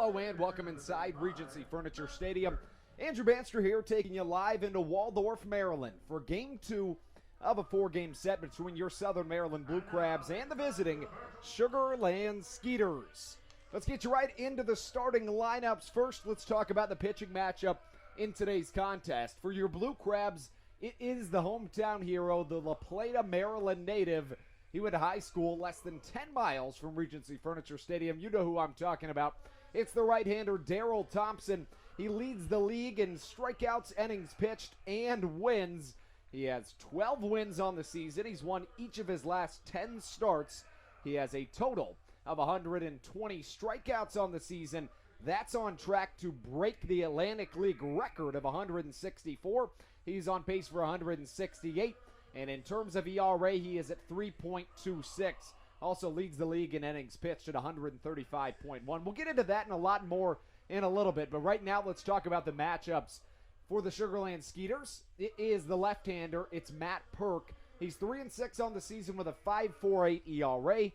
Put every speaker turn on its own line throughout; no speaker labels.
Hello and welcome inside Regency Furniture Stadium. Andrew Banster here, taking you live into Waldorf, Maryland for Game 2 of a 4-game set between your Southern Maryland Blue Crabs and the visiting Sugar Land Skeeters. Let's get you right into the starting lineups. First, let's talk about the pitching matchup in today's contest. For your Blue Crabs, it is the hometown hero, the La Plata, Maryland native. He went to high school less than 10 miles from Regency Furniture Stadium. You know who I'm talking about. It's the right-hander, Daryl Thompson. He leads the league in strikeouts, innings pitched, and wins. He has 12 wins on the season. He's won each of his last 10 starts. He has a total of 120 strikeouts on the season. That's on track to break the Atlantic League record of 164. He's on pace for 168. And in terms of ERA, he is at 3.26. Also leads the league in innings pitched at 135.1. We'll get into that and a lot more in a little bit. But right now, let's talk about the matchups for the Sugar Land Skeeters. It is the left-hander. It's Matt Perk. He's 3-6 on the season with a 5.48 ERA.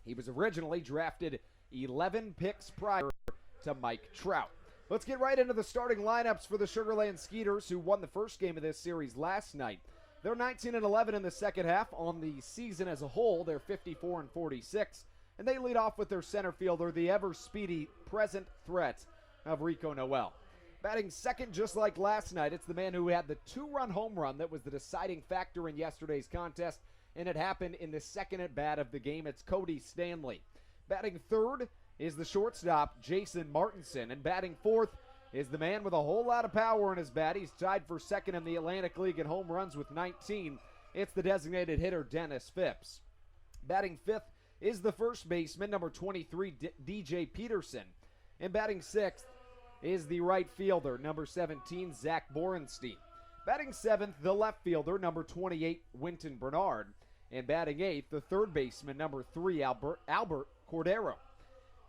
He was originally drafted 11 picks prior to Mike Trout. Let's get right into the starting lineups for the Sugar Land Skeeters, who won the first game of this series last night. They're 19-11 in the second half. On the season as a whole, they're 54-46. And they lead off with their center fielder, the ever-speedy present threat of Rico Noel. Batting second, just like last night, it's the man who had the 2-run home run that was the deciding factor in yesterday's contest, and it happened in the second at-bat of the game. It's Cody Stanley. Batting third is the shortstop, Jason Martinson. And batting fourth is the man with a whole lot of power in his bat. He's tied for second in the Atlantic League in home runs with 19. It's the designated hitter, Dennis Phipps. Batting fifth is the first baseman, number 23, DJ Peterson. And batting sixth is the right fielder, number 17, Zach Borenstein. Batting seventh, the left fielder, number 28, Winton Bernard. And batting eighth, the third baseman, number 3, Albert Cordero.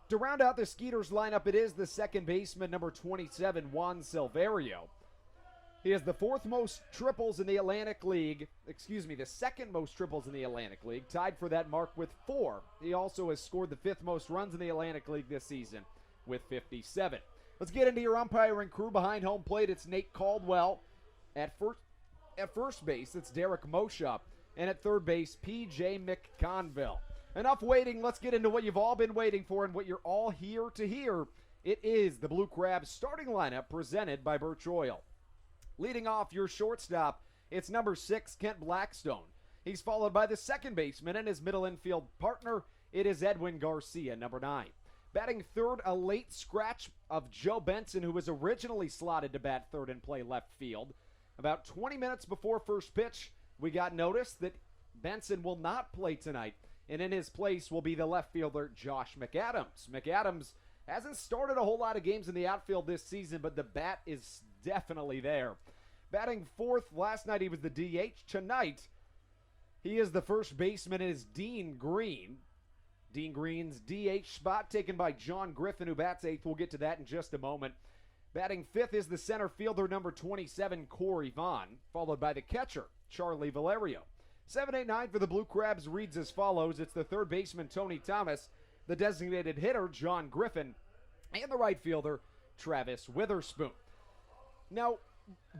To round out the Skeeters lineup, it is the second baseman, number 27, Juan Silverio. He has the fourth most triples in the Atlantic League. The second most triples in the Atlantic League, tied for that mark with 4. He also has scored the fifth most runs in the Atlantic League this season with 57. Let's get into your umpiring crew. Behind home plate, it's Nate Caldwell. At first base, it's Derek Mosha. And at third base, P.J. McConville. Enough waiting. Let's get into what you've all been waiting for and what you're all here to hear. It is the Blue Crabs starting lineup presented by Birch Oil. Leading off your shortstop, it's number 6, Kent Blackstone. He's followed by the second baseman and his middle infield partner. It is Edwin Garcia, number 9. Batting third, a late scratch of Joe Benson, who was originally slotted to bat third and play left field. About 20 minutes before first pitch, we got notice that Benson will not play tonight. And in his place will be the left fielder, Josh McAdams. McAdams hasn't started a whole lot of games in the outfield this season, but the bat is definitely there. Batting fourth, last night he was the DH. Tonight, he is the first baseman, is Dean Green. Dean Green's DH spot taken by John Griffin, who bats eighth. We'll get to that in just a moment. Batting fifth is the center fielder, number 27, Corey Vaughn, followed by the catcher, Charlie Valerio. 7, 8, 9 for the Blue Crabs reads as follows. It's the third baseman, Tony Thomas, the designated hitter, John Griffin, and the right fielder, Travis Witherspoon. Now,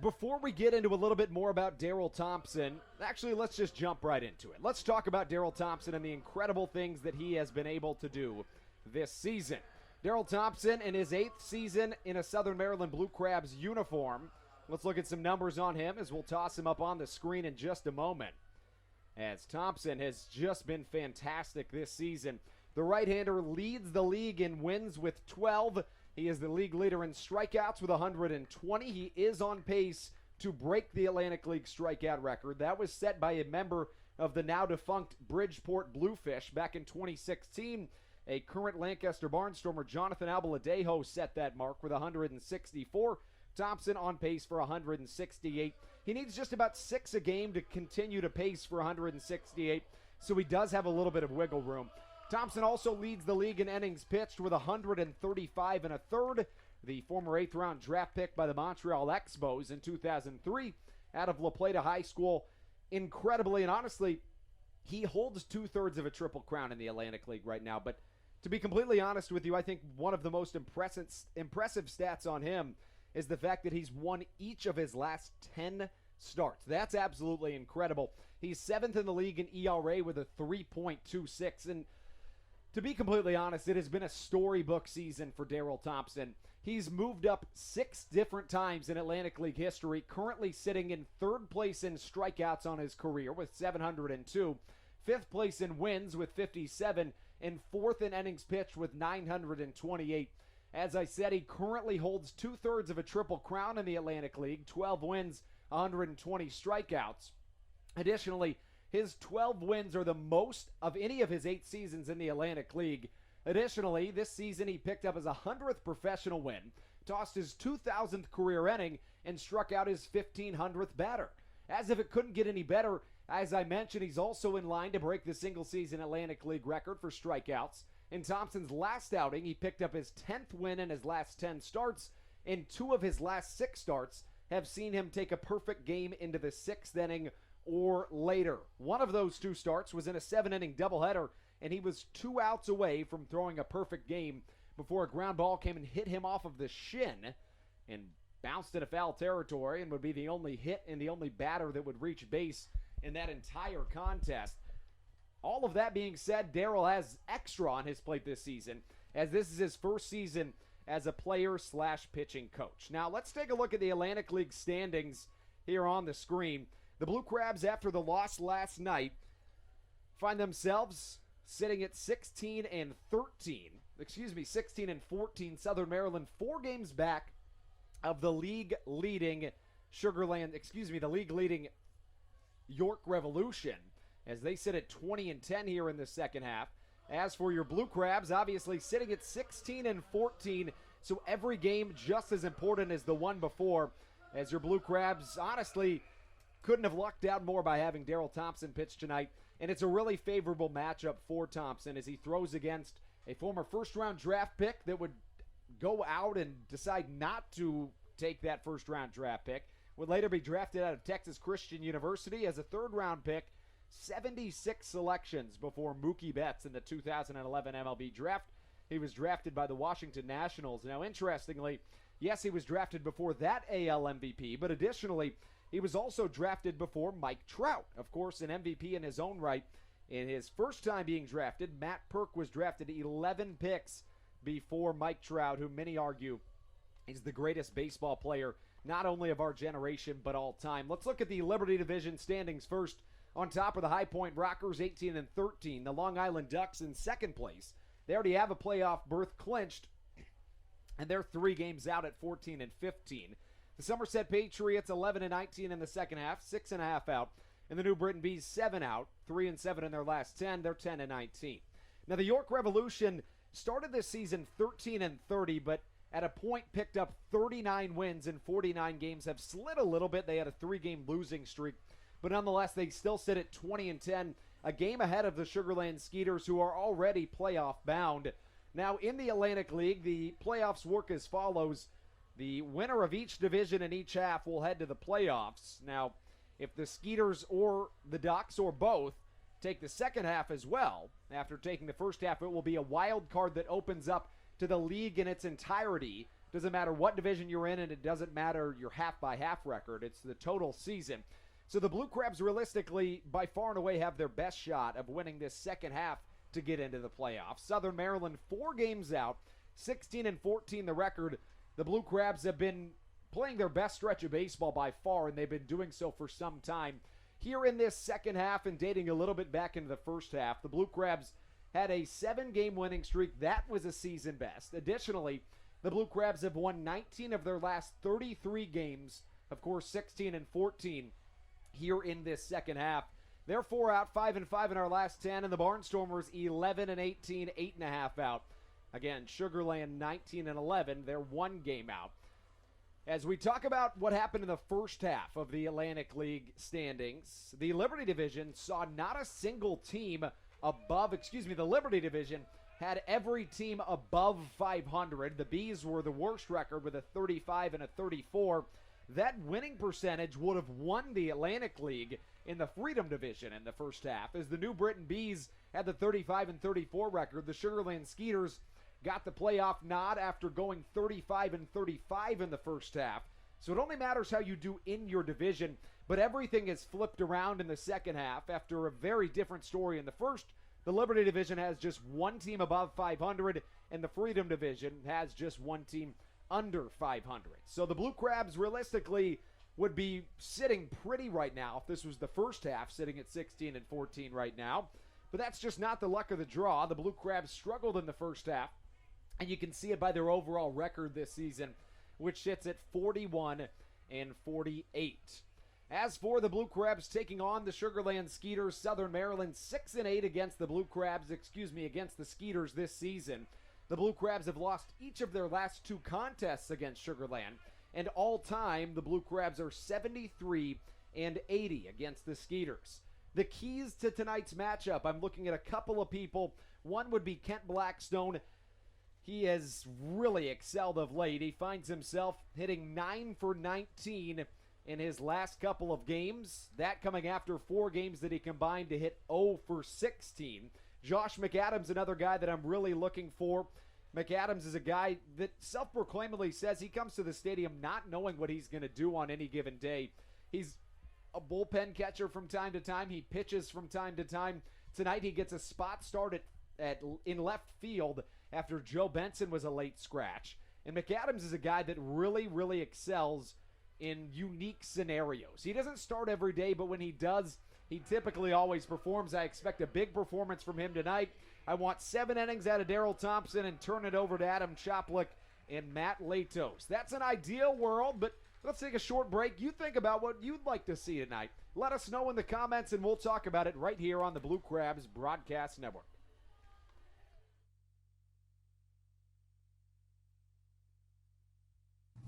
before we get into a little bit more about Daryl Thompson, actually, let's just jump right into it. Let's talk about Daryl Thompson and the incredible things that he has been able to do this season. Daryl Thompson in his 8th season in a Southern Maryland Blue Crabs uniform. Let's look at some numbers on him as we'll toss him up on the screen in just a moment. As Thompson has just been fantastic this season. The right-hander leads the league in wins with 12. He is the league leader in strikeouts with 120. He is on pace to break the Atlantic League strikeout record. That was set by a member of the now-defunct Bridgeport Bluefish back in 2016. A current Lancaster Barnstormer, Jonathan Albaladejo, set that mark with 164. Thompson on pace for 168. He needs just about 6 a game to continue to pace for 168, so he does have a little bit of wiggle room. Thompson also leads the league in innings pitched with 135 and a third. The former 8th-round draft pick by the Montreal Expos in 2003 out of La Plata High School. Incredibly and honestly, he holds 2/3 of a triple crown in the Atlantic League right now, but To be completely honest with you, I think one of the most impressive stats on him is the fact that he's won each of his last 10 starts. That's absolutely incredible. He's 7th in the league in ERA with a 3.26. And to be completely honest, it has been a storybook season for Daryl Thompson. He's moved up 6 different times in Atlantic League history, currently sitting in 3rd place in strikeouts on his career with 702, 5th place in wins with 57, and 4th in innings pitched with 928. As I said, he currently holds 2/3 of a triple crown in the Atlantic League, 12 wins, 120 strikeouts. Additionally, his 12 wins are the most of any of his 8 seasons in the Atlantic League. Additionally, this season he picked up his 100th professional win, tossed his 2,000th career inning, and struck out his 1,500th batter. As if it couldn't get any better, as I mentioned, he's also in line to break the single-season Atlantic League record for strikeouts. In Thompson's last outing, he picked up his 10th win in his last 10 starts, and 2 of his last 6 starts have seen him take a perfect game into the 6th inning or later. One of those 2 starts was in a 7-inning doubleheader, and he was 2 outs away from throwing a perfect game before a ground ball came and hit him off of the shin and bounced into foul territory and would be the only hit and the only batter that would reach base in that entire contest. All of that being said, Daryl has extra on his plate this season, as this is his first season as a player/pitching coach. Now, let's take a look at the Atlantic League standings here on the screen. The Blue Crabs, after the loss last night, find themselves sitting at 16 and 14. Southern Maryland, 4 games back of the league-leading the league-leading York Revolution, as they sit at 20 and 10 here in the second half. As for your Blue Crabs, obviously sitting at 16 and 14, so every game just as important as the one before, as your Blue Crabs honestly couldn't have lucked out more by having Daryl Thompson pitch tonight, and it's a really favorable matchup for Thompson as he throws against a former first-round draft pick that would go out and decide not to take that first-round draft pick, would later be drafted out of Texas Christian University as a 3rd-round pick, 76 selections before Mookie Betts in the 2011 MLB draft. He was drafted by the Washington Nationals. Now, interestingly, yes, he was drafted before that AL MVP, but additionally, he was also drafted before Mike Trout, of course, an MVP in his own right. In his first time being drafted, Matt Perk was drafted 11 picks before Mike Trout, who many argue is the greatest baseball player, not only of our generation, but all time. Let's look at the Liberty Division standings first. On top of the High Point Rockers, 18 and 13. The Long Island Ducks in second place. They already have a playoff berth clinched, and they're 3 games out at 14 and 15. The Somerset Patriots, 11 and 19 in the second half, 6.5 out. And the New Britain Bees, 7 out, 3 and 7 in their last 10. They're 10 and 19. Now, the York Revolution started this season 13 and 30, but at a point picked up 39 wins in 49 games, have slid a little bit. They had a 3-game losing streak, but nonetheless, they still sit at 20 and 10, a game ahead of the Sugarland Skeeters, who are already playoff bound. Now, in the Atlantic League, the playoffs work as follows. The winner of each division in each half will head to the playoffs. Now, if the Skeeters or the Ducks or both take the second half as well, after taking the first half, it will be a wild card that opens up to the league in its entirety. Doesn't matter what division you're in, and it doesn't matter your half-by-half record. It's the total season. So the Blue Crabs realistically, by far and away, have their best shot of winning this second half to get into the playoffs. Southern Maryland, 4 games out, 16 and 14 the record. The Blue Crabs have been playing their best stretch of baseball by far, and they've been doing so for some time. Here in this second half and dating a little bit back into the first half, the Blue Crabs had a 7-game winning streak. That was a season best. Additionally, the Blue Crabs have won 19 of their last 33 games, of course 16 and 14 here in this second half. They're 4 out, 5 and 5 in our last 10, and the Barnstormers 11 and 18, 8.5 out. Again, Sugarland 19 and 11, they're 1 game out. As we talk about what happened in the first half of the Atlantic League standings, the Liberty Division saw not a single team the Liberty Division had every team above 500. The Bees were the worst record with a 35 and a 34. that winning percentage would have won the Atlantic League in the Freedom Division in the first half. As the New Britain Bees had the 35-34 record, the Sugar Land Skeeters got the playoff nod after going 35-35 in the first half. So it only matters how you do in your division, but everything is flipped around in the second half after a very different story in the first. The Liberty Division has just one team above 500, and the Freedom Division has just one team under 500. So the Blue Crabs realistically would be sitting pretty right now if this was the first half, sitting at 16-14 right now. But that's just not the luck of the draw. The Blue Crabs struggled in the first half, and you can see it by their overall record this season, which sits at 41-48. As for the Blue Crabs taking on the Sugar Land Skeeters, Southern Maryland 6-8 against the Skeeters this season. The Blue Crabs have lost each of their last two contests against Sugar Land, and all time the Blue Crabs are 73-80 against the Skeeters. The keys to tonight's matchup, I'm looking at a couple of people. One would be Kent Blackstone. He has really excelled of late. He finds himself hitting 9 for 19 in his last couple of games. That coming after 4 games that he combined to hit 0 for 16. Josh McAdams, another guy that I'm really looking for. McAdams is a guy that self-proclaimedly says he comes to the stadium not knowing what he's going to do on any given day. He's a bullpen catcher from time to time. He pitches from time to time. Tonight he gets a spot start in left field after Joe Benson was a late scratch. And McAdams is a guy that really, really excels in unique scenarios. He doesn't start every day, but when he does, he typically always performs. I expect a big performance from him tonight. I want 7 innings out of Daryl Thompson and turn it over to Adam Choplik and Matt Latos. That's an ideal world, but let's take a short break. You think about what you'd like to see tonight. Let us know in the comments, and we'll talk about it right here on the Blue Crabs Broadcast Network.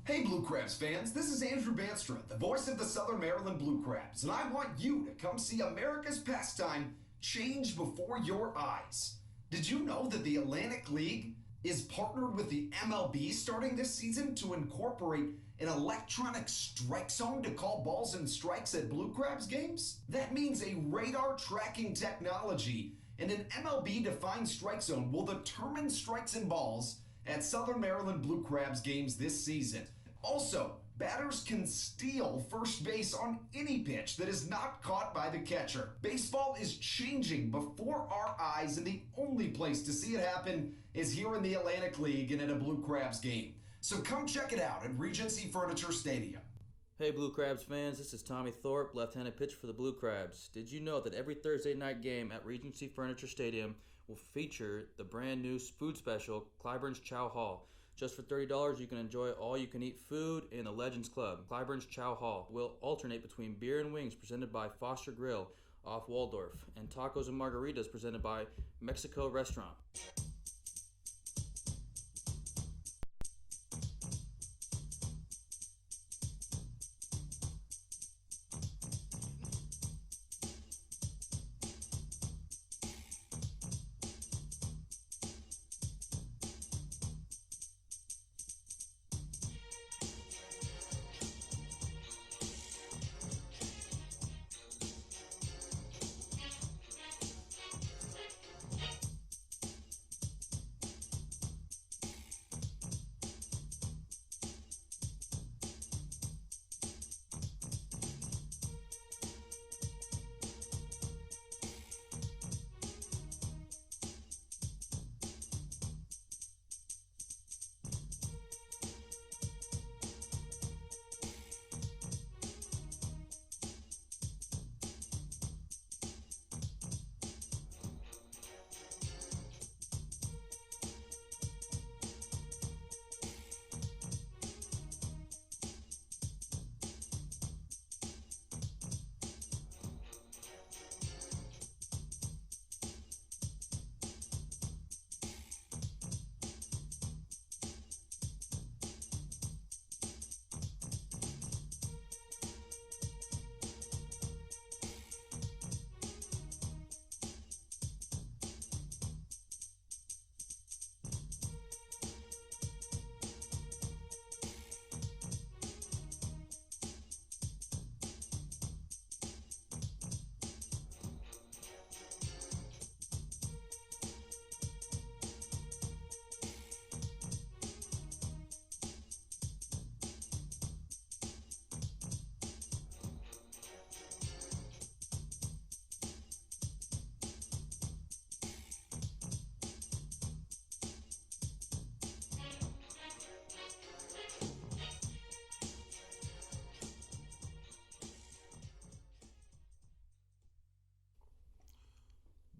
Hey Blue Crabs fans, this is Andrew Banstra, the voice of the Southern Maryland Blue Crabs, and I want you to come see America's pastime change before your eyes. Did you know that the Atlantic League is partnered with the MLB starting this season to incorporate an electronic strike zone to call balls and strikes at Blue Crabs games? That means a radar tracking technology and an MLB-defined strike zone will determine strikes and balls at Southern Maryland Blue Crabs games this season. Also, batters can steal first base on any pitch that is not caught by the catcher. Baseball is changing before our eyes, and the only place to see it happen is here in the Atlantic League and at a Blue Crabs game. So come check it out at Regency Furniture Stadium.
Hey Blue Crabs fans, this is Tommy Thorpe, left-handed pitcher for the Blue Crabs. Did you know that every Thursday night game at Regency Furniture Stadium will feature the brand new food special, Clyburn's Chow Hall? Just for $30, you can enjoy all-you-can-eat food in the Legends Club. Clyburn's Chow Hall will alternate between beer and wings presented by Foster Grill off Waldorf and tacos and margaritas presented by Mexico Restaurant.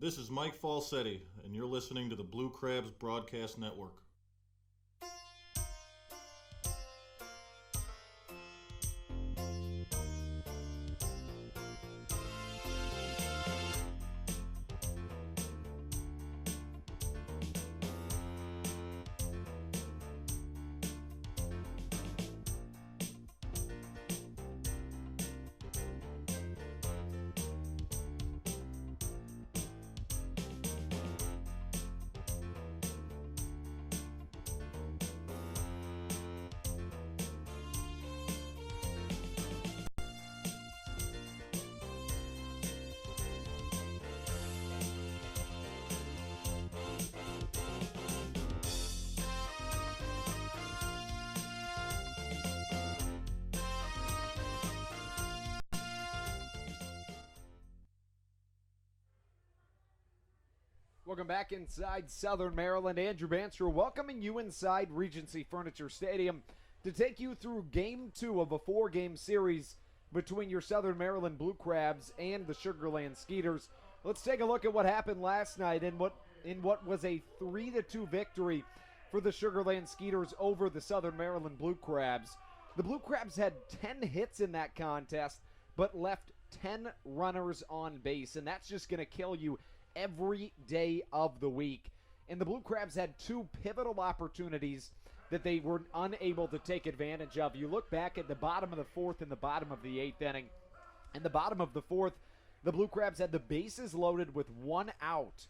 This is Mike Falsetti, and you're listening to the Blue Crabs Broadcast Network.
Welcome back inside Southern Maryland. Andrew Banster welcoming you inside Regency Furniture Stadium to take you through Game 2 of a 4-game series between your Southern Maryland Blue Crabs and the Sugar Land Skeeters. Let's take a look at what happened last night in what was a 3-2 victory for the Sugar Land Skeeters over the Southern Maryland Blue Crabs. The Blue Crabs had 10 hits in that contest, but left 10 runners on base, and that's just going to kill you every day of the week. And the Blue Crabs had 2 pivotal opportunities that they were unable to take advantage of. You look back at the bottom of the 4th and the bottom of the 8th inning. In the bottom of the 4th, the Blue Crabs had the bases loaded with 1 out,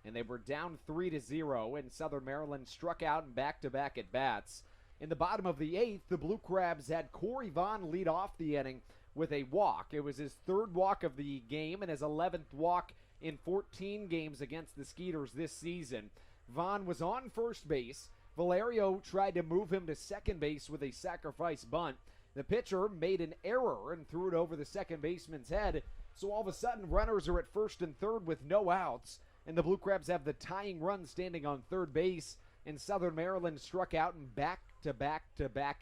and they were down 3-0, and Southern Maryland struck out in back-to-back at-bats. In the bottom of the 8th, the Blue Crabs had Corey Vaughn lead off the inning with a walk. It was his 3rd walk of the game and his 11th walk in 14 games against the Skeeters this season. Vaughn was on first base. Valerio tried to move him to second base with a sacrifice bunt. The pitcher made an error and threw it over the second baseman's head. So all of a sudden, runners are at first and third with no outs, and the Blue Crabs have the tying run standing on third base, and Southern Maryland struck out in back-to-back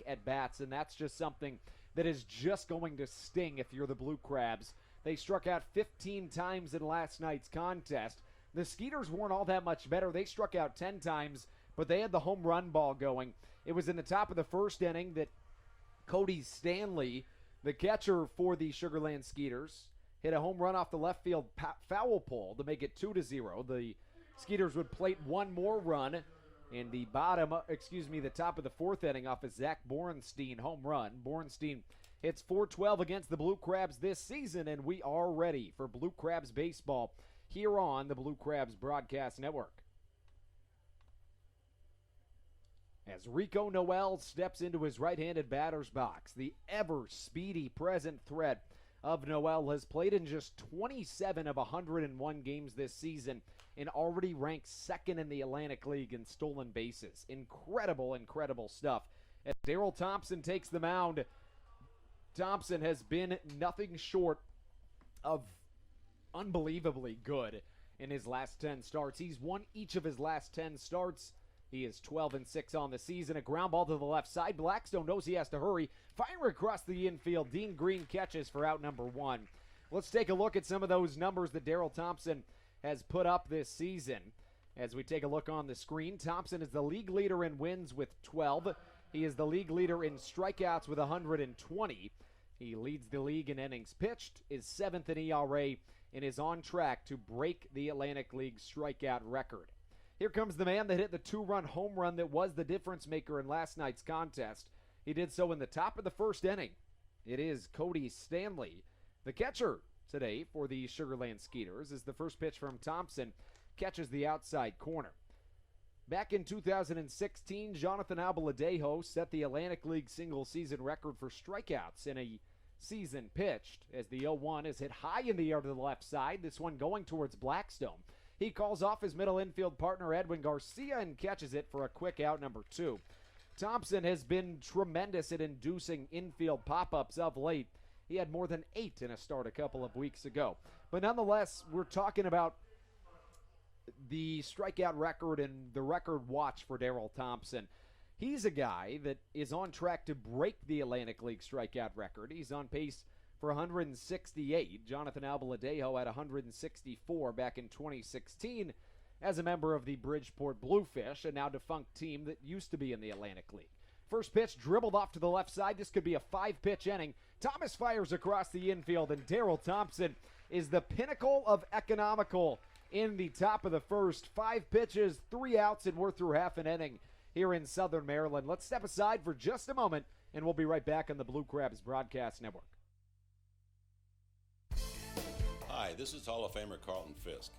at-bats, and that's just something that is just going to sting if you're the Blue Crabs. They struck out 15 times in last night's contest. The Skeeters weren't all that much better. They struck out 10 times, but they had the home run ball going. It was in the top of the first inning that Cody Stanley, the catcher for the Sugar Land Skeeters, hit a home run off the left field foul pole to make it 2-0. The Skeeters would plate one more run in the the top of the 4th inning off a Zach Borenstein home run. Borenstein hits .412 against the Blue Crabs this season, and we are ready for Blue Crabs baseball here on the Blue Crabs Broadcast Network. As Rico Noel steps into his right-handed batter's box, the ever-speedy present threat of Noel has played in just 27 of 101 games this season and already ranks 2nd in the Atlantic League in stolen bases. Incredible, incredible stuff. As Daryl Thompson takes the mound, Thompson has been nothing short of unbelievably good in his last 10 starts. He's won each of his last 10 starts. He is 12-6 on the season. A ground ball to the left side. Blackstone knows he has to hurry. Fire across the infield. Dean Green catches for out number 1. Let's take a look at some of those numbers that Daryl Thompson has put up this season. As we take a look on the screen, Thompson is the league leader in wins with 12. He is the league leader in strikeouts with 120. He leads the league in innings pitched, is 7th in ERA, and is on track to break the Atlantic League strikeout record. Here comes the man that hit the 2-run home run that was the difference maker in last night's contest. He did so in the top of the 1st inning. It is Cody Stanley. The catcher today for the Sugar Land Skeeters is the first pitch from Thompson. Catches the outside corner. Back in 2016, Jonathan Albaladejo set the Atlantic League single-season record for strikeouts in a season pitched, as the 0-1 is hit high in the air to the left side, this one going towards Blackstone. He calls off his middle infield partner Edwin Garcia and catches it for a quick out number 2. Thompson has been tremendous at inducing infield pop-ups of late. He had more than 8 in a start a couple of weeks ago. But nonetheless, we're talking about the strikeout record and the record watch for Daryl Thompson. He's a guy that is on track to break the Atlantic League strikeout record. He's on pace for 168. Jonathan Albaladejo had 164 back in 2016 as a member of the Bridgeport Bluefish, a now defunct team that used to be in the Atlantic League. First pitch dribbled off to the left side. This could be a 5-pitch inning. Thomas fires across the infield, and Daryl Thompson is the pinnacle of economical in the top of the first. 5 pitches, 3 outs, and we're through half an inning here in Southern Maryland. Let's step aside for just a moment, and we'll be right back on the Blue Crabs Broadcast Network.
Hi, this is Hall of Famer Carlton Fisk.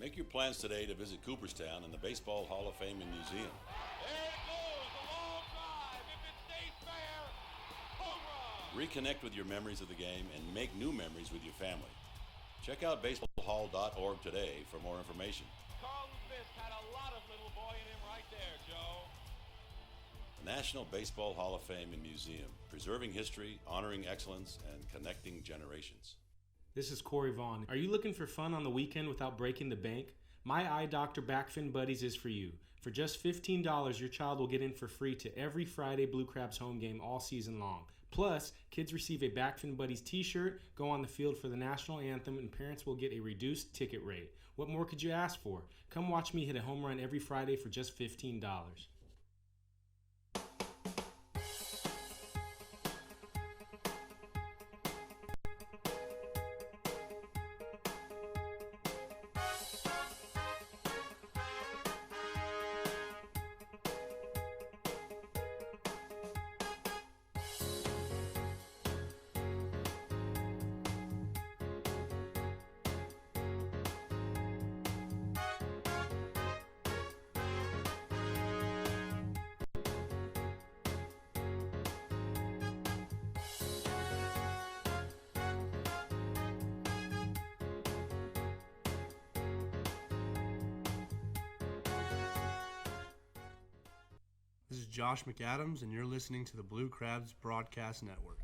Make your plans today to visit Cooperstown and the Baseball Hall of Fame and Museum. Reconnect with your memories of the game and make new memories with your family. Check out baseballhall.org today for more information.
Carlton Fisk had a lot of little boy in him right there, Joe.
The National Baseball Hall of Fame and Museum, preserving history, honoring excellence, and connecting generations.
This is Corey Vaughn. Are you looking for fun on the weekend without breaking the bank? My Eye Doctor Backfin Buddies is for you. For just $15, your child will get in for free to every Friday Blue Crabs home game all season long. Plus, kids receive a Backfin Buddies t-shirt, go on the field for the national anthem, and parents will get a reduced ticket rate. What more could you ask for? Come watch me hit a home run every Friday for just $15.
This is Josh McAdams, and you're listening to the Blue Crabs Broadcast Network.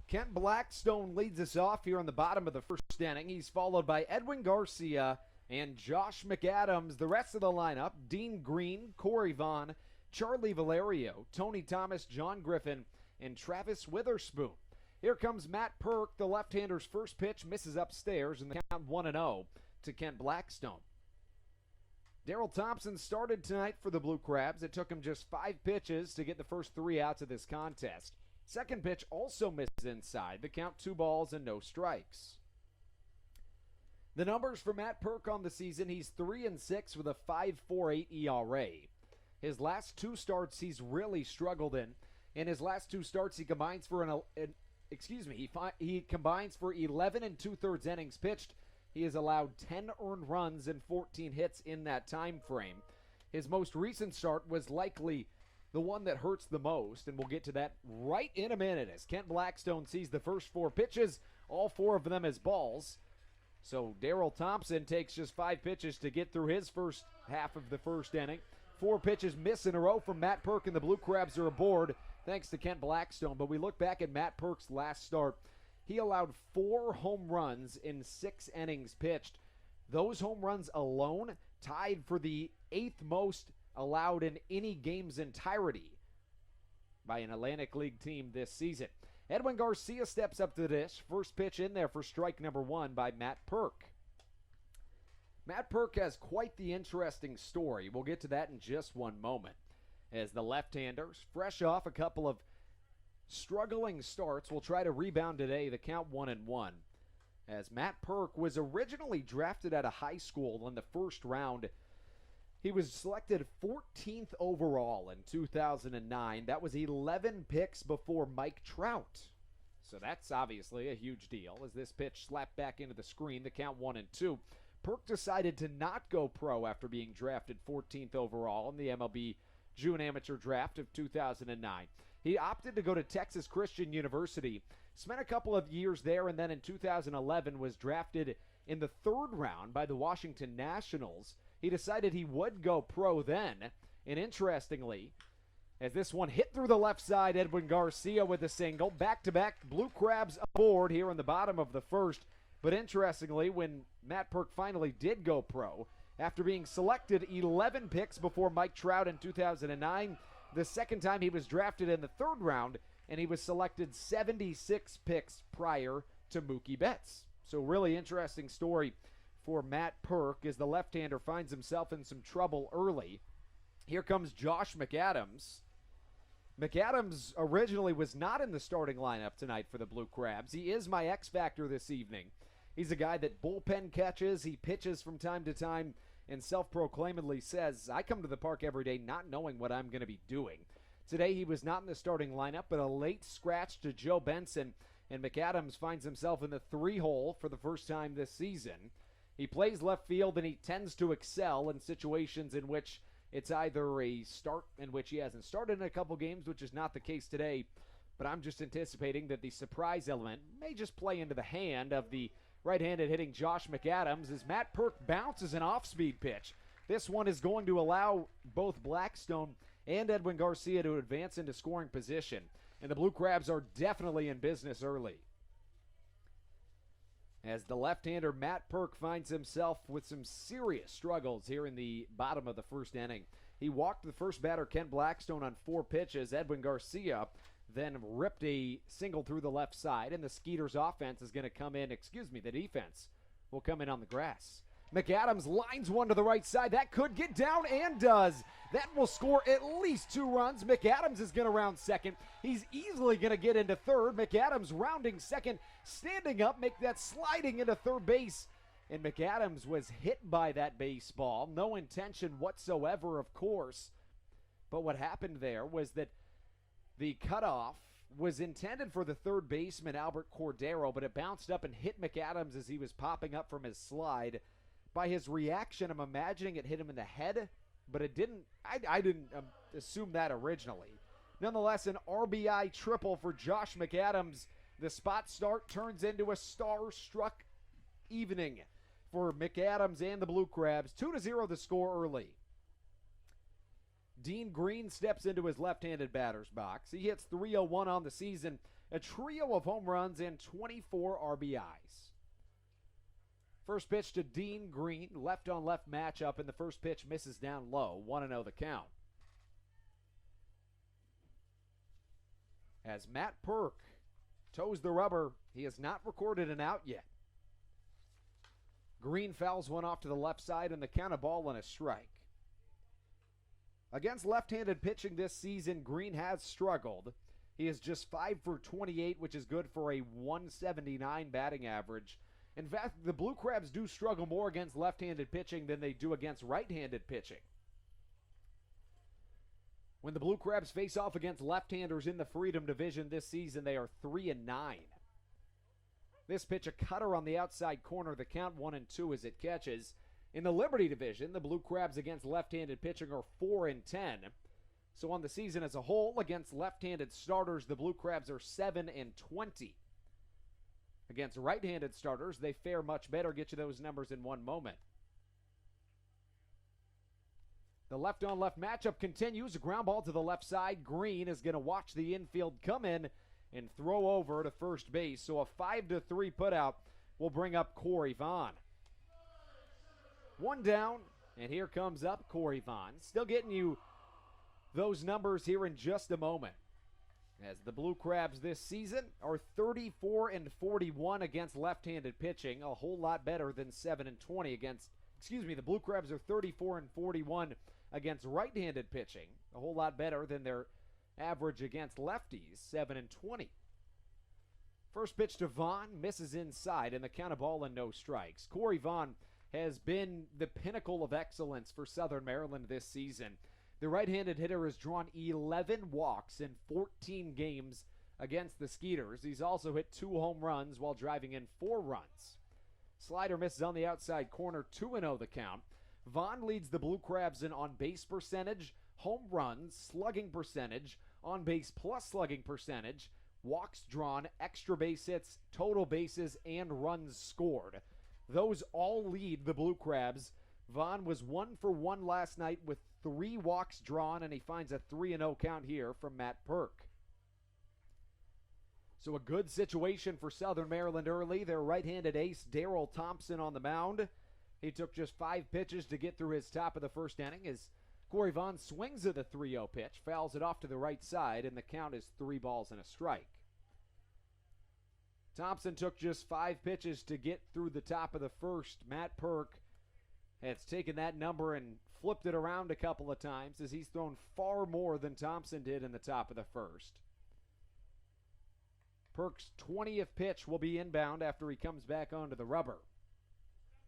Kent Blackstone leads us off here on the bottom of the first inning. He's followed by Edwin Garcia and Josh McAdams. The rest of the lineup, Dean Green, Corey Vaughn, Charlie Valerio, Tony Thomas, John Griffin, and Travis Witherspoon. Here comes Matt Perk. The left-hander's first pitch misses upstairs, and the count 1-0 to Kent Blackstone. Daryl Thompson started tonight for the Blue Crabs. It took him just 5 pitches to get the first 3 outs of this contest. Second pitch also misses inside. The count 2 balls and no strikes. The numbers for Matt Perk on the season, he's 3-6 with a 5.48 ERA. His last 2 starts he's really struggled in. In his last 2 starts he combines for he combines for 11 2/3 innings pitched. He has allowed 10 earned runs and 14 hits in that time frame. His most recent start was likely the one that hurts the most, and we'll get to that right in a minute as Kent Blackstone sees the first 4 pitches, all 4 of them as balls. So Daryl Thompson takes just 5 pitches to get through his first half of the first inning. 4 pitches miss in a row from Matt Perk, and the Blue Crabs are aboard thanks to Kent Blackstone. But we look back at Matt Perk's last start. He allowed 4 home runs in 6 innings pitched. Those home runs alone tied for the 8th most allowed in any game's entirety by an Atlantic League team this season. Edwin Garcia steps up to the dish. First pitch in there for strike number 1 by Matt Perk. Matt Perk has quite the interesting story. We'll get to that in just one moment. As the left-handers, fresh off a couple of struggling starts, will try to rebound today. The count 1-1. As Matt Perk was originally drafted out of high school in the first round, he was selected 14th overall in 2009. That was 11 picks before Mike Trout. So that's obviously a huge deal. As this pitch slapped back into the screen, the count 1-2. Perk decided to not go pro after being drafted 14th overall in the MLB June Amateur Draft of 2009. He opted to go to Texas Christian University, spent a couple of years there, and then in 2011 was drafted in the 3rd round by the Washington Nationals. He decided he would go pro then, and interestingly, as this one hit through the left side, Edwin Garcia with a single. Back-to-back Blue Crabs aboard here in the bottom of the first. But interestingly, when Matt Perk finally did go pro, after being selected 11 picks before Mike Trout in 2009, the second time he was drafted in the 3rd round, and he was selected 76 picks prior to Mookie Betts. So really interesting story for Matt Perk as the left-hander finds himself in some trouble early. Here comes Josh McAdams. McAdams originally was not in the starting lineup tonight for the Blue Crabs. He is my X factor this evening. He's a guy that bullpen catches, he pitches from time to time, and self-proclaimedly says, I come to the park every day not knowing what I'm going to be doing. Today he was not in the starting lineup, but a late scratch to Joe Benson, and McAdams finds himself in the 3-hole for the first time this season. He plays left field, and he tends to excel in situations in which it's either a start in which he hasn't started in a couple games, which is not the case today, but I'm just anticipating that the surprise element may just play into the hand of the right-handed hitting Josh McAdams as Matt Perk bounces an off-speed pitch. This one is going to allow both Blackstone and Edwin Garcia to advance into scoring position, and the Blue Crabs are definitely in business early. As the left-hander Matt Perk finds himself with some serious struggles here in the bottom of the first inning. He walked the first batter, Ken Blackstone, on 4 pitches. Edwin Garcia then ripped a single through the left side, and the Skeeters offense is going to come in, the defense will come in on the grass. McAdams lines one to the right side. That could get down and does. That will score at least 2 runs. McAdams is going to round second. He's easily going to get into third. McAdams rounding second, standing up, make that sliding into third base. And McAdams was hit by that baseball. No intention whatsoever, of course. But what happened there was that the cutoff was intended for the third baseman, Albert Cordero, but it bounced up and hit McAdams as he was popping up from his slide. By his reaction, I'm imagining it hit him in the head, but it didn't. I didn't assume that originally. Nonetheless, an RBI triple for Josh McAdams. The spot start turns into a star-struck evening for McAdams and the Blue Crabs. 2-0 the score early. Dean Green steps into his left-handed batter's box. He hits .301 on the season, a trio of home runs and 24 RBIs. First pitch to Dean Green, left-on-left matchup, and the first pitch misses down low. 1-0 the count. As Matt Perk toes the rubber, he has not recorded an out yet. Green fouls one off to the left side, and the count, a ball and a strike. Against left-handed pitching this season, Green has struggled. He is just 5 for 28, which is good for a 179 batting average. In fact, the Blue Crabs do struggle more against left-handed pitching than they do against right-handed pitching. When the Blue Crabs face off against left-handers in the Freedom Division this season, they are 3-9. This pitch, a cutter on the outside corner, the count 1-2 as it catches. In the Liberty Division, the Blue Crabs against left-handed pitching are 4-10. So on the season as a whole, against left-handed starters, the Blue Crabs are 7-20. Against right-handed starters, they fare much better. Get you those numbers in one moment. The left-on-left matchup continues. A ground ball to the left side. Green is going to watch the infield come in and throw over to first base. So a 5-3 putout will bring up Corey Vaughn. One down, and here comes up Corey Vaughn. Still getting you those numbers here in just a moment. As the Blue Crabs this season are 34-41 against left-handed pitching, a whole lot better than 7-20 against, the Blue Crabs are 34-41 against right-handed pitching, a whole lot better than their average against lefties, 7-20. First pitch to Vaughn, misses inside, and the count, a ball and no strikes. Corey Vaughn has been the pinnacle of excellence for Southern Maryland this season. The right-handed hitter has drawn 11 walks in 14 games against the Skeeters. He's also hit 2 home runs while driving in 4 runs. Slider misses on the outside corner, 2-0 the count. Vaughn leads the Blue Crabs in on-base percentage, home runs, slugging percentage, on-base plus slugging percentage, walks drawn, extra base hits, total bases, and runs scored. Those all lead the Blue Crabs. Vaughn was 1 for 1 last night with 3 walks drawn, and he finds a 3-0 count here from Matt Perk. So a good situation for Southern Maryland early. Their right-handed ace, Daryl Thompson, on the mound. He took just 5 pitches to get through his top of the first inning as Corey Vaughn swings at the 3-0 pitch, fouls it off to the right side, and the count is 3 balls and a strike. Thompson took just 5 pitches to get through the top of the first. Matt Perk has taken that number and flipped it around a couple of times as he's thrown far more than Thompson did in the top of the first. Perk's 20th pitch will be inbound after he comes back onto the rubber.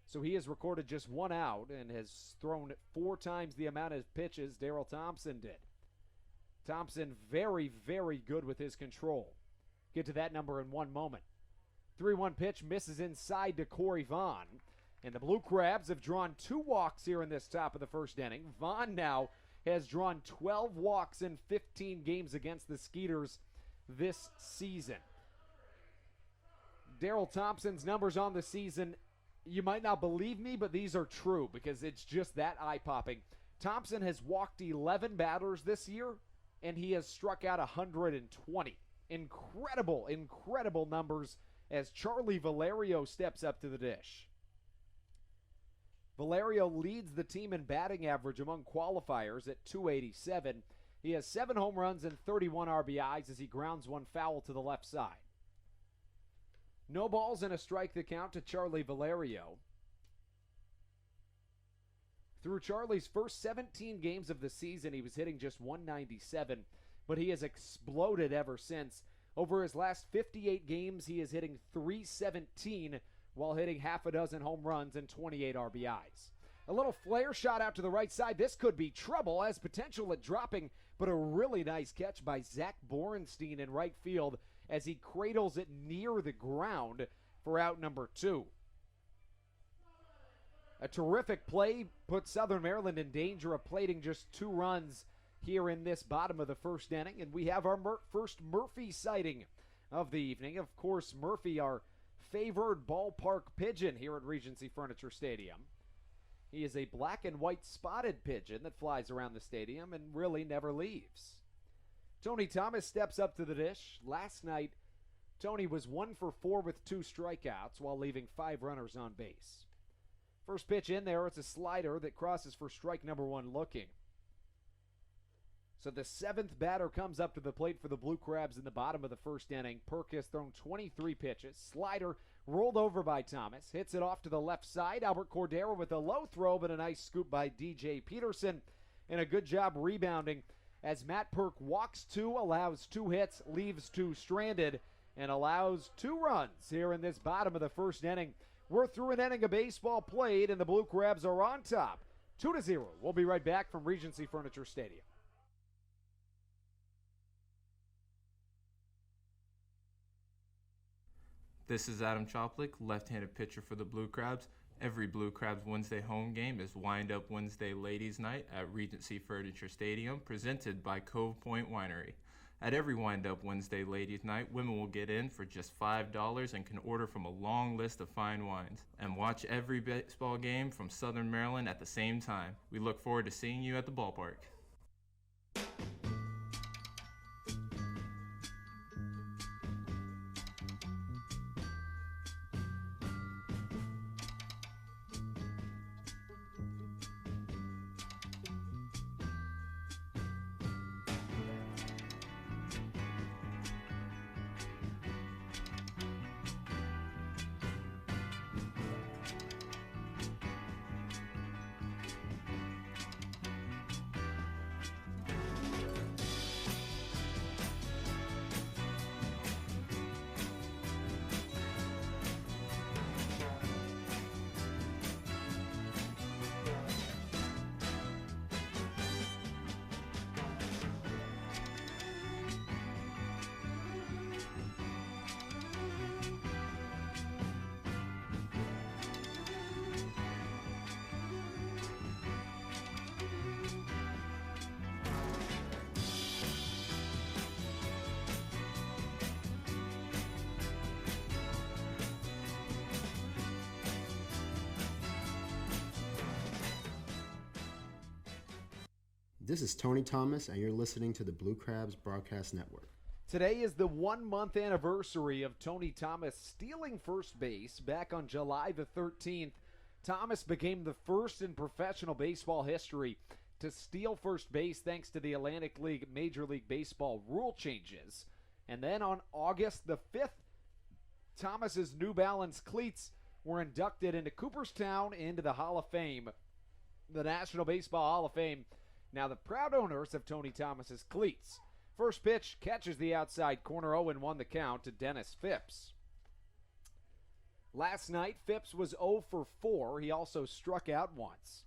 So he has recorded just 1 out and has thrown 4 times the amount of pitches Daryl Thompson did. Thompson very, very good with his control. Get to that number in one moment. 3-1 pitch misses inside to Corey Vaughn. And the Blue Crabs have drawn 2 walks here in this top of the first inning. Vaughn now has drawn 12 walks in 15 games against the Skeeters this season. Daryl Thompson's numbers on the season, you might not believe me, but these are true because it's just that eye-popping. Thompson has walked 11 batters this year, and he has struck out 120. Incredible, incredible numbers as Charlie Valerio steps up to the dish. Valerio leads the team in batting average among qualifiers at .287. He has 7 home runs and 31 RBIs as he grounds one foul to the left side. No balls and a strike the count to Charlie Valerio. Through Charlie's first 17 games of the season, he was hitting just .197, but he has exploded ever since. Over his last 58 games, he is hitting .317 while hitting half a dozen home runs and 28 RBIs. A little flare shot out to the right side. This could be trouble, has potential at dropping, but a really nice catch by Zach Borenstein in right field as he cradles it near the ground for out number 2. A terrific play put Southern Maryland in danger of plating just 2 runs here in this bottom of the first inning, and we have our first Murphy sighting of the evening. Of course, Murphy, our favored ballpark pigeon here at Regency Furniture Stadium. He is a black and white spotted pigeon that flies around the stadium and really never leaves. Tony Thomas steps up to the dish. Last night, Tony was 1 for 4 with 2 strikeouts while leaving 5 runners on base. First pitch in there, it's a slider that crosses for strike number 1 looking. So the 7th batter comes up to the plate for the Blue Crabs in the bottom of the first inning. Perk has thrown 23 pitches. Slider rolled over by Thomas. Hits it off to the left side. Albert Cordero with a low throw, but a nice scoop by DJ Peterson. And a good job rebounding as Matt Perk walks 2, allows 2 hits, leaves 2 stranded, and allows 2 runs here in this bottom of the first inning. We're through an inning of baseball played, and the Blue Crabs are on top, 2-0. We'll be right back from Regency Furniture Stadium.
This is Adam Choplick, left-handed pitcher for the Blue Crabs. Every Blue Crabs Wednesday home game is Wind Up Wednesday Ladies Night at Regency Furniture Stadium, presented by Cove Point Winery. At every Wind Up Wednesday Ladies Night, women will get in for just $5 and can order from a long list of fine wines and watch every baseball game from Southern Maryland at the same time. We look forward to seeing you at the ballpark.
This is Tony Thomas, and you're listening to the Blue Crabs Broadcast Network.
Today is the 1-month anniversary of Tony Thomas stealing first base. Back on July the 13th, Thomas became the first in professional baseball history to steal first base thanks to the Atlantic League Major League Baseball rule changes. And then on August the 5th, Thomas's New Balance cleats were inducted into Cooperstown into the Hall of Fame, the National Baseball Hall of Fame. Now the proud owners of Tony Thomas's cleats. First pitch catches the outside corner, 0-1 the count to Dennis Phipps. Last night, Phipps was 0 for 4. He also struck out once.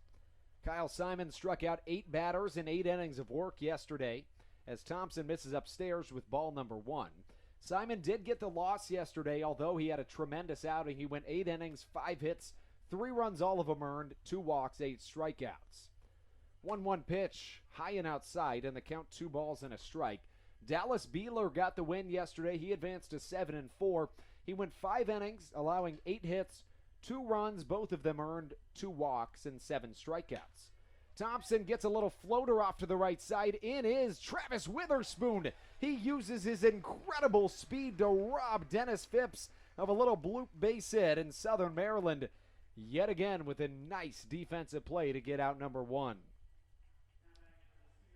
Kyle Simon struck out 8 batters in 8 innings of work yesterday as Thompson misses upstairs with ball number 1. Simon did get the loss yesterday, although he had a tremendous outing. He went 8 innings, 5 hits, 3 runs, all of them earned, 2 walks, 8 strikeouts. 1-1 pitch, high and outside, and the count 2 balls and a strike. Dallas Beeler got the win yesterday. He advanced to 7-4. He went 5 innings, allowing 8 hits, 2 runs, both of them earned, 2 walks, and 7 strikeouts. Thompson gets a little floater off to the right side. In is Travis Witherspoon. He uses his incredible speed to rob Dennis Phipps of a little bloop base hit in Southern Maryland, yet again with a nice defensive play to get out number 1.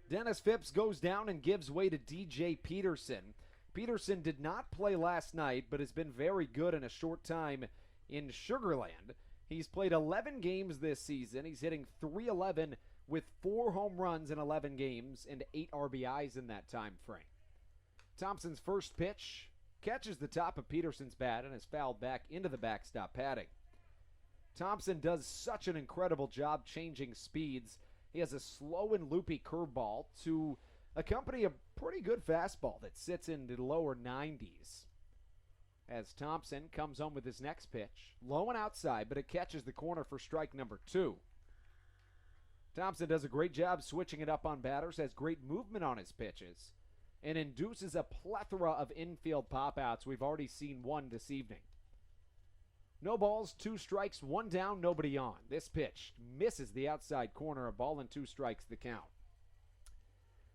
Dennis Phipps goes down and gives way to DJ Peterson. Peterson did not play last night, but has been very good in a short time in Sugar Land. He's played 11 games this season. He's hitting .311 with 4 home runs in 11 games and 8 RBIs in that time frame. Thompson's first pitch catches the top of Peterson's bat and is fouled back into the backstop padding. Thompson does such an incredible job changing speeds. He has a slow and loopy curveball to accompany a pretty good fastball that sits in the lower 90s. As Thompson comes home with his next pitch, low and outside, but it catches the corner for strike number 2. Thompson does a great job switching it up on batters, has great movement on his pitches, and induces a plethora of infield pop-outs. We've already seen one this evening. No balls, 2 strikes, 1 down, nobody on. This pitch misses the outside corner, a ball and 2 strikes the count.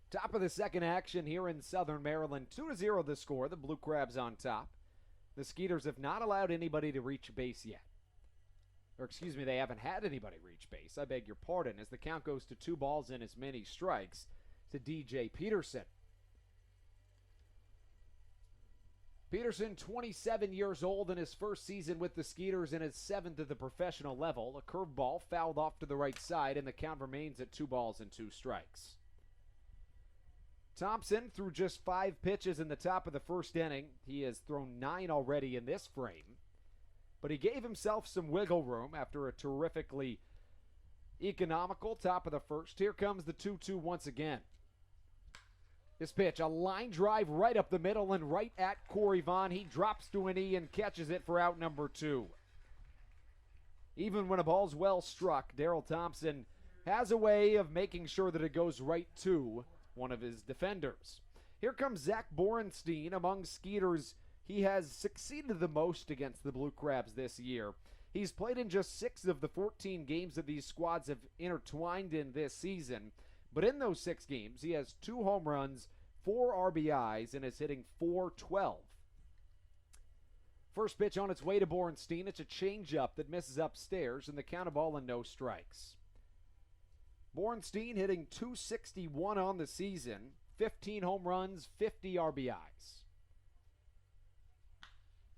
Top of the second action here in Southern Maryland, 2-0 the score. The Blue Crabs on top. The Skeeters have not allowed anybody to reach base yet. Or excuse me, they haven't had anybody reach base. I beg your pardon, as the count goes to 2 balls and as many strikes to DJ Peterson. Peterson, 27 years old in his first season with the Skeeters and his 7th at the professional level. A curveball fouled off to the right side, and the count remains at 2 balls and 2 strikes. Thompson threw just 5 pitches in the top of the first inning. He has thrown 9 already in this frame, but he gave himself some wiggle room after a terrifically economical top of the first. Here comes the 2-2 once again. This pitch, a line drive right up the middle and right at Corey Vaughn. He drops to an E and catches it for out number 2. Even when a ball's well struck, Daryl Thompson has a way of making sure that it goes right to one of his defenders. Here comes Zach Borenstein. Among Skeeters, he has succeeded the most against the Blue Crabs this year. He's played in just 6 of the 14 games that these squads have intertwined in this season. But in those 6 games, he has 2 home runs, 4 RBIs, and is hitting .412. First pitch on its way to Borenstein. It's a changeup that misses upstairs, and the count of ball and no strikes. Borenstein hitting .261 on the season, 15 home runs, 50 RBIs.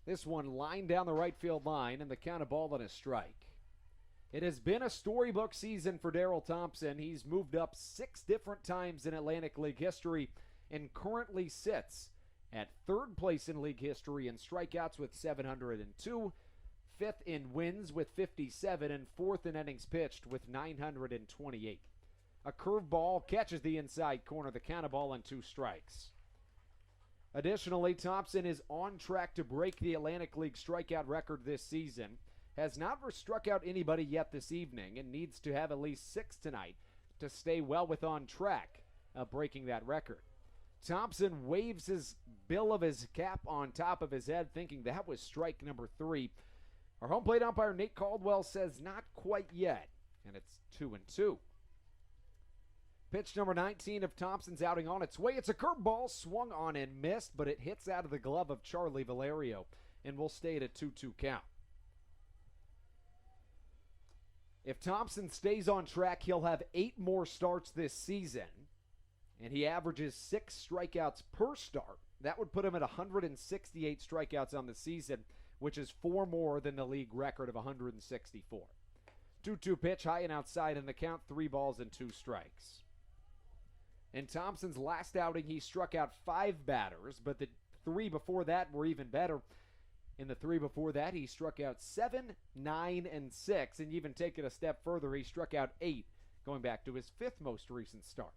This one lined down the right field line, and the count of ball and a strike. It has been a storybook season for Daryl Thompson. He's moved up 6 different times in Atlantic League history and currently sits at 3rd place in league history in strikeouts with 702, 5th in wins with 57, and 4th in innings pitched with 928. A curveball catches the inside corner, the count of ball and 2 strikes. Additionally, Thompson is on track to break the Atlantic League strikeout record this season. Has not struck out anybody yet this evening and needs to have at least 6 tonight to stay well on track of breaking that record. Thompson waves his bill of his cap on top of his head, thinking that was strike number 3. Our home plate umpire, Nate Caldwell, says not quite yet, and it's 2-2. Pitch number 19 of Thompson's outing on its way. It's a curveball, swung on and missed, but it hits out of the glove of Charlie Valerio and will stay at a 2-2 count. If Thompson stays on track, he'll have 8 more starts this season, and he averages 6 strikeouts per start. That would put him at 168 strikeouts on the season, which is 4 more than the league record of 164. 2-2 pitch, high and outside in the count, 3 balls and 2 strikes. In Thompson's last outing, he struck out 5 batters, but the 3 before that were even better. In the 3 before that, he struck out 7, 9, and 6, and even take it a step further, he struck out 8, going back to his 5th most recent start.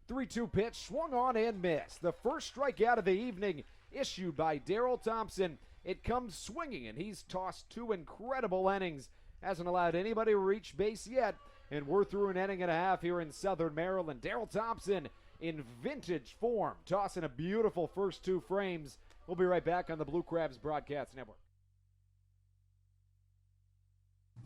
3-2 pitch, swung on and missed. The first strikeout of the evening issued by Daryl Thompson. It comes swinging, and he's tossed 2 incredible innings. Hasn't allowed anybody to reach base yet, and we're through an inning and a half here in Southern Maryland. Daryl Thompson in vintage form, tossing a beautiful first 2 frames. We'll be right back on the Blue Crabs Broadcast Network.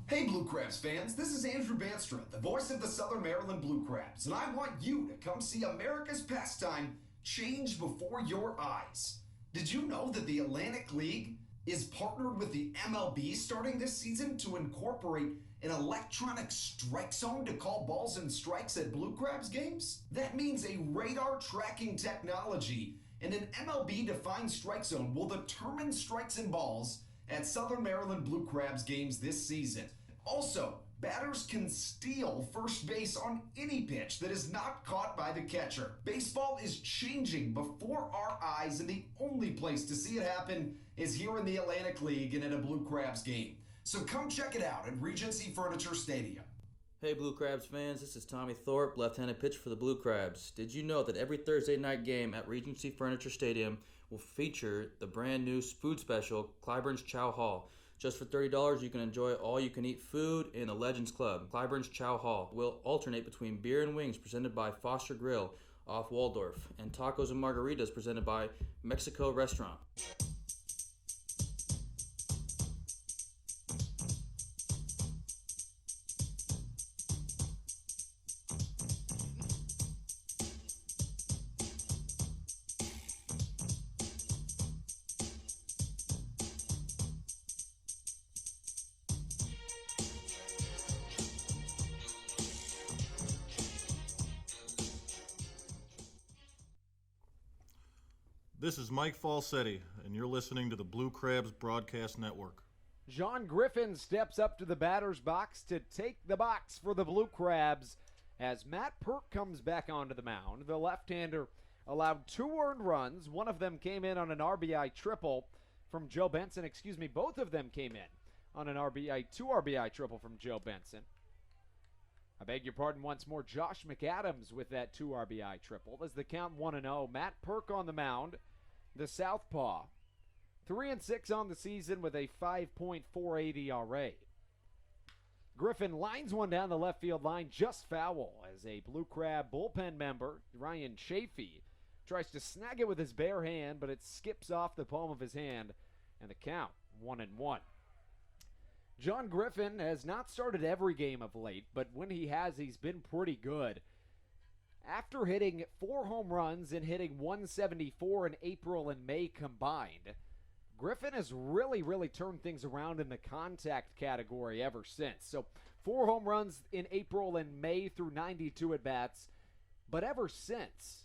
Hey Blue Crabs fans, this is Andrew Banstra, the voice of the Southern Maryland Blue Crabs, and I want you to come see America's pastime change before your eyes. Did you know that the Atlantic League is partnered with the MLB starting this season to incorporate an electronic strike zone to call balls and strikes at Blue Crabs games? That means a radar tracking technology and an MLB-defined strike zone will determine strikes and balls at Southern Maryland Blue Crabs games this season. Also, batters can steal first base on any pitch that is not caught by the catcher. Baseball is changing before our eyes, and the only place to see it happen is here in the Atlantic League and at a Blue Crabs game. So come check it out at Regency Furniture Stadium.
Hey Blue Crabs fans, this is Tommy Thorpe, left-handed pitcher for the Blue Crabs. Did you know that every Thursday night game at Regency Furniture Stadium will feature the brand new food special, Clyburn's Chow Hall? Just for $30, you can enjoy all-you-can-eat food in the Legends Club. Clyburn's Chow Hall will alternate between beer and wings presented by Foster Grill off Waldorf and tacos and margaritas presented by Mexico Restaurant.
This is Mike Falsetti, and you're listening to the Blue Crabs Broadcast Network.
John Griffin steps up to the batter's box to take the box for the Blue Crabs as Matt Perk comes back onto the mound. The left-hander allowed 2 earned runs. One of them came in on an RBI triple from Joe Benson. Both of them came in on an two RBI triple from Joe Benson. I beg your pardon once more, Josh McAdams with that 2 RBI triple. As the count 1-0, Matt Perk on the mound, the southpaw. 3-6 on the season with a 5.48 ERA. Griffin lines one down the left field line, just foul, as a Blue Crab bullpen member, Ryan Chafee, tries to snag it with his bare hand, but it skips off the palm of his hand, and the count 1-1. John Griffin has not started every game of late, but when he has, he's been pretty good. After hitting 4 home runs and hitting 174 in April and May combined, Griffin has really turned things around in the contact category ever since. So 4 home runs in April and May through 92 at-bats, but ever since,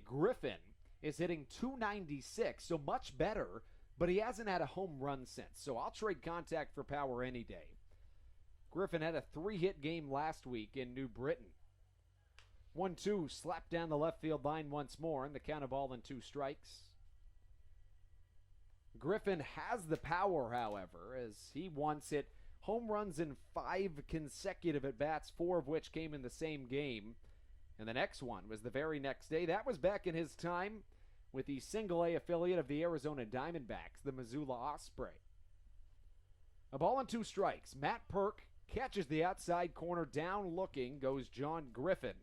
Griffin is hitting 296, so much better, but he hasn't had a home run since. So I'll trade contact for power any day. Griffin had a 3-hit game last week in New Britain. 1-2, slapped down the left field line once more, and the count of 2 strikes. Griffin has the power, however, as he once hit home runs in 5 consecutive at-bats, 4 of which came in the same game. And the next one was the very next day. That was back in his time with the single-A affiliate of the Arizona Diamondbacks, the Missoula Osprey. 2 strikes. Matt Perk catches the outside corner. Down looking goes John Griffin.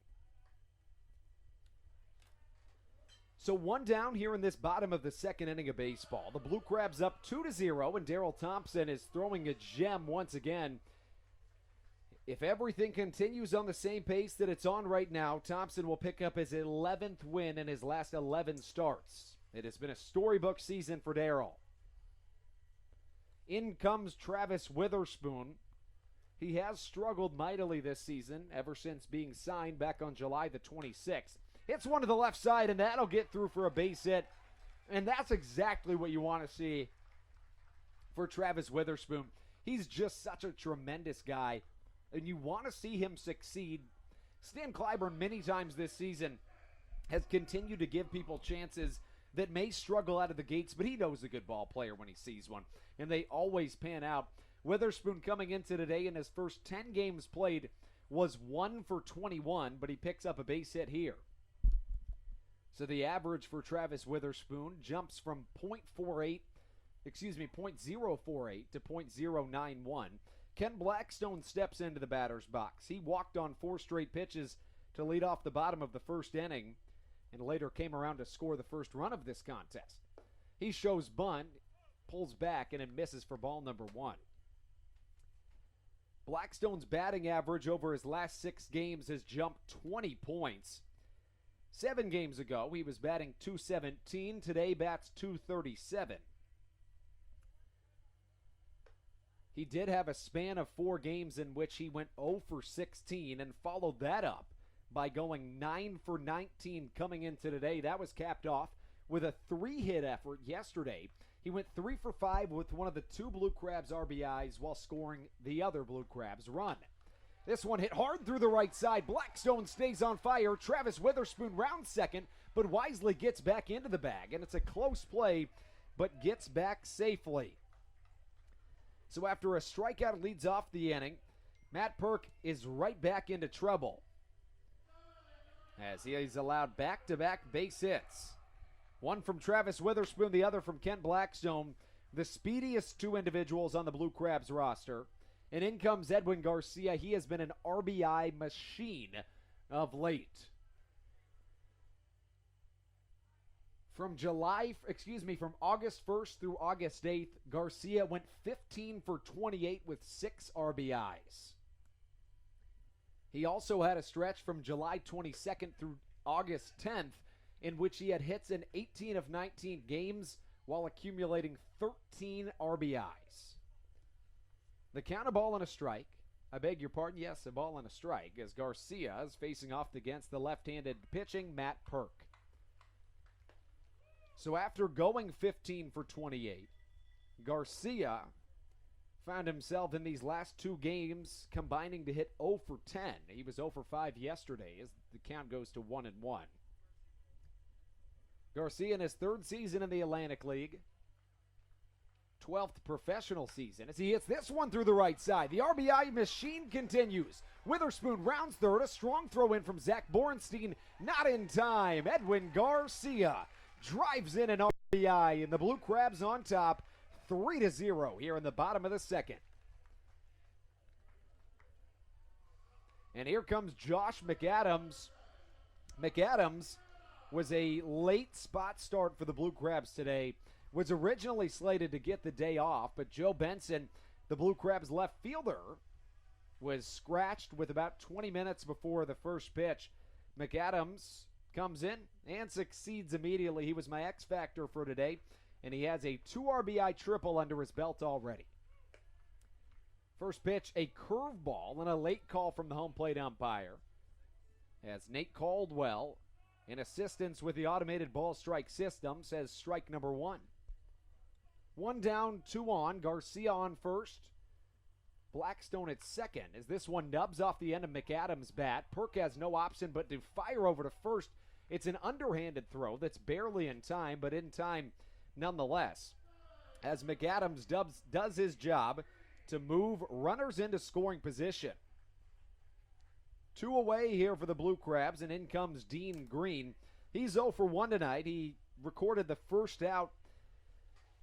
So 1 down here in this bottom of the second inning of baseball. The Blue Crabs up 2-0, and Daryl Thompson is throwing a gem once again. If everything continues on the same pace that it's on right now, Thompson will pick up his 11th win in his last 11 starts. It has been a storybook season for Daryl. In comes Travis Witherspoon. He has struggled mightily this season ever since being signed back on July the 26th. Hits one to the left side, and that'll get through for a base hit. And that's exactly what you want to see for Travis Witherspoon. He's just such a tremendous guy, and you want to see him succeed. Stan Clyburn many times this season has continued to give people chances that may struggle out of the gates, but he knows a good ball player when he sees one, and they always pan out. Witherspoon coming into today in his first 10 games played was 1 for 21, but he picks up a base hit here. So the average for Travis Witherspoon jumps from .048 to .091. Ken Blackstone steps into the batter's box. He walked on 4 straight pitches to lead off the bottom of the first inning and later came around to score the first run of this contest. He shows bunt, pulls back, and it misses for ball number 1. Blackstone's batting average over his last 6 games has jumped 20 points. 7 games ago, he was batting .217. Today, bats .237. He did have a span of 4 games in which he went 0 for 16 and followed that up by going 9 for 19 coming into today. That was capped off with a 3-hit effort yesterday. He went 3 for 5 with one of the 2 Blue Crabs RBIs while scoring the other Blue Crabs run. This one hit hard through the right side. Blackstone stays on fire. Travis Witherspoon rounds second, but wisely gets back into the bag. And it's a close play, but gets back safely. So after a strikeout leads off the inning, Matt Perk is right back into trouble, as he's allowed back-to-back base hits. One from Travis Witherspoon, the other from Ken Blackstone, the speediest 2 individuals on the Blue Crabs roster. And in comes Edwin Garcia. He has been an RBI machine of late. From August 1st through August 8th, Garcia went 15 for 28 with 6 RBIs. He also had a stretch from July 22nd through August 10th in which he had hits in 18 of 19 games while accumulating 13 RBIs. The count, a ball and a strike. I beg your pardon, yes, a ball and a strike, as Garcia is facing off against the left-handed pitching Matt Perk. So after going 15 for 28, Garcia found himself in these last 2 games combining to hit 0 for 10. He was 0 for 5 yesterday as the count goes to 1-1. Garcia in his 3rd season in the Atlantic League, 12th professional season, as he hits this one through the right side. The RBI machine continues. Witherspoon rounds third. A strong throw in from Zach Borenstein. Not in time. Edwin Garcia drives in an RBI, and the Blue Crabs on top 3-0 here in the bottom of the second. And here comes Josh McAdams. McAdams was a late spot start for the Blue Crabs today. Was originally slated to get the day off, but Joe Benson, the Blue Crabs left fielder, was scratched with about 20 minutes before the first pitch. McAdams comes in and succeeds immediately. He was my X factor for today, and he has a 2 RBI triple under his belt already. First pitch, a curveball and a late call from the home plate umpire, as Nate Caldwell, in assistance with the automated ball strike system, says strike number 1. 1 down, 2 on. Garcia on first. Blackstone at second as this one nubs off the end of McAdams' bat. Perk has no option but to fire over to first. It's an underhanded throw that's barely in time, but in time nonetheless, as McAdams does his job to move runners into scoring position. 2 away here for the Blue Crabs, and in comes Dean Green. He's 0 for 1 tonight. He recorded the first out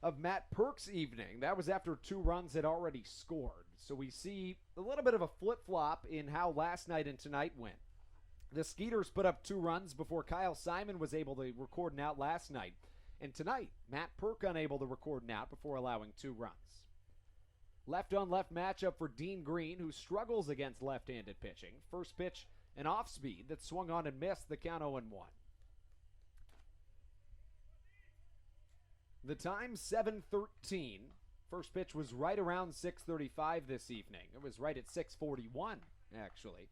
of Matt Perk's evening. That was after 2 runs had already scored. So we see a little bit of a flip-flop in how last night and tonight went. The Skeeters put up 2 runs before Kyle Simon was able to record an out last night. And tonight, Matt Perk unable to record an out before allowing 2 runs. Left-on-left matchup for Dean Green, who struggles against left-handed pitching. First pitch, an off-speed that swung on and missed, the count 0-1. The time, 7:13. First pitch was right around 6:35 this evening. It was right at 6:41, actually.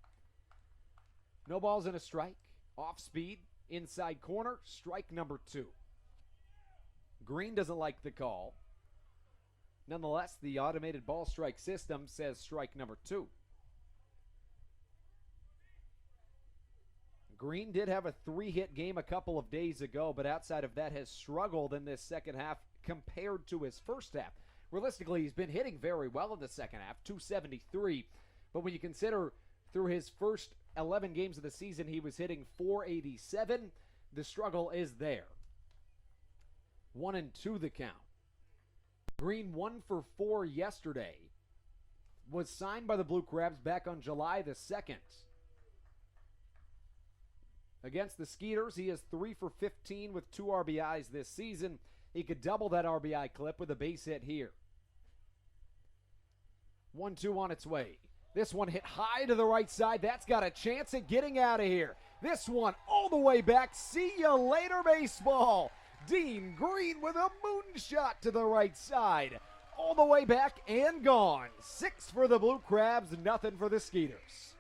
No balls and a strike. Off-speed, inside corner, strike number 2. Green doesn't like the call. Nonetheless, the automated ball strike system says strike number 2. Green did have a 3-hit game a couple of days ago, but outside of that has struggled in this second half compared to his first half. Realistically, he's been hitting very well in the second half, 273. But when you consider through his first 11 games of the season, he was hitting 487, the struggle is there. 1-2 the count. Green 1 for 4 yesterday. Was signed by the Blue Crabs back on July the 2nd. Against the Skeeters, he is 3 for 15 with 2 RBIs this season. He could double that RBI clip with a base hit here. 1-2 on its way. This one hit high to the right side. That's got a chance at getting out of here. This one all the way back. See you later, baseball. Dean Green with a moonshot to the right side. All the way back and gone. 6 for the Blue Crabs, nothing for the Skeeters.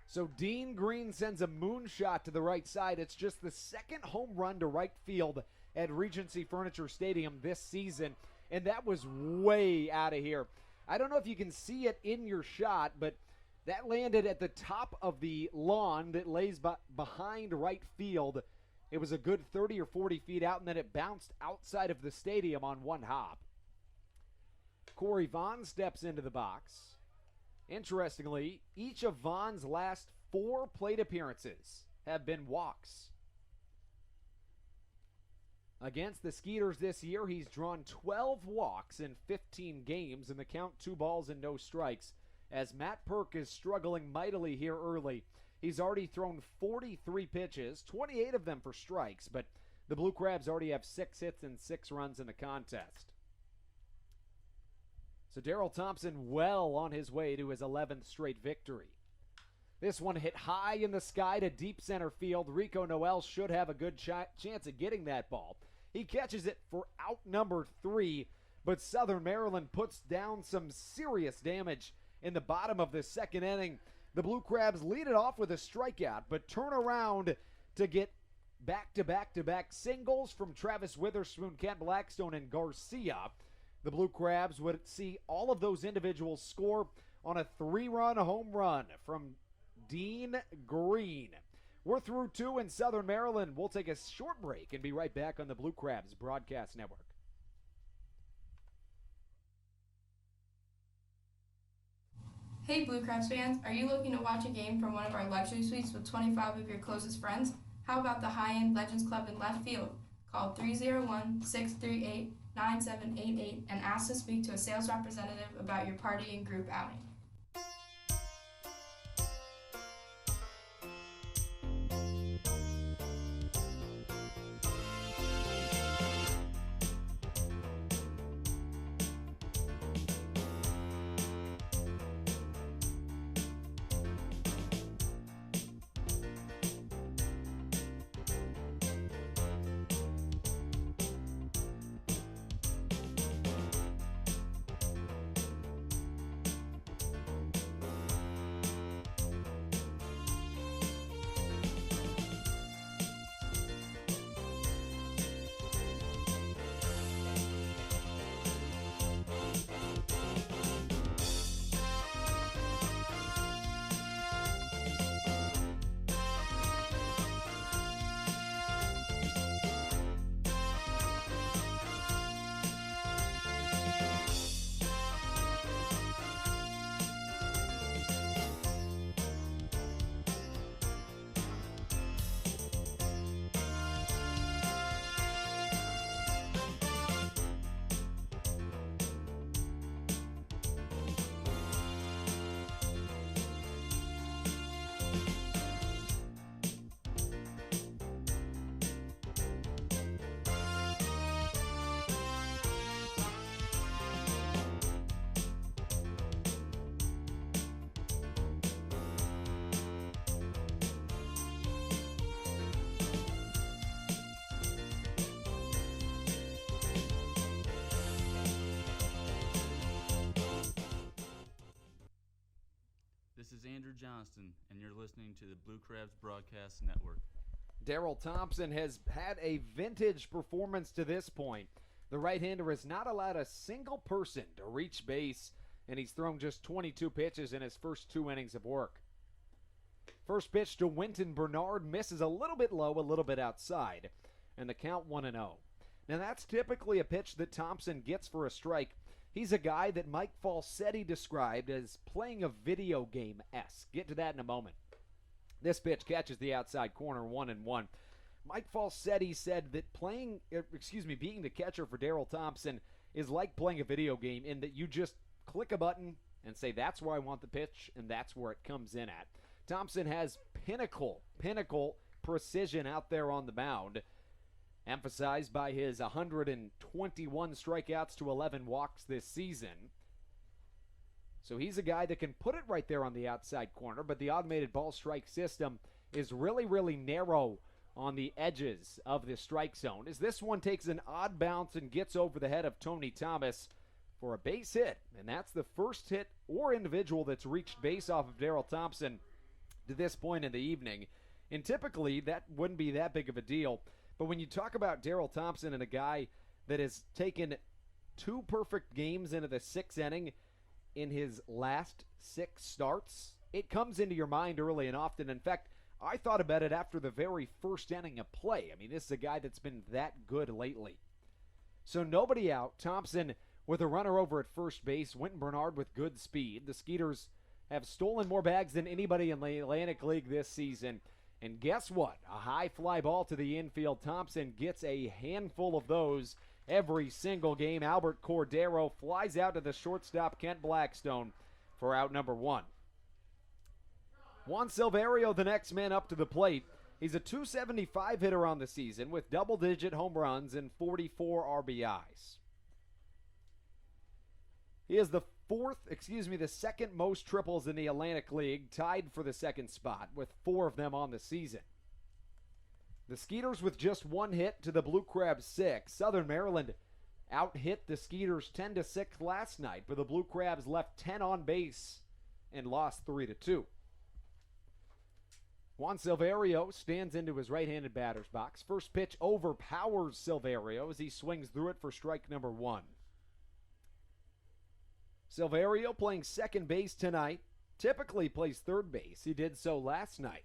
So Dean Green sends a moonshot to the right side. It's just the second home run to right field at Regency Furniture Stadium this season, and that was way out of here. I don't know if you can see it in your shot, but that landed at the top of the lawn that lays behind right field. It was a good 30 or 40 feet out, and then it bounced outside of the stadium on one hop. Corey Vaughn steps into the box. Interestingly, each of Vaughn's last 4 plate appearances have been walks. Against the Skeeters this year, he's drawn 12 walks in 15 games, and the count 2 balls and no strikes, as Matt Perk is struggling mightily here early. He's already thrown 43 pitches, 28 of them for strikes, but the Blue Crabs already have 6 hits and 6 runs in the contest. So Daryl Thompson well on his way to his 11th straight victory. This one hit high in the sky to deep center field. Rico Noel should have a good chance of getting that ball. He catches it for out number 3, but Southern Maryland puts down some serious damage in the bottom of the second inning. The Blue Crabs lead it off with a strikeout, but turn around to get back-to-back-to-back singles from Travis Witherspoon, Kent Blackstone, and Garcia. The Blue Crabs would see all of those individuals score on a 3-run home run from Dean Green. We're through 2 in Southern Maryland. We'll take a short break and be right back on the Blue Crabs Broadcast Network.
Hey Blue Crabs fans, are you looking to watch a game from one of our luxury suites with 25 of your closest friends? How about the high-end Legends Club in left field? Call 301-638-9788 and ask to speak to a sales representative about your party and group outing.
Johnston, and you're listening to the Blue Crabs Broadcast Network.
Daryl Thompson has had a vintage performance to this point. The right-hander has not allowed a single person to reach base, and he's thrown just 22 pitches in his first 2 innings of work. First pitch to Winton Bernard misses a little bit low, a little bit outside, and the count 1-0. Now that's typically a pitch that Thompson gets for a strike. He's a guy that Mike Falsetti described as playing a video game-esque. Get to that in a moment. This pitch catches the outside corner, 1-1. Mike Falsetti said that being the catcher for Daryl Thompson is like playing a video game in that you just click a button and say that's where I want the pitch, and that's where it comes in at. Thompson has pinnacle precision out there on the mound, emphasized by his 121 strikeouts to 11 walks this season. So he's a guy that can put it right there on the outside corner, but the automated ball strike system is really, really narrow on the edges of the strike zone, as this one takes an odd bounce and gets over the head of Tony Thomas for a base hit. And that's the first hit or individual that's reached base off of Daryl Thompson to this point in the evening. And typically that wouldn't be that big of a deal. But when you talk about Daryl Thompson and a guy that has taken 2 perfect games into the 6th inning in his last 6 starts, it comes into your mind early and often. In fact, I thought about it after the very first inning of play. I mean, this is a guy that's been that good lately. So nobody out. Thompson with a runner over at first base. Winton Bernard with good speed. The Skeeters have stolen more bags than anybody in the Atlantic League this season. And guess what? A high fly ball to the infield. Thompson gets a handful of those every single game. Albert Cordero flies out to the shortstop, Kent Blackstone, for out number 1. Juan Silverio, the next man up to the plate. He's a .275 hitter on the season with double-digit home runs and 44 RBIs. He is the second most triples in the Atlantic League, tied for the second spot with 4 of them on the season. The Skeeters with just 1 hit to the Blue Crabs 6. Southern Maryland out-hit the Skeeters 10-6 last night, but the Blue Crabs left 10 on base and lost 3-2. Juan Silverio stands into his right-handed batter's box. First pitch overpowers Silverio as he swings through it for strike number 1. Silverio playing second base tonight. Typically plays third base. He did so last night.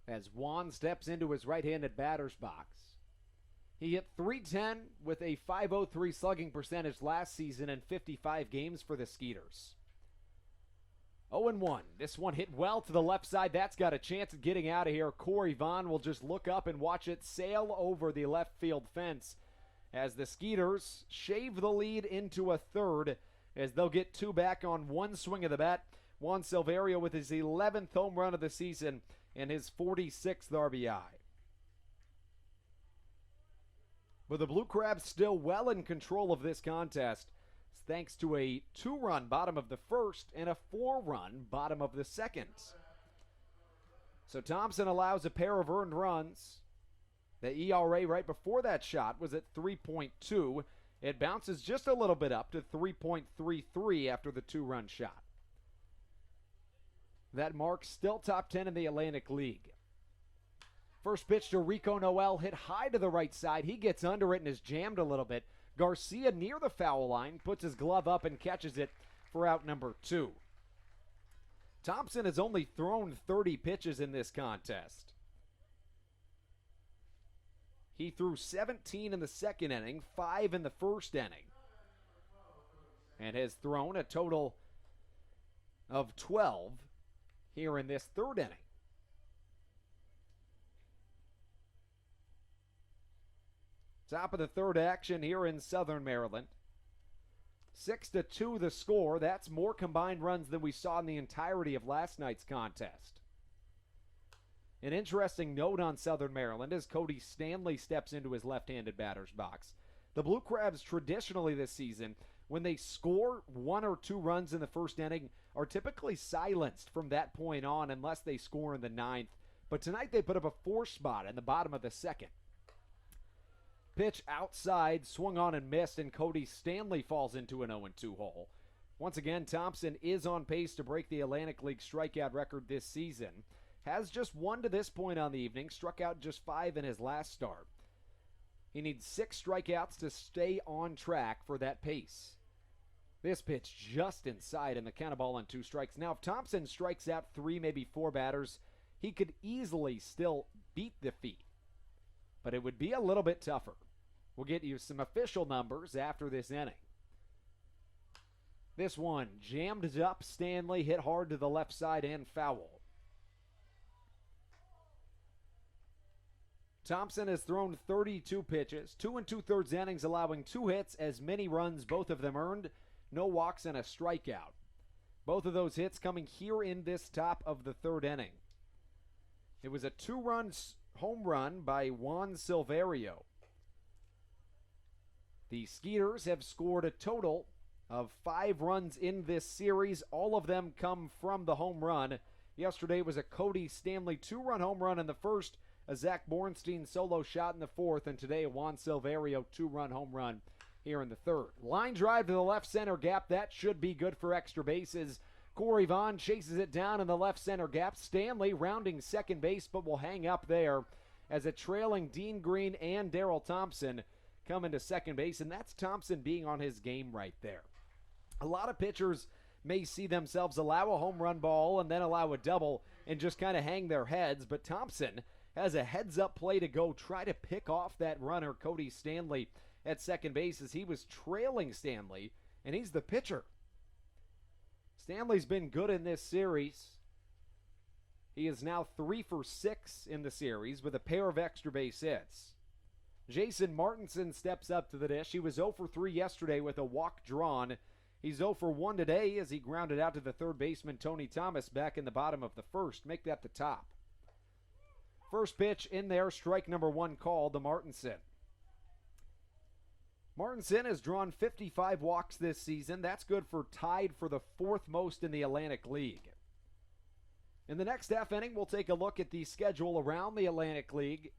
As Juan steps into his right-handed batter's box. He hit .310 with a .503 slugging percentage last season in 55 games for the Skeeters. 0-1. This one hit well to the left side. That's got a chance of getting out of here. Corey Vaughn will just look up and watch it sail over the left field fence as the Skeeters shave the lead into a third as they'll get 2 back on 1 swing of the bat. Juan Silverio with his 11th home run of the season and his 46th RBI. But the Blue Crabs still well in control of this contest, thanks to a 2-run bottom of the first and a 4-run bottom of the second. So Thompson allows a pair of earned runs. The ERA right before that shot was at 3.2. It bounces just a little bit up to 3.33 after the 2-run shot. That mark still top 10 in the Atlantic League. First pitch to Rico Noel, hit high to the right side. He gets under it and is jammed a little bit. Garcia near the foul line, puts his glove up and catches it for out number 2. Thompson has only thrown 30 pitches in this contest. He threw 17 in the second inning, 5 in the first inning, and has thrown a total of 12 here in this third inning. Top of the third action here in Southern Maryland. 6-2 the score. That's more combined runs than we saw in the entirety of last night's contest. An interesting note on Southern Maryland as Cody Stanley steps into his left-handed batter's box. The Blue Crabs traditionally this season, when they score 1 or 2 runs in the first inning, are typically silenced from that point on unless they score in the 9th. But tonight they put up a 4 spot in the bottom of the second. Pitch outside, swung on and missed, and Cody Stanley falls into an 0-2 hole. Once again, Thompson is on pace to break the Atlantic League strikeout record this season. Has just 1 to this point on the evening, struck out just 5 in his last start. He needs 6 strikeouts to stay on track for that pace. This pitch just inside, and the count of ball and 2 strikes. Now, if Thompson strikes out 3, maybe 4 batters, he could easily still beat the feat. But it would be a little bit tougher. We'll get you some official numbers after this inning. This one jammed up. Stanley hit hard to the left side and foul. Thompson has thrown 32 pitches, 2 2/3 innings, allowing 2 hits, as many runs, both of them earned, no walks, and a strikeout. Both of those hits coming here in this top of the 3rd inning. It was a 2-run home run by Juan Silverio. The Skeeters have scored a total of 5 runs in this series. All of them come from the home run. Yesterday was a Cody Stanley 2-run home run in the first, a Zach Bornstein solo shot in the 4th, and today a Juan Silverio 2-run home run here in the 3rd. Line drive to the left center gap. That should be good for extra bases. Corey Vaughn chases it down in the left center gap. Stanley rounding second base, but will hang up there as a trailing Dean Green and Daryl Thompson come into second base, and that's Thompson being on his game right there. A lot of pitchers may see themselves allow a home run ball and then allow a double and just kind of hang their heads, but Thompson has a heads-up play to go try to pick off that runner, Cody Stanley, at second base, as he was trailing Stanley, and he's the pitcher. Stanley's been good in this series. He is now 3 for 6 in the series with a pair of extra base hits. Jason Martinson steps up to the dish. He was 0 for 3 yesterday with a walk drawn. He's 0 for 1 today as he grounded out to the third baseman, Tony Thomas, back in the bottom of the 1st. Make that the top. First pitch in there, strike number 1 called to Martinson. Martinson has drawn 55 walks this season. That's good for tied for the 4th most in the Atlantic League. In the next half inning, we'll take a look at the schedule around the Atlantic League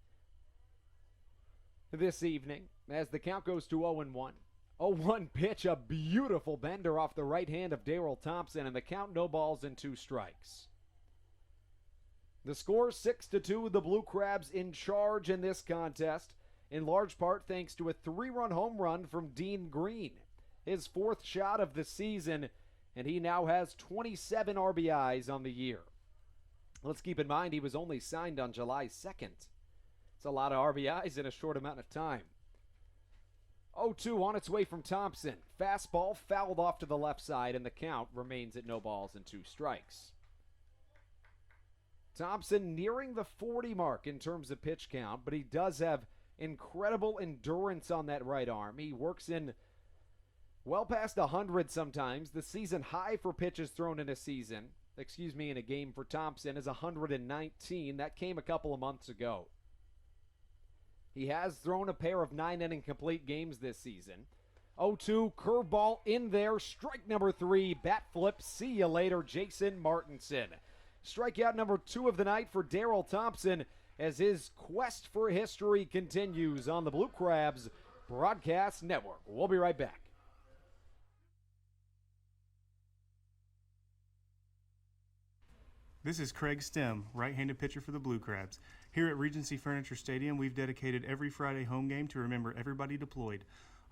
this evening as the count goes to 0-1. 0-1 pitch, a beautiful bender off the right hand of Daryl Thompson, and the count no balls and 2 strikes. The score 6-2, the Blue Crabs in charge in this contest, in large part thanks to a 3-run home run from Dean Green, his 4th shot of the season, and he now has 27 RBIs on the year. Let's keep in mind he was only signed on July 2nd. It's a lot of RBIs in a short amount of time. 0-2 on its way from Thompson. Fastball fouled off to the left side, and the count remains at no balls and 2 strikes. Thompson nearing the 40 mark in terms of pitch count, but he does have incredible endurance on that right arm. He works in well past 100 sometimes. The season high for pitches thrown in a game for Thompson is 119. That came a couple of months ago. He has thrown a pair of 9-inning complete games this season. 0-2, curveball in there, strike number 3, bat flip, see you later, Jason Martinson. Strikeout number 2 of the night for Daryl Thompson as his quest for history continues on the Blue Crabs Broadcast Network. We'll be right back.
This is Craig Stem, right-handed pitcher for the Blue Crabs. Here at Regency Furniture Stadium, we've dedicated every Friday home game to remember everybody deployed.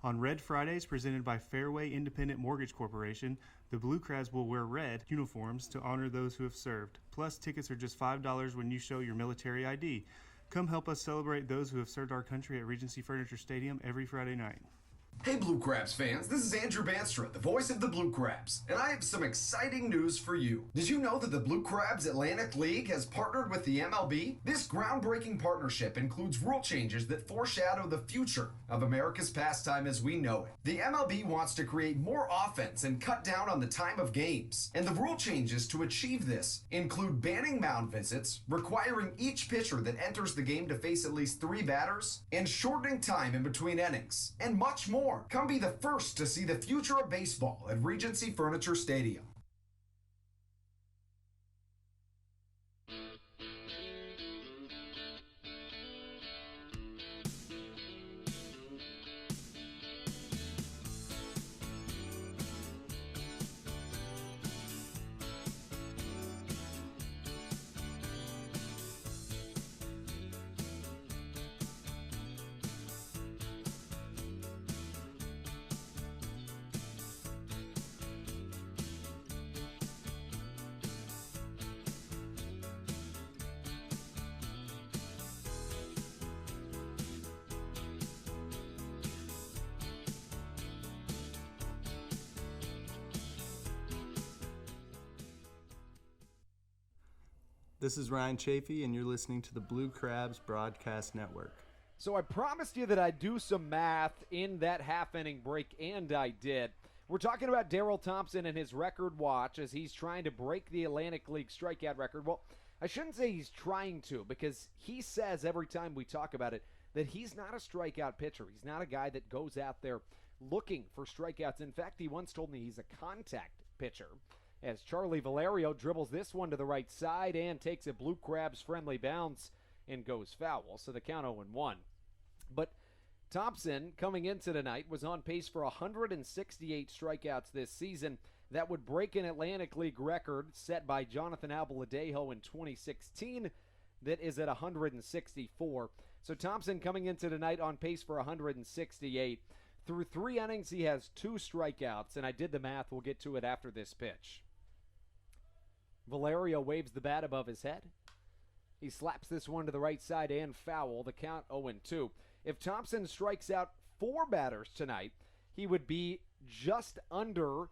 On Red Fridays, presented by Fairway Independent Mortgage Corporation, the Blue Crabs will wear red uniforms to honor those who have served. Plus, tickets are just $5 when you show your military ID. Come help us celebrate those who have served our country at Regency Furniture Stadium every Friday night.
Hey Blue Crabs fans, this is Andrew Banstra, the voice of the Blue Crabs, and I have some exciting news for you. Did you know that the Blue Crabs Atlantic League has partnered with the MLB? This groundbreaking partnership includes rule changes that foreshadow the future of America's pastime as we know it. The MLB wants to create more offense and cut down on the time of games, and the rule changes to achieve this include banning mound visits, requiring each pitcher that enters the game to face at least 3 batters, and shortening time in between innings, and much more. Come be the first to see the future of baseball at Regency Furniture Stadium.
This is Ryan Chafee, and you're listening to the Blue Crabs Broadcast Network.
So I promised you that I'd do some math in that half-inning break, and I did. We're talking about Daryl Thompson and his record watch as he's trying to break the Atlantic League strikeout record. Well, I shouldn't say he's trying to, because he says every time we talk about it that he's not a strikeout pitcher. He's not a guy that goes out there looking for strikeouts. In fact, he once told me he's a contact pitcher. As Charlie Valerio dribbles this one to the right side and takes a Blue Crabs friendly bounce and goes foul. So the count 0-1. But Thompson, coming into tonight, was on pace for 168 strikeouts this season. That would break an Atlantic League record set by Jonathan Albaladejo in 2016 that is at 164. So Thompson coming into tonight on pace for 168. Through 3 innings, he has 2 strikeouts, and I did the math. We'll get to it after this pitch. Valerio waves the bat above his head. He slaps this one to the right side and foul. The count 0-2. If Thompson strikes out 4 batters tonight, he would be just over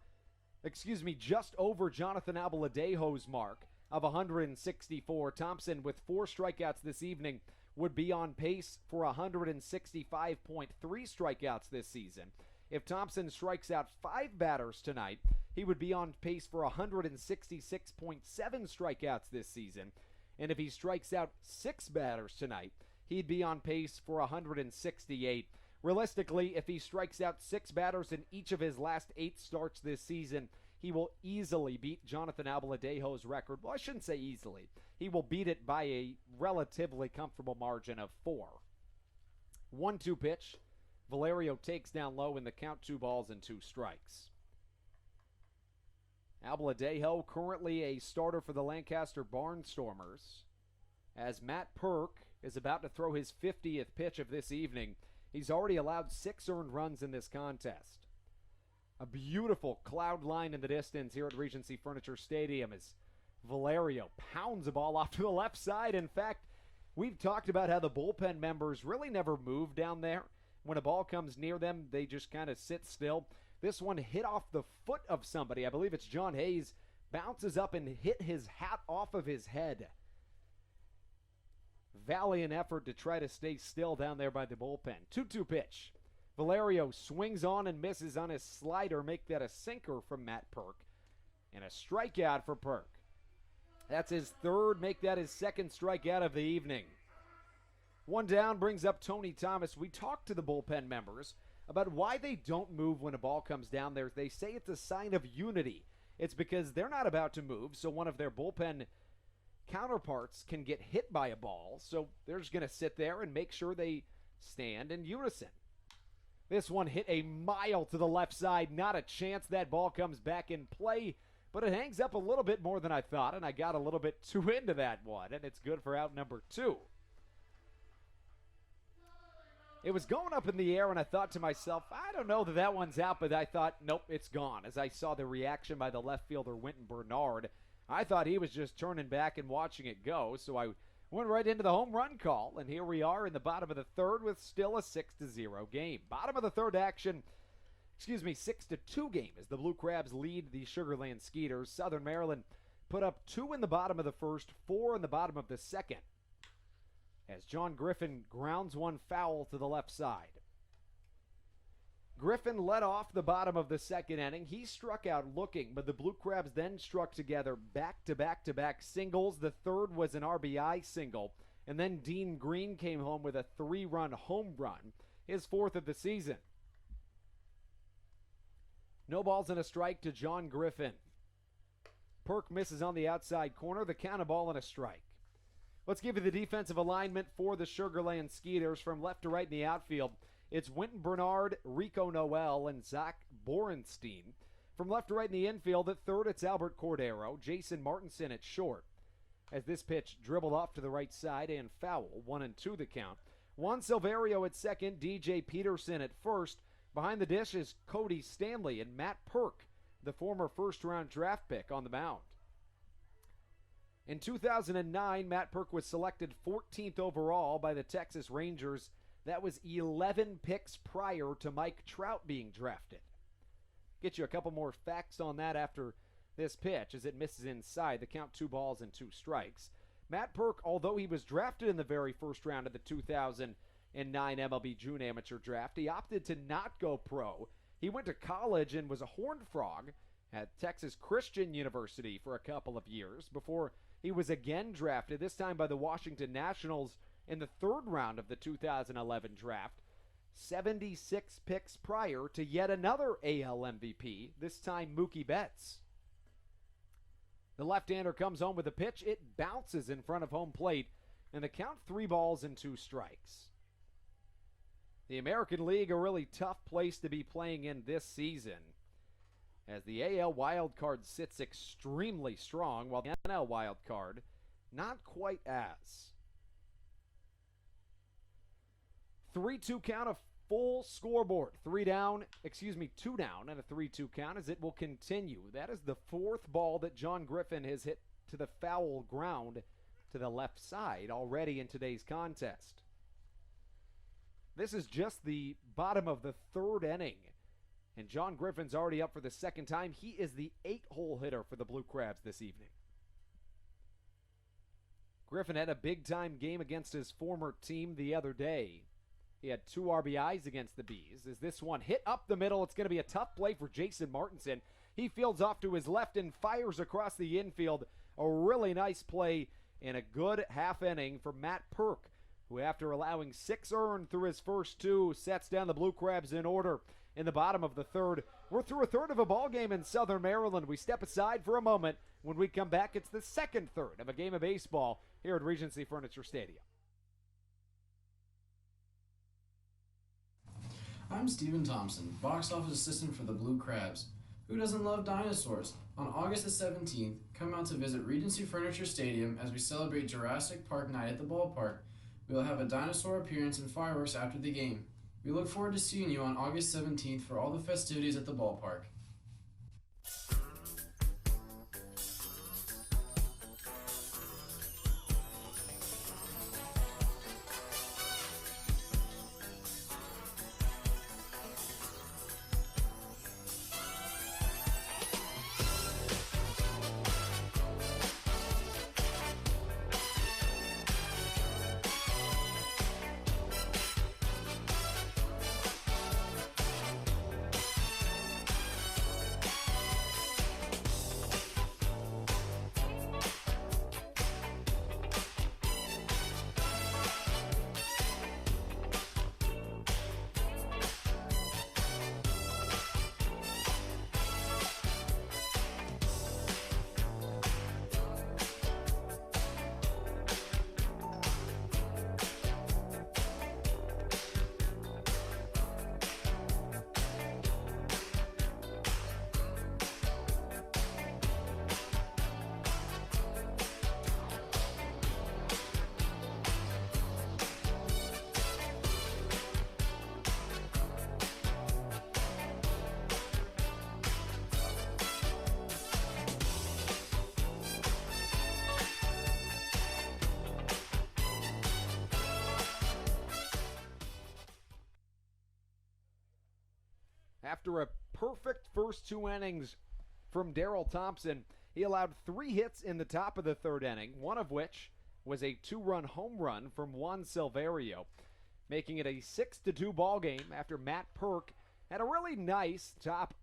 Jonathan Albaladejo's mark of 164. Thompson, with 4 strikeouts this evening, would be on pace for 165.3 strikeouts this season. If Thompson strikes out 5 batters tonight, he would be on pace for 166.7 strikeouts this season. And if he strikes out 6 batters tonight, he'd be on pace for 168. Realistically, if he strikes out 6 batters in each of his last 8 starts this season, he will easily beat Jonathan Albaladejo's record. Well, I shouldn't say easily. He will beat it by a relatively comfortable margin of 4. 1-2 pitch. Valerio takes down low in the count, 2 balls and 2 strikes. Albaladejo currently a starter for the Lancaster Barnstormers, as Matt Perk is about to throw his 50th pitch of this evening. He's already allowed 6 earned runs in this contest. A beautiful cloud line in the distance here at Regency Furniture Stadium as Valerio pounds a ball off to the left side. In fact, we've talked about how the bullpen members really never move down there. When a ball comes near them, they just kind of sit still. This one hit off the foot of somebody. I believe it's John Hayes. Bounces up and hit his hat off of his head. Valiant effort to try to stay still down there by the bullpen. 2-2 pitch. Valerio swings on and misses on his slider. Make that a sinker from Matt Perk. And a strikeout for Perk. That's his 3rd. Make that his 2nd strikeout of the evening. 1 down brings up Tony Thomas. We talked to the bullpen members about why they don't move when a ball comes down there. They say it's a sign of unity. It's because they're not about to move, so one of their bullpen counterparts can get hit by a ball, so they're just going to sit there and make sure they stand in unison. This one hit a mile to the left side. Not a chance that ball comes back in play, but it hangs up a little bit more than I thought, and I got a little bit too into that one, and it's good for out number 2. It was going up in the air, and I thought to myself, I don't know that one's out, but I thought, nope, it's gone. As I saw the reaction by the left fielder, Winton Bernard, I thought he was just turning back and watching it go, so I went right into the home run call, and here we are in the bottom of the 3rd with still a 6-0 game. Bottom of the 3rd action, 6-2 game as the Blue Crabs lead the Sugar Land Skeeters. Southern Maryland put up 2 in the bottom of the 1st, 4 in the bottom of the 2nd. As John Griffin grounds one foul to the left side. Griffin led off the bottom of the 2nd inning. He struck out looking, but the Blue Crabs then struck together back-to-back singles. The 3rd was an RBI single, and then Dean Green came home with a 3-run home run, his 4th of the season. No balls and a strike to John Griffin. Perk misses on the outside corner. The count, a ball and a strike. Let's give you the defensive alignment for the Sugar Land Skeeters from left to right in the outfield. It's Winton Bernard, Rico Noel, and Zach Borenstein. From left to right in the infield, at 3rd, it's Albert Cordero, Jason Martinson at short. As this pitch dribbled off to the right side and foul, 1-2 the count. Juan Silverio at 2nd, DJ Peterson at 1st. Behind the dish is Cody Stanley and Matt Perk, the former first-round draft pick, on the mound. In 2009, Matt Perk was selected 14th overall by the Texas Rangers. That was 11 picks prior to Mike Trout being drafted. Get you a couple more facts on that after this pitch as it misses inside. The count, 2 balls and 2 strikes. Matt Perk, although he was drafted in the very first round of the 2009 MLB June Amateur Draft, he opted to not go pro. He went to college and was a Horned Frog at Texas Christian University for a couple of years before he was again drafted, this time by the Washington Nationals in the third round of the 2011 draft. 76 picks prior to yet another AL MVP, this time Mookie Betts. The left-hander comes home with a pitch. It bounces in front of home plate, and the count 3-2 strikes. The American League, a really tough place to be playing in this season, as the AL wildcard sits extremely strong, while the NL wildcard not quite as. 3-2 count, a full scoreboard. 2 down, and a 3-2 count as it will continue. That is the fourth ball that John Griffin has hit to the foul ground to the left side already in today's contest. This is just the bottom of the third inning, and John Griffin's already up for the second time. He is the 8-hole hitter for the Blue Crabs this evening. Griffin had a big-time game against his former team the other day. He had 2 RBIs against the Bees. As this one hit up the middle, it's going to be a tough play for Jason Martinson. He fields off to his left and fires across the infield. A really nice play and a good half inning for Matt Perk, who after allowing 6 earned through his first 2, sets down the Blue Crabs in order in the bottom of the third. We're through a third of a ball game in Southern Maryland. We step aside for a moment. When we come back, it's the second third of a game of baseball here at Regency Furniture Stadium.
I'm Stephen Thompson, box office assistant for the Blue Crabs. Who doesn't love dinosaurs? On August the 17th, come out to visit Regency Furniture Stadium as we celebrate Jurassic Park night at the ballpark. We will have a dinosaur appearance and fireworks after the game. We look forward to seeing you on August 17th for all the festivities at the ballpark.
After a perfect first 2 innings from Daryl Thompson, he allowed 3 hits in the top of the third inning, one of which was a 2-run home run from Juan Silverio, making it a 6-2 ball game after Matt Perk had a really nice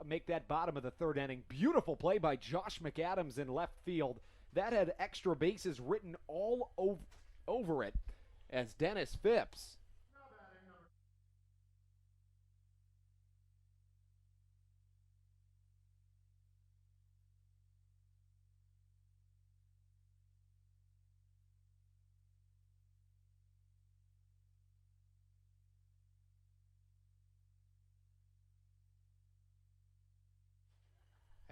make that bottom of the third inning. Beautiful play by Josh McAdams in left field. That had extra bases written all over it as Dennis Phipps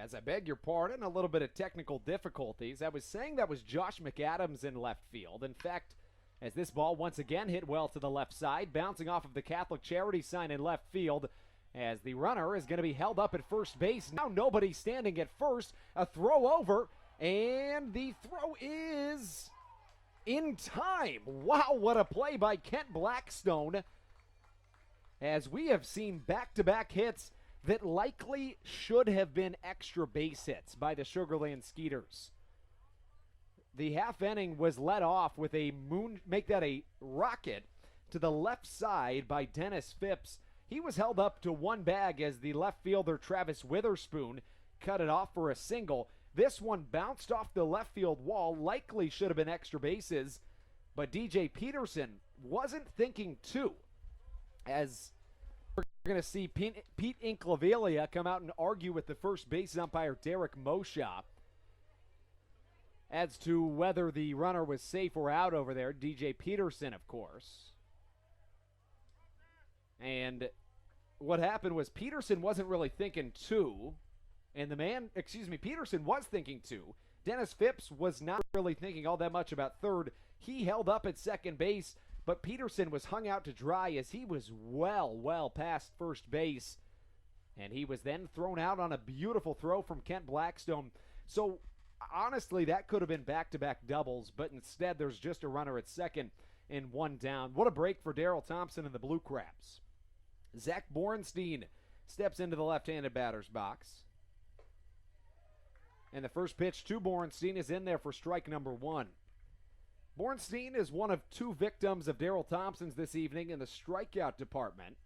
As I beg your pardon, a little bit of technical difficulties. I was saying that was Josh McAdams in left field. In fact, as this ball once again hit well to the left side, bouncing off of the Catholic Charity sign in left field, as the runner is going to be held up at first base. Now nobody standing at first. A throw over, and the throw is in time. Wow, what a play by Kent Blackstone, as we have seen back-to-back hits that likely should have been extra base hits by the Sugar Land Skeeters. the half inning was led off with a rocket to the left side by Dennis Phipps. He was held up to one bag as the left fielder Travis Witherspoon cut it off for a single. This one bounced off the left field wall, likely should have been extra bases, but DJ Peterson wasn't thinking two, as we're going to see Pete Inclaviglia come out and argue with the first base umpire Derek Mosha as to whether the runner was safe or out over there. DJ Peterson, of course. And what happened was Peterson wasn't really thinking two, and Peterson was thinking two. Dennis Phipps was not really thinking all that much about third. He held up at second base, but Peterson was hung out to dry as he was well past first base. And he was then thrown out on a beautiful throw from Kent Blackstone. So, honestly, that could have been back-to-back doubles, but instead there's just a runner at second and one down. What a break for Daryl Thompson and the Blue Crabs. Zach Borenstein steps into the left-handed batter's box. And the first pitch to Borenstein is in there for strike number one. Borenstein is one of two victims of Daryl Thompson's this evening in the strikeout department.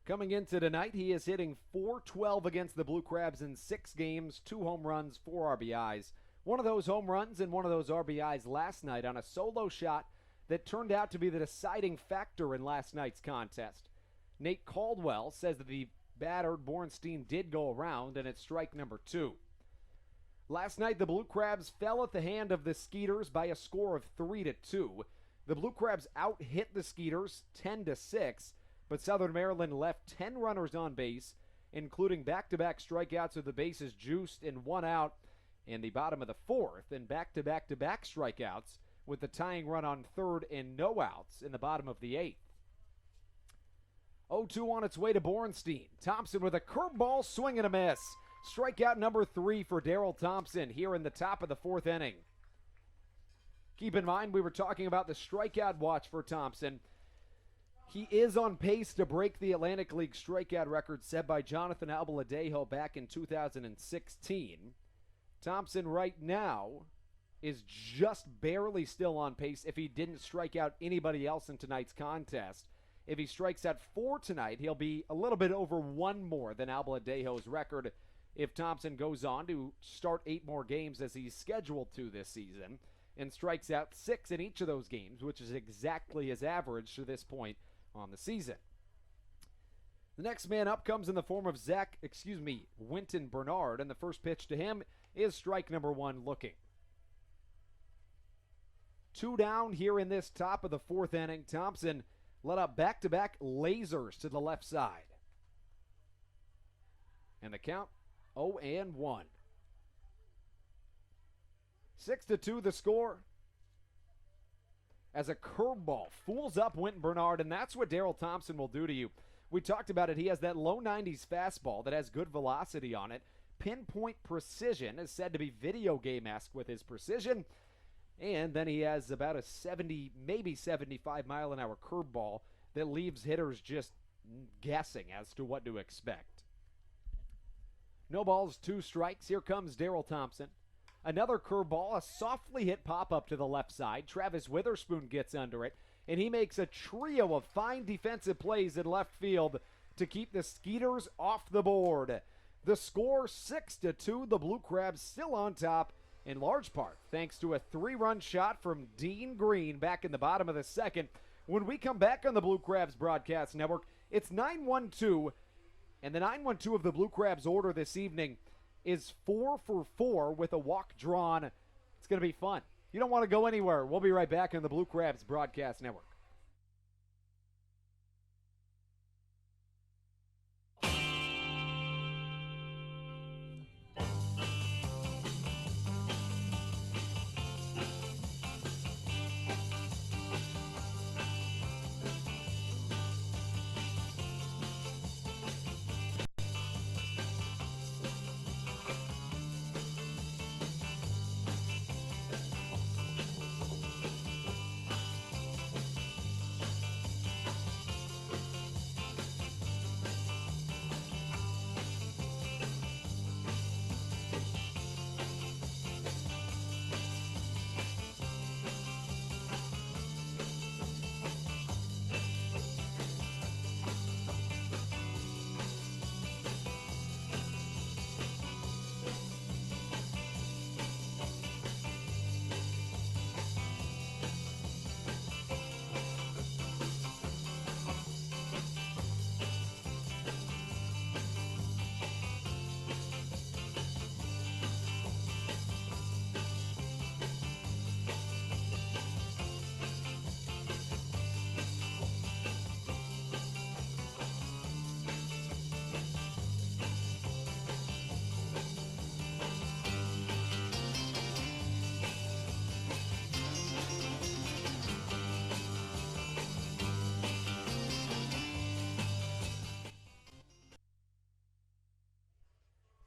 Coming into tonight, he is hitting .412 against the Blue Crabs in 6 games, 2 home runs, 4 RBIs. One of those home runs and one of those RBIs last night on a solo shot that turned out to be the deciding factor in last night's contest. Nate Caldwell says that the batter Borenstein did go around, and it's strike number 2. Last night, the Blue Crabs fell at the hand of the Skeeters by a score of 3-2. The Blue Crabs out-hit the Skeeters 10-6, but Southern Maryland left 10 runners on base, including back-to-back strikeouts with the bases juiced and 1 out in the bottom of the 4th, and back-to-back-to-back strikeouts with the tying run on 3rd and no outs in the bottom of the 8th. 0-2 on its way to Borenstein. Thompson with a curveball, swing and a miss. Strikeout number 3 for Daryl Thompson here in the top of the 4th inning. Keep in mind, we were talking about the strikeout watch for Thompson. He is on pace to break the Atlantic League strikeout record set by Jonathan Albaladejo back in 2016. Thompson right now is just barely still on pace if he didn't strike out anybody else in tonight's contest. If he strikes out 4 tonight, he'll be a little bit over 1 more than Albaladejo's record if Thompson goes on to start 8 more games as he's scheduled to this season and strikes out 6 in each of those games, which is exactly his average to this point on the season. The next man up comes in the form of Winton Bernard, and the first pitch to him is strike number 1 looking. 2 down here in this top of the 4th inning. Thompson let up back-to-back lasers to the left side. And the count, 0-1. 6-2 the score. As a curveball fools up Winton Bernard, and that's what Daryl Thompson will do to you. We talked about it. He has that low 90s fastball that has good velocity on it. Pinpoint precision is said to be video game-esque with his precision. And then he has about a 70, maybe 75 mile an hour curveball that leaves hitters just guessing as to what to expect. No balls, 2 strikes. Here comes Daryl Thompson. Another curveball, a softly hit pop-up to the left side. Travis Witherspoon gets under it, and he makes a trio of fine defensive plays in left field to keep the Skeeters off the board. The score, 6-2. The Blue Crabs still on top, in large part thanks to a 3-run shot from Dean Green back in the bottom of the 2nd. When we come back on the Blue Crabs Broadcast Network, it's 9-1-2, and the 9-1-2 of the Blue Crabs order this evening is 4 for 4 with a walk drawn. It's going to be fun. You don't want to go anywhere. We'll be right back on the Blue Crabs Broadcast Network.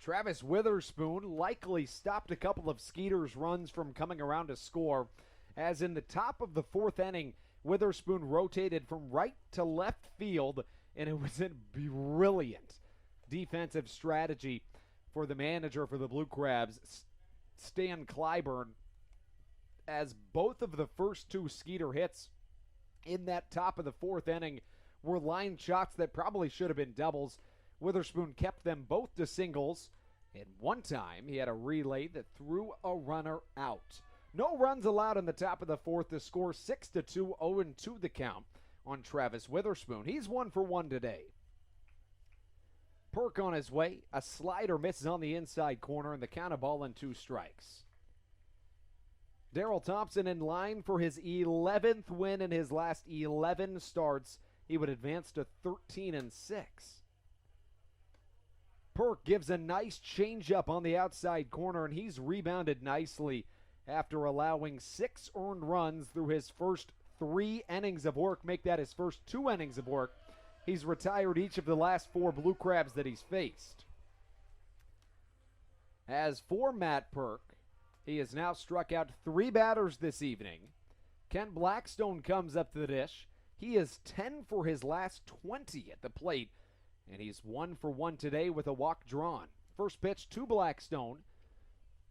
Travis Witherspoon likely stopped a couple of Skeeters' runs from coming around to score, as in the top of the fourth inning, Witherspoon rotated from right to left field, and it was a brilliant defensive strategy for the manager for the Blue Crabs, Stan Clyburn, as both of the first two Skeeter hits in that top of the fourth inning were line shots that probably should have been doubles. Witherspoon kept them both to singles, and one time he had a relay that threw a runner out. No runs allowed in the top of the fourth to score 6-2, 0-2 the count on Travis Witherspoon. He's 1 for 1 today. Perk on his way. A slider misses on the inside corner, and the count of ball and 2 strikes. Daryl Thompson in line for his 11th win in his last 11 starts. He would advance to 13-6. Perk gives a nice changeup on the outside corner, and he's rebounded nicely after allowing 6 earned runs through his first 3 innings of work. Make that his first 2 innings of work. He's retired each of the last 4 Blue Crabs that he's faced. As for Matt Perk, he has now struck out 3 batters this evening. Kent Blackstone comes up to the dish. He is 10 for his last 20 at the plate, and he's 1 for 1 today with a walk drawn. First pitch to Blackstone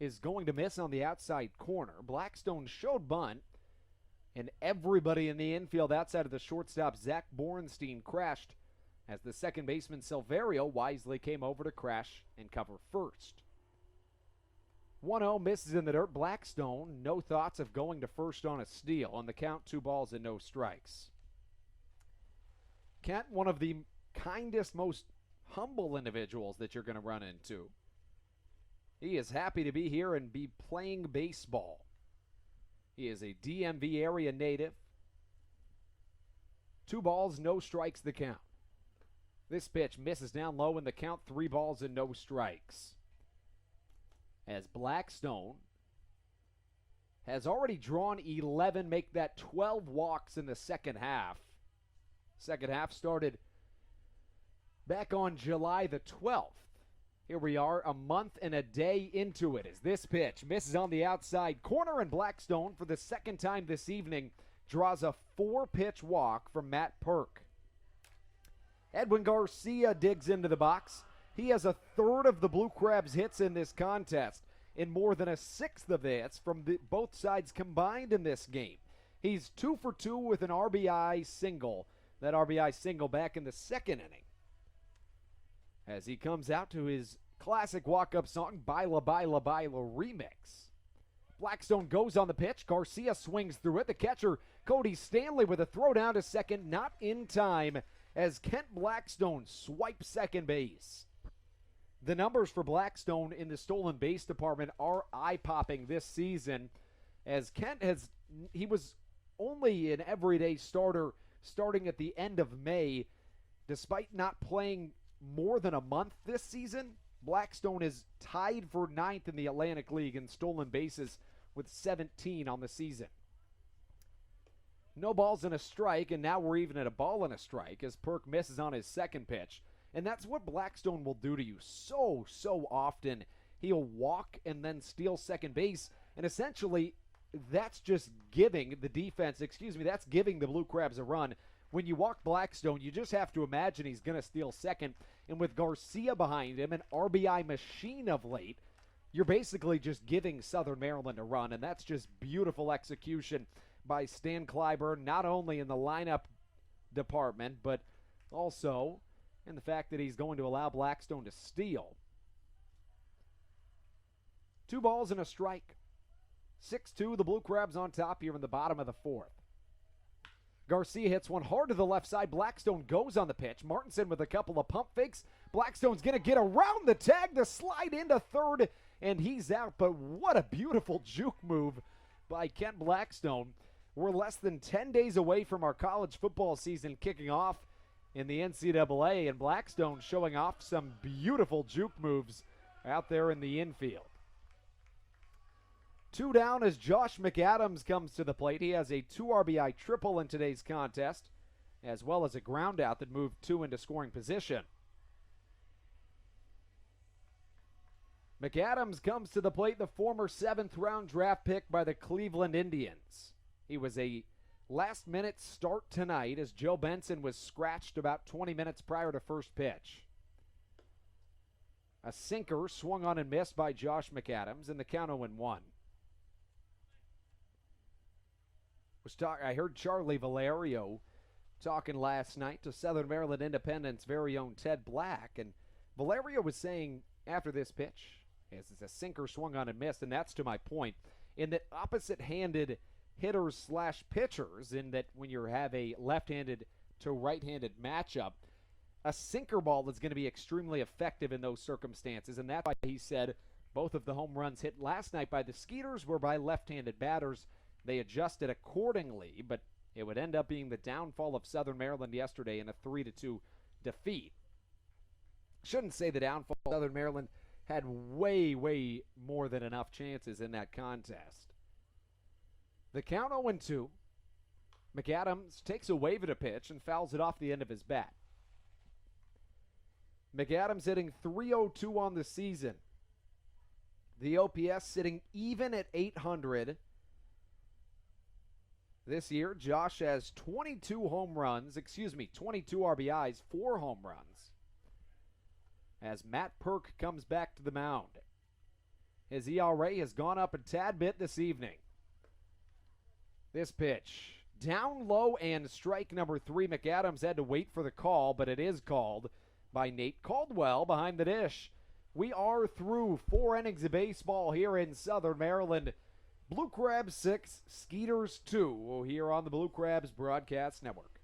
is going to miss on the outside corner. Blackstone showed bunt, and everybody in the infield outside of the shortstop, Zach Borenstein, crashed as the second baseman, Silverio, wisely came over to crash and cover first. 1-0 misses in the dirt. Blackstone, no thoughts of going to first on a steal. On the count, 2 balls and no strikes. Kent, one of the kindest, most humble individuals that you're going to run into. He is happy to be here and be playing baseball. He is a DMV area native. 2 balls, no strikes the count. This pitch misses down low in the count, 3 balls and no strikes. As Blackstone has already drawn 11, make that 12 walks in the second half. Second half started back on July the 12th. Here we are a month and a day into it as this pitch misses on the outside corner, and Blackstone, for the second time this evening, draws a 4-pitch walk from Matt Perk. Edwin Garcia digs into the box. He has a third of the Blue Crabs' hits in this contest and more than a sixth of the hits from both sides combined in this game. He's 2 for 2 with an RBI single. That RBI single back in the second inning, as he comes out to his classic walk-up song, Baila, Baila, Baila remix. Blackstone goes on the pitch. Garcia swings through it. The catcher, Cody Stanley, with a throw down to second, not in time, as Kent Blackstone swipes second base. The numbers for Blackstone in the stolen base department are eye-popping this season, as he was only an everyday starter starting at the end of May. Despite not playing more than a month this season, Blackstone is tied for 9th in the Atlantic League in stolen bases with 17 on the season. No balls and a strike, and now we're even at a ball and a strike as Perk misses on his second pitch. And that's what Blackstone will do to you so often. He'll walk and then steal second base, and essentially that's just giving the defense, that's giving the Blue Crabs a run. When you walk Blackstone, you just have to imagine he's going to steal second. And with Garcia behind him, an RBI machine of late, you're basically just giving Southern Maryland a run. And that's just beautiful execution by Stan Clyburn, not only in the lineup department, but also in the fact that he's going to allow Blackstone to steal. 2 balls and a strike. 6-2, the Blue Crabs on top here in the bottom of the fourth. Garcia hits one hard to the left side. Blackstone goes on the pitch. Martinson with a couple of pump fakes. Blackstone's going to get around the tag to slide into third, and he's out. But what a beautiful juke move by Kent Blackstone. We're less than 10 days away from our college football season kicking off in the NCAA, and Blackstone showing off some beautiful juke moves out there in the infield. 2 down as Josh McAdams comes to the plate. He has a 2 RBI triple in today's contest, as well as a ground out that moved 2 into scoring position. McAdams comes to the plate, the former 7th-round draft pick by the Cleveland Indians. He was a last-minute start tonight as Joe Benson was scratched about 20 minutes prior to first pitch. A sinker swung on and missed by Josh McAdams, and the count 0-1. I heard Charlie Valerio talking last night to Southern Maryland Independent's very own Ted Black, and Valerio was saying after this pitch, as it's a sinker swung on and missed, and that's to my point, in that opposite-handed hitters/pitchers, in that when you have a left-handed to right-handed matchup, a sinker ball is going to be extremely effective in those circumstances, and that's why he said both of the home runs hit last night by the Skeeters were by left-handed batters. They adjusted accordingly, but it would end up being the downfall of Southern Maryland yesterday in a 3-2 defeat. Shouldn't say the downfall. Southern Maryland had way, way more than enough chances in that contest. The count 0-2. McAdams takes a wave at a pitch and fouls it off the end of his bat. McAdams hitting .302 on the season. The OPS sitting even at 800. This year, Josh has 22 RBIs, 4 home runs. As Matt Perk comes back to the mound. His ERA has gone up a tad bit this evening. This pitch, down low and strike number 3. McAdams had to wait for the call, but it is called by Nate Caldwell behind the dish. We are through 4 innings of baseball here in Southern Maryland. Blue Crabs 6, Skeeters 2 here on the Blue Crabs Broadcast Network.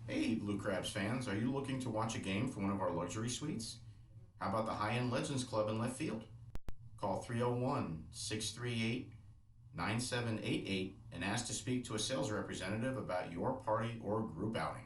Hey, Blue Crabs fans, are you looking to watch a game from one of our luxury suites? How about the High-End Legends Club in left field? Call 301-638-9788 and ask to speak to a sales representative about your party or group outing.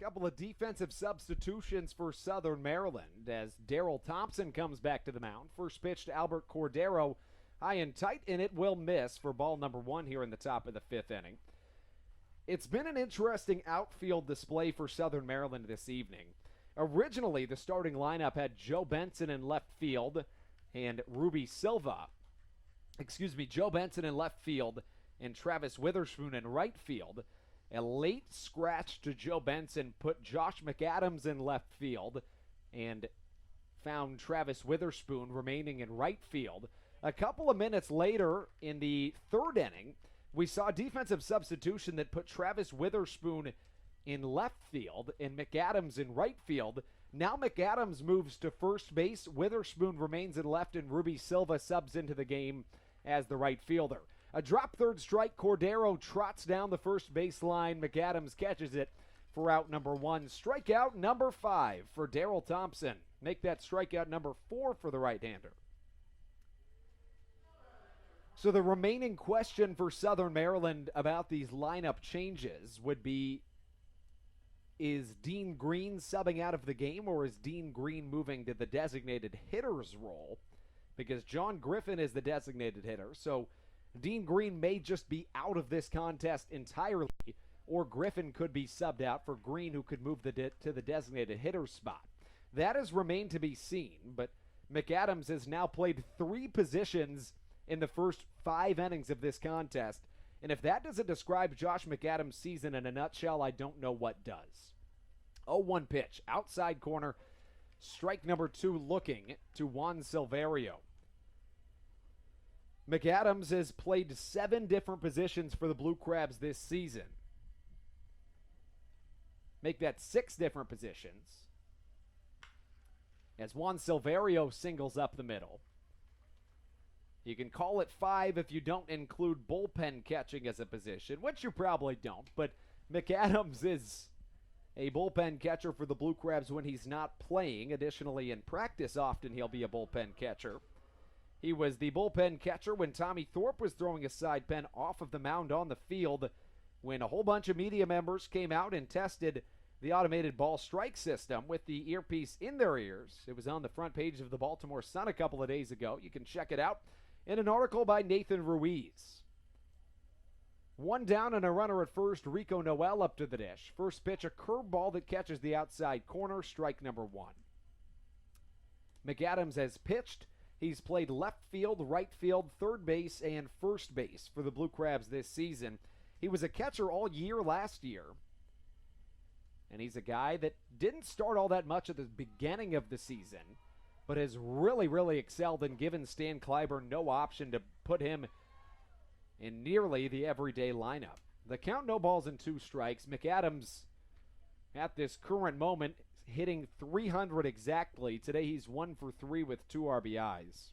Couple of defensive substitutions for Southern Maryland as Daryl Thompson comes back to the mound. First pitch to Albert Cordero, high and tight, and it will miss for ball number 1 here in the top of the 5th inning. It's been an interesting outfield display for Southern Maryland this evening. Originally, the starting lineup had Joe Benson in left field and Joe Benson in left field and Travis Witherspoon in right field. A late scratch to Joe Benson put Josh McAdams in left field and found Travis Witherspoon remaining in right field. A couple of minutes later in the 3rd inning, we saw a defensive substitution that put Travis Witherspoon in left field and McAdams in right field. Now McAdams moves to first base. Witherspoon remains in left, and Ruby Silva subs into the game as the right fielder. A drop third strike. Cordero trots down the first baseline. McAdams catches it for out number 1. Strikeout number 5 for Daryl Thompson. Make that strikeout number 4 for the right-hander. So the remaining question for Southern Maryland about these lineup changes would be, is Dean Green subbing out of the game, or is Dean Green moving to the designated hitter's role? Because John Griffin is the designated hitter, so Dean Green may just be out of this contest entirely, or Griffin could be subbed out for Green, who could move to the designated hitter's spot. That has remained to be seen, but McAdams has now played 3 positions in the first 5 innings of this contest. And if that doesn't describe Josh McAdams' season in a nutshell, I don't know what does. 0-1 pitch, outside corner, strike number 2 looking to Juan Silverio. McAdams has played 7 different positions for the Blue Crabs this season. Make that 6 different positions, as Juan Silverio singles up the middle. You can call it 5 if you don't include bullpen catching as a position, which you probably don't, but McAdams is a bullpen catcher for the Blue Crabs when he's not playing. Additionally, in practice, often he'll be a bullpen catcher. He was the bullpen catcher when Tommy Thorpe was throwing a side pen off of the mound on the field, when a whole bunch of media members came out and tested the automated ball strike system with the earpiece in their ears. It was on the front page of the Baltimore Sun a couple of days ago. You can check it out in an article by Nathan Ruiz. 1 down and a runner at first. Rico Noel up to the dish. First pitch, a curveball that catches the outside corner. Strike number 1. McAdams has pitched. He's played left field, right field, third base, and first base for the Blue Crabs this season. He was a catcher all year last year. And he's a guy that didn't start all that much at the beginning of the season, but has really excelled and given Stan Clyburn no option to put him in nearly the everyday lineup. The count, no balls and 2 strikes. McAdams, at this current moment, hitting .300 exactly. Today he's 1 for 3 with 2 RBIs.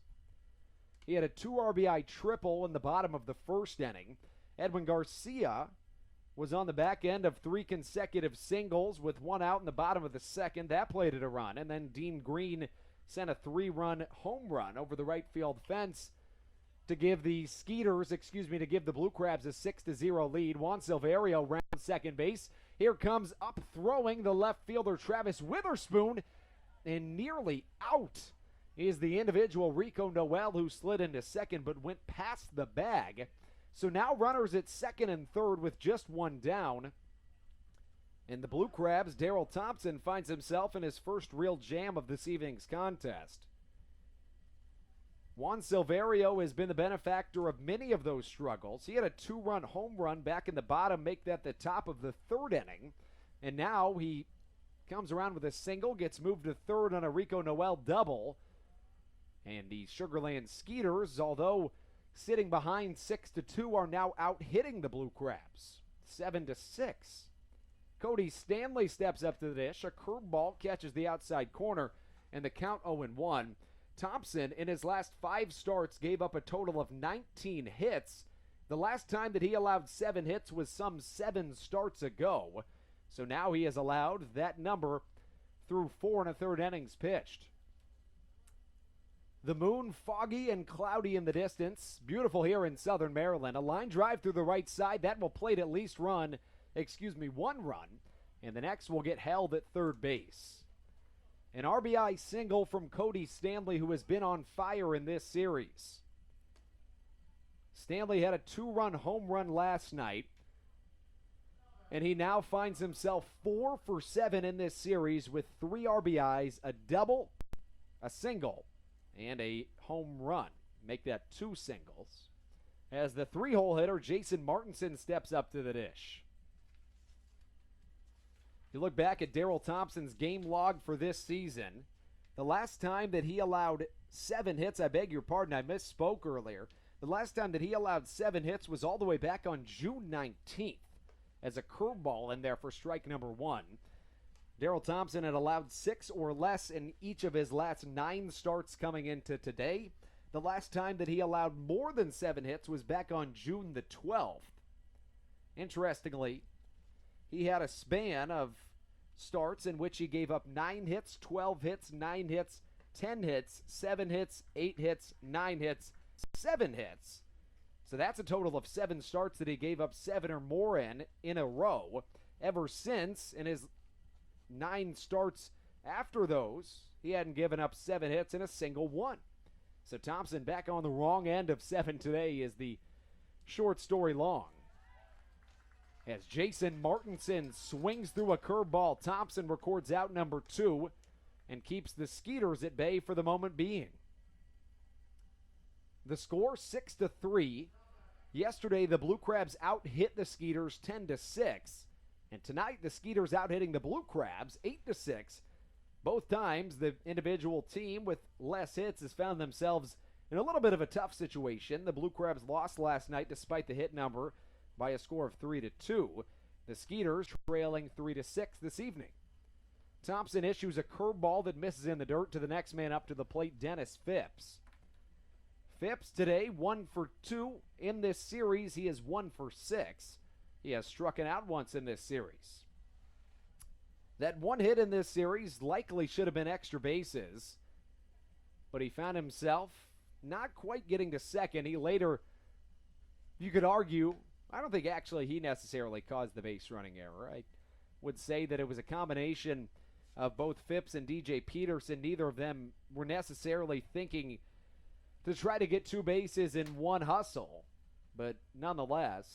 He had a 2 RBI triple in the bottom of the first inning. Edwin Garcia was on the back end of 3 consecutive singles with 1 out in the bottom of the second. That plated a run. And then Dean Green sent a 3-run home run over the right field fence to give the Skeeters, to give the Blue Crabs a 6-0 lead. Juan Silverio round second base. Here comes up throwing the left fielder Travis Witherspoon, and nearly out is the individual Rico Noel, who slid into second but went past the bag. So now runners at second and third with just 1 down. And the Blue Crabs, Daryl Thompson finds himself in his first real jam of this evening's contest. Juan Silverio has been the benefactor of many of those struggles. He had a 2-run home run back in the bottom, make that the top of the 3rd inning. And now he comes around with a single, gets moved to third on a Rico Noel double. And the Sugar Land Skeeters, although sitting behind 6-2, are now out hitting the Blue Crabs 7-6. Cody Stanley steps up to the dish. A curveball catches the outside corner, and the count 0-1. Thompson, in his last 5 starts, gave up a total of 19 hits. The last time that he allowed 7 hits was some 7 starts ago. So now he has allowed that number through 4 1/3 innings pitched. The moon foggy and cloudy in the distance. Beautiful here in Southern Maryland. A line drive through the right side. That will plate at least 1 run. And the next will get held at third base. An RBI single from Cody Stanley, who has been on fire in this series. Stanley had a 2-run home run last night, and he now finds himself 4 for 7 in this series with 3 RBIs, a double, a single, and a home run. Make that 2 singles. As the 3-hole hitter, Jason Martinson, steps up to the dish. You look back at Daryl Thompson's game log for this season. The last time that he allowed 7 hits, I beg your pardon, I misspoke earlier. The last time that he allowed 7 hits was all the way back on June 19th as a curveball in there for strike number 1. Daryl Thompson had allowed 6 or less in each of his last 9 starts coming into today. The last time that he allowed more than 7 hits was back on June the 12th. Interestingly, he had a span of starts in which he gave up 9 hits, 12 hits, 9 hits, 10 hits, 7 hits, 8 hits, 9 hits, 7 hits. So that's a total of 7 starts that he gave up 7 or more in a row. Ever since, in his 9 starts after those, he hadn't given up 7 hits in a single one. So Thompson back on the wrong end of 7 today is the short story long. As Jason Martinson swings through a curveball, Thompson records out number 2 and keeps the Skeeters at bay for the moment being. The score 6-3. Yesterday, the Blue Crabs out-hit the Skeeters 10-6. And tonight, the Skeeters out-hitting the Blue Crabs 8-6. Both times, the individual team with less hits has found themselves in a little bit of a tough situation. The Blue Crabs lost last night despite the hit number by a score of 3-2. The Skeeters trailing 3-6 this evening. Thompson issues a curveball that misses in the dirt to the next man up to the plate, Dennis Phipps. Phipps today 1 for 2 in this series. He is 1 for 6. He has struck out once in this series. That one hit in this series likely should have been extra bases, but he found himself not quite getting to second. He later, you could argue, I don't think actually he necessarily caused the base running error. I would say that it was a combination of both Phipps and DJ Peterson. Neither of them were necessarily thinking to try to get 2 bases in one hustle. But nonetheless,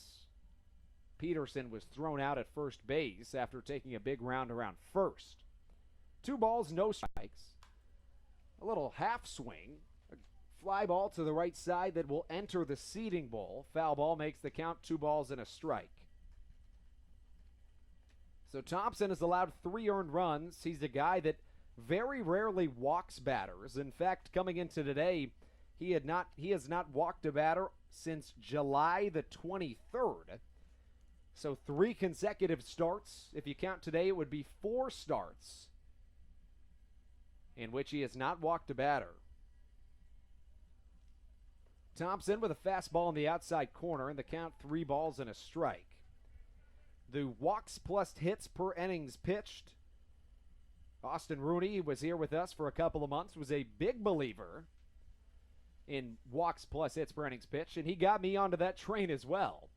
Peterson was thrown out at first base after taking a big round around first. 2 balls, no strikes. A little half swing. A fly ball to the right side that will enter the seeding bowl. Foul ball makes the count 2 balls and a strike. So Thompson has allowed 3 earned runs. He's the guy that very rarely walks batters. In fact, coming into today, he has not walked a batter since July the 23rd. So 3 consecutive starts. If you count today, it would be 4 starts in which he has not walked a batter. Thompson with a fastball in the outside corner, and the count 3 balls and a strike. The walks plus hits per innings pitched. Austin Rooney was here with us for a couple of months, was a big believer in walks plus hits per innings pitched, and he got me onto that train as well.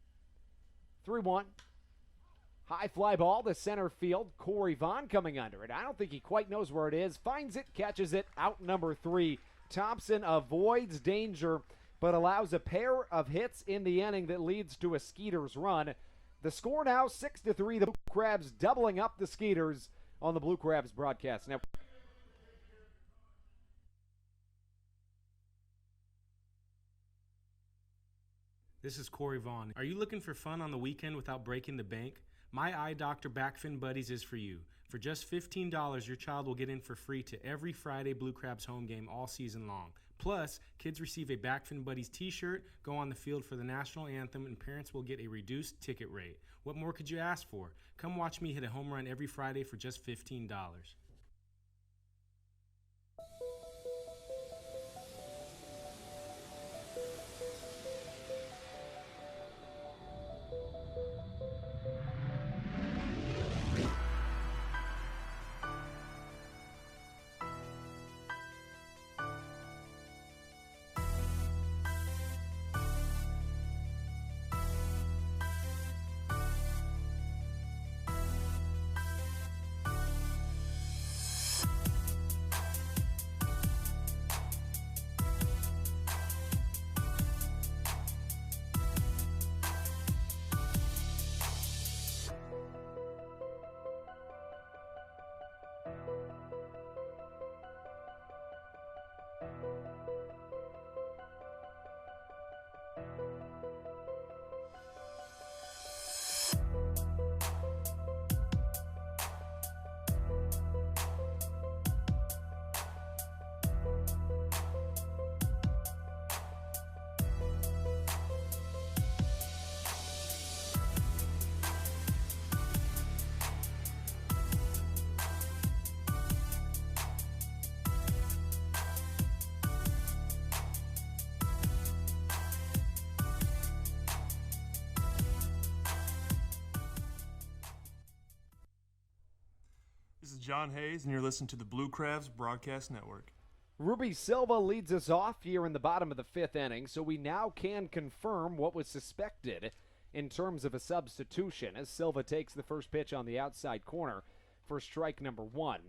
3-1. High fly ball to center field. Corey Vaughn coming under it. I don't think he quite knows where it is. Finds it, catches it, out number 3. Thompson avoids danger, but allows a pair of hits in the inning that leads to a Skeeters run. The score now 6-3. The Blue Crabs doubling up the Skeeters on the Blue Crabs broadcast network.
This is Corey Vaughn. Are you looking for fun on the weekend without breaking the bank? My Eye Doctor Backfin Buddies is for you. For just $15, your child will get in for free to every Friday Blue Crabs home game all season long. Plus, kids receive a Backfin Buddies t-shirt, go on the field for the national anthem, and parents will get a reduced ticket rate. What more could you ask for? Come watch me hit a home run every Friday for just $15.
John Hayes, and you're listening to the Blue Crabs Broadcast Network.
Ruby Silva leads us off here in the bottom of the fifth inning, so we now can confirm what was suspected in terms of a substitution as Silva takes the first pitch on the outside corner for strike number one.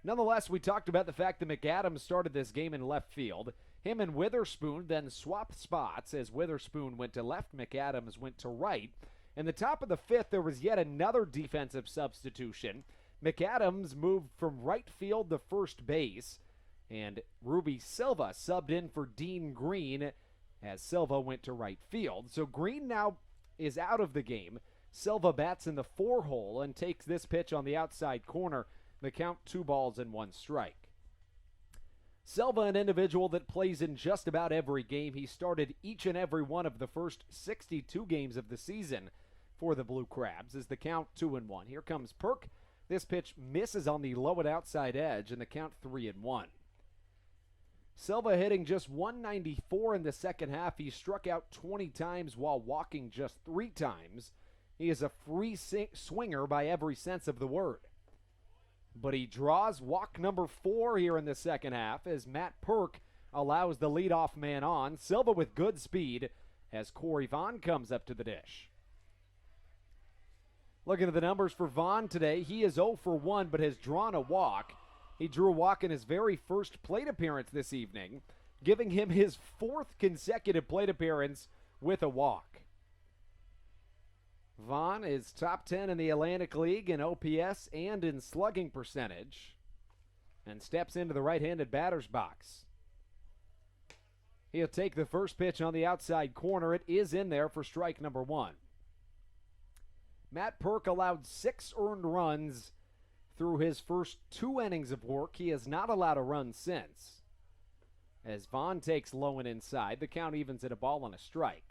Nonetheless, we talked about the fact that McAdams started this game in left field. Him and Witherspoon then swapped spots as Witherspoon went to left, McAdams went to right. In the top of the fifth, there was yet another defensive substitution. McAdams moved from right field to first base, and Ruby Silva subbed in for Dean Green as Silva went to right field. So Green now is out of the game. Silva bats in the 4-hole and takes this pitch on the outside corner. The count 2-1 strike. Silva, an individual that plays in just about every game. He started each and every one of the first 62 games of the season for the Blue Crabs as the count 2-1. Here comes Perk. This pitch misses on the low and outside edge and the count 3-1. Silva hitting just 194 in the second half. He struck out 20 times while walking just 3 times. He is a free swinger by every sense of the word. But he draws walk number 4 here in the second half as Matt Perk allows the leadoff man on. Silva with good speed as Corey Vaughn comes up to the dish. Looking at the numbers for Vaughn today, he is 0 for 1 but has drawn a walk. He drew a walk in his very first plate appearance this evening, giving him his 4th consecutive plate appearance with a walk. Vaughn is top 10 in the Atlantic League in OPS and in slugging percentage and steps into the right-handed batter's box. He'll take the first pitch on the outside corner. It is in there for strike number 1. Matt Perk allowed 6 earned runs through his first 2 innings of work. He has not allowed a run since. As Vaughn takes low and inside, the count evens at a ball and a strike.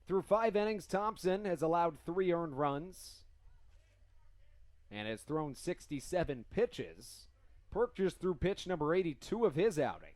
Through 5 innings, Thompson has allowed 3 earned runs and has thrown 67 pitches. Perk just threw pitch number 82 of his outing.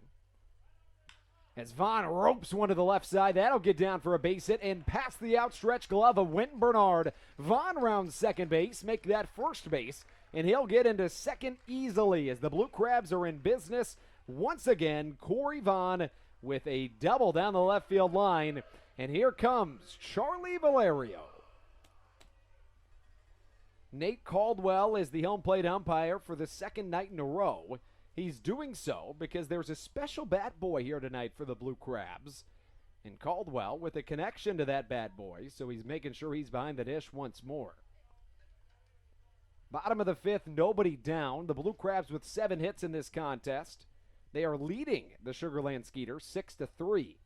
As Vaughn ropes one to the left side, that'll get down for a base hit and past the outstretched glove of Wynton Bernard. Vaughn rounds second base, make that first base, and he'll get into second easily as the Blue Crabs are in business. Once again, Corey Vaughn with a double down the left field line. And here comes Charlie Valerio. Nate Caldwell is the home plate umpire for the second night in a row. He's doing so because there's a special bat boy here tonight for the Blue Crabs. And Caldwell with a connection to that bat boy, so he's making sure he's behind the dish once more. Bottom of the 5th, nobody down. The Blue Crabs with 7 hits in this contest. They are leading the Sugarland Skeeters 6-3.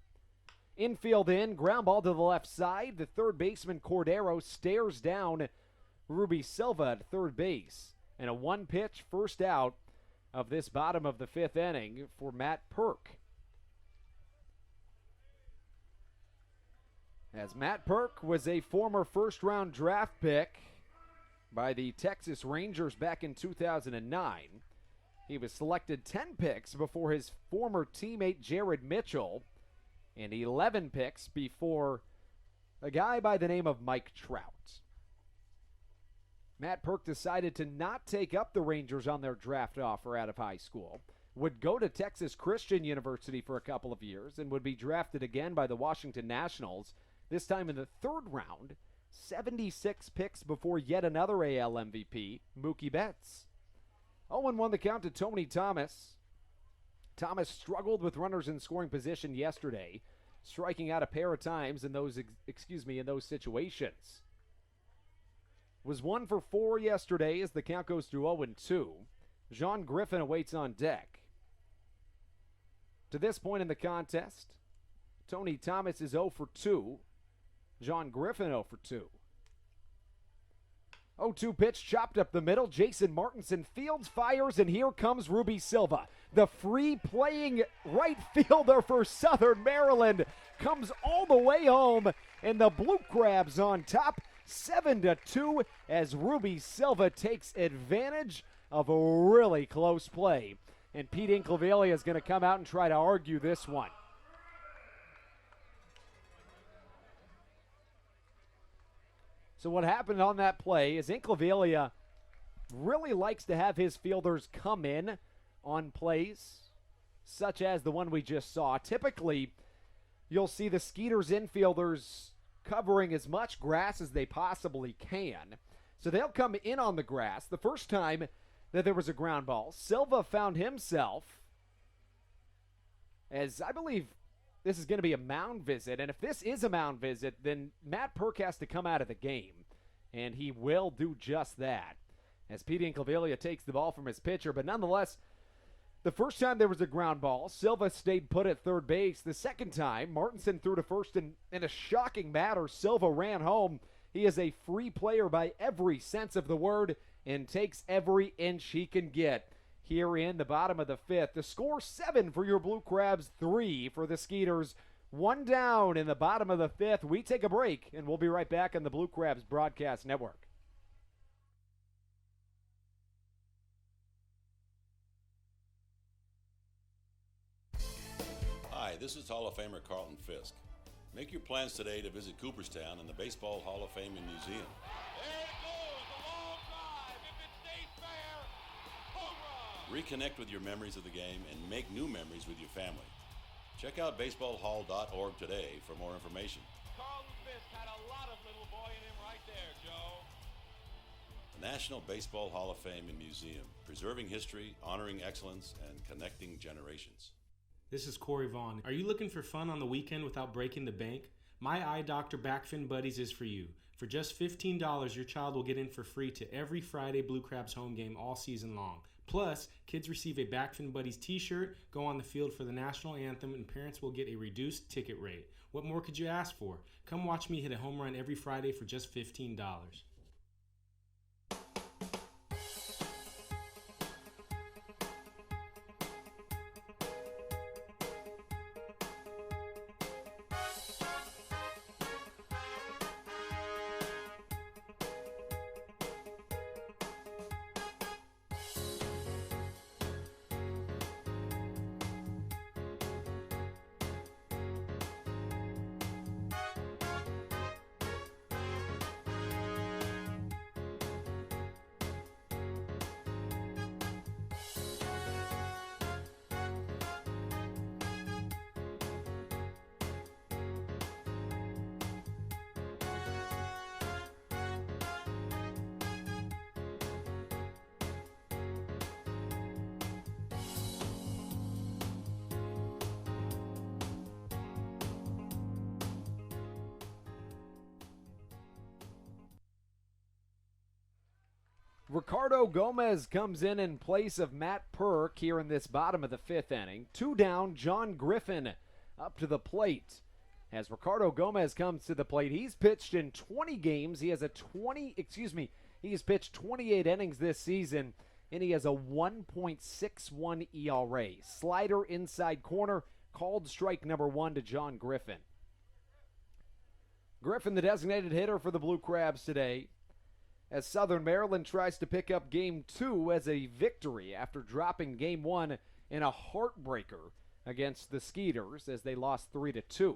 Infield in, ground ball to the left side. The third baseman Cordero stares down Ruby Silva at third base. And a 1-pitch first out of this bottom of the 5th inning for Matt Perk. As Matt Perk was a former first-round draft pick by the Texas Rangers back in 2009. He was selected 10 picks before his former teammate Jared Mitchell and 11 picks before a guy by the name of Mike Trout. Matt Perk decided to not take up the Rangers on their draft offer out of high school, would go to Texas Christian University for a couple of years, and would be drafted again by the Washington Nationals, this time in the 3rd round, 76 picks before yet another AL MVP, Mookie Betts. 0-1 the count to Tony Thomas. Thomas struggled with runners in scoring position yesterday, striking out a pair of times in those situations. Was 1 for 4 yesterday as the count goes to 0-2. John Griffin awaits on deck. To this point in the contest, Tony Thomas is 0 for 2. John Griffin 0 for 2. 0-2 pitch chopped up the middle. Jason Martinson fields, fires, and here comes Ruby Silva. The free playing right fielder for Southern Maryland comes all the way home, and the Blue Crabs on top 7-2 as Ruby Silva takes advantage of a really close play. And Pete Inclaviglia is going to come out and try to argue this one. So what happened on that play is Inclaviglia really likes to have his fielders come in on plays such as the one we just saw. Typically, you'll see the Skeeters infielders covering as much grass as they possibly can. So they'll come in on the grass. The first time that there was a ground ball, Silva found himself, as I believe this is going to be a mound visit, and if this is a mound visit, then Matt Perk has to come out of the game, and he will do just that, as Pete Incaviglia takes the ball from his pitcher. But nonetheless, the first time there was a ground ball, Silva stayed put at third base. The second time, Martinson threw to first in a shocking manner. Silva ran home. He is a free player by every sense of the word and takes every inch he can get here in the bottom of the fifth. The score 7 for your Blue Crabs, 3 for the Skeeters. 1 down in the bottom of the fifth. We take a break, and we'll be right back on the Blue Crabs Broadcast Network.
Hi, this is Hall of Famer Carlton Fisk. Make your plans today to visit Cooperstown and the Baseball Hall of Fame and Museum. Reconnect with your memories of the game and make new memories with your family. Check out baseballhall.org today for more information.
Carlton Fisk had a lot of little boy in him right there, Joe.
The National Baseball Hall of Fame and Museum, preserving history, honoring excellence, and connecting generations.
This is Corey Vaughn. Are you looking for fun on the weekend without breaking the bank? My Eye Doctor Backfin Buddies is for you. For just $15, your child will get in for free to every Friday Blue Crabs home game all season long. Plus, kids receive a Backfin Buddies t-shirt, go on the field for the national anthem, and parents will get a reduced ticket rate. What more could you ask for? Come watch me hit a home run every Friday for just $15. Ricardo Gomez comes in place of Matt Perk here in this bottom of the fifth inning. 2 down, John Griffin up to the plate. As Ricardo Gomez comes to the plate, he's pitched in 20 games. He has he's pitched 28 innings this season, and he has a 1.61 ERA. Slider inside corner, called strike number 1 to John Griffin. Griffin, the designated hitter for the Blue Crabs today, as Southern Maryland tries to pick up Game 2 as a victory after dropping Game 1 in a heartbreaker against the Skeeters as they lost 3-2.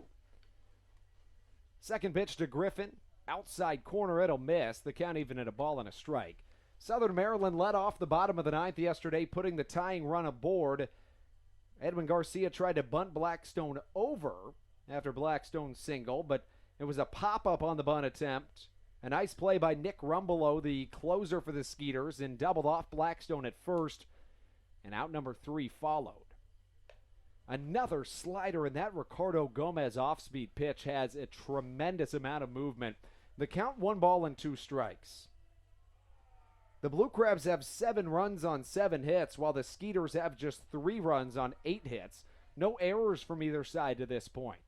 Second pitch to Griffin, outside corner, it'll miss. The count even at a ball and a strike. Southern Maryland led off the bottom of the ninth yesterday, putting the tying run aboard. Edwin Garcia tried to bunt Blackstone over after Blackstone's single, but it was a pop-up on the bunt attempt. A nice play by Nick Rumbelow, the closer for the Skeeters, and doubled off Blackstone at first, and out number 3 followed. Another slider, and that Ricardo Gomez off-speed pitch has a tremendous amount of movement. The count 1 ball and 2 strikes. The Blue Crabs have 7 runs on 7 hits, while the Skeeters have just 3 runs on 8 hits. No errors from either side to this point.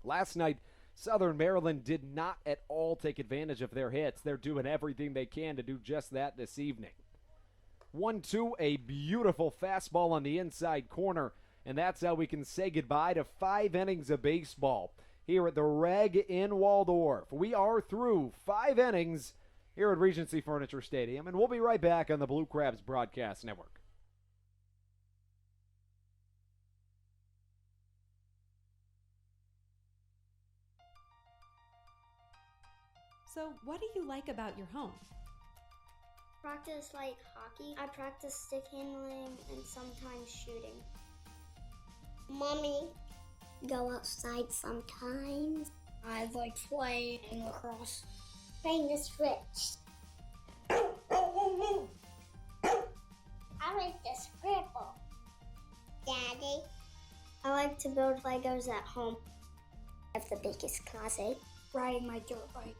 Last night, Southern Maryland did not at all take advantage of their hits. They're doing everything they can to do just that this evening. 1-2, a beautiful fastball on the inside corner, and that's how we can say goodbye to 5 innings of baseball here at the Reg in Waldorf. We are through 5 innings here at Regency Furniture Stadium, and we'll be right back on the Blue Crabs Broadcast Network.
So, what do you like about your home? Practice like hockey. I practice stick handling and sometimes shooting. Mommy. Go outside sometimes. I like playing lacrosse. Playing the switch. I like the scribble. Daddy. I like to build Legos at home. I have the biggest closet. Riding my dirt bike.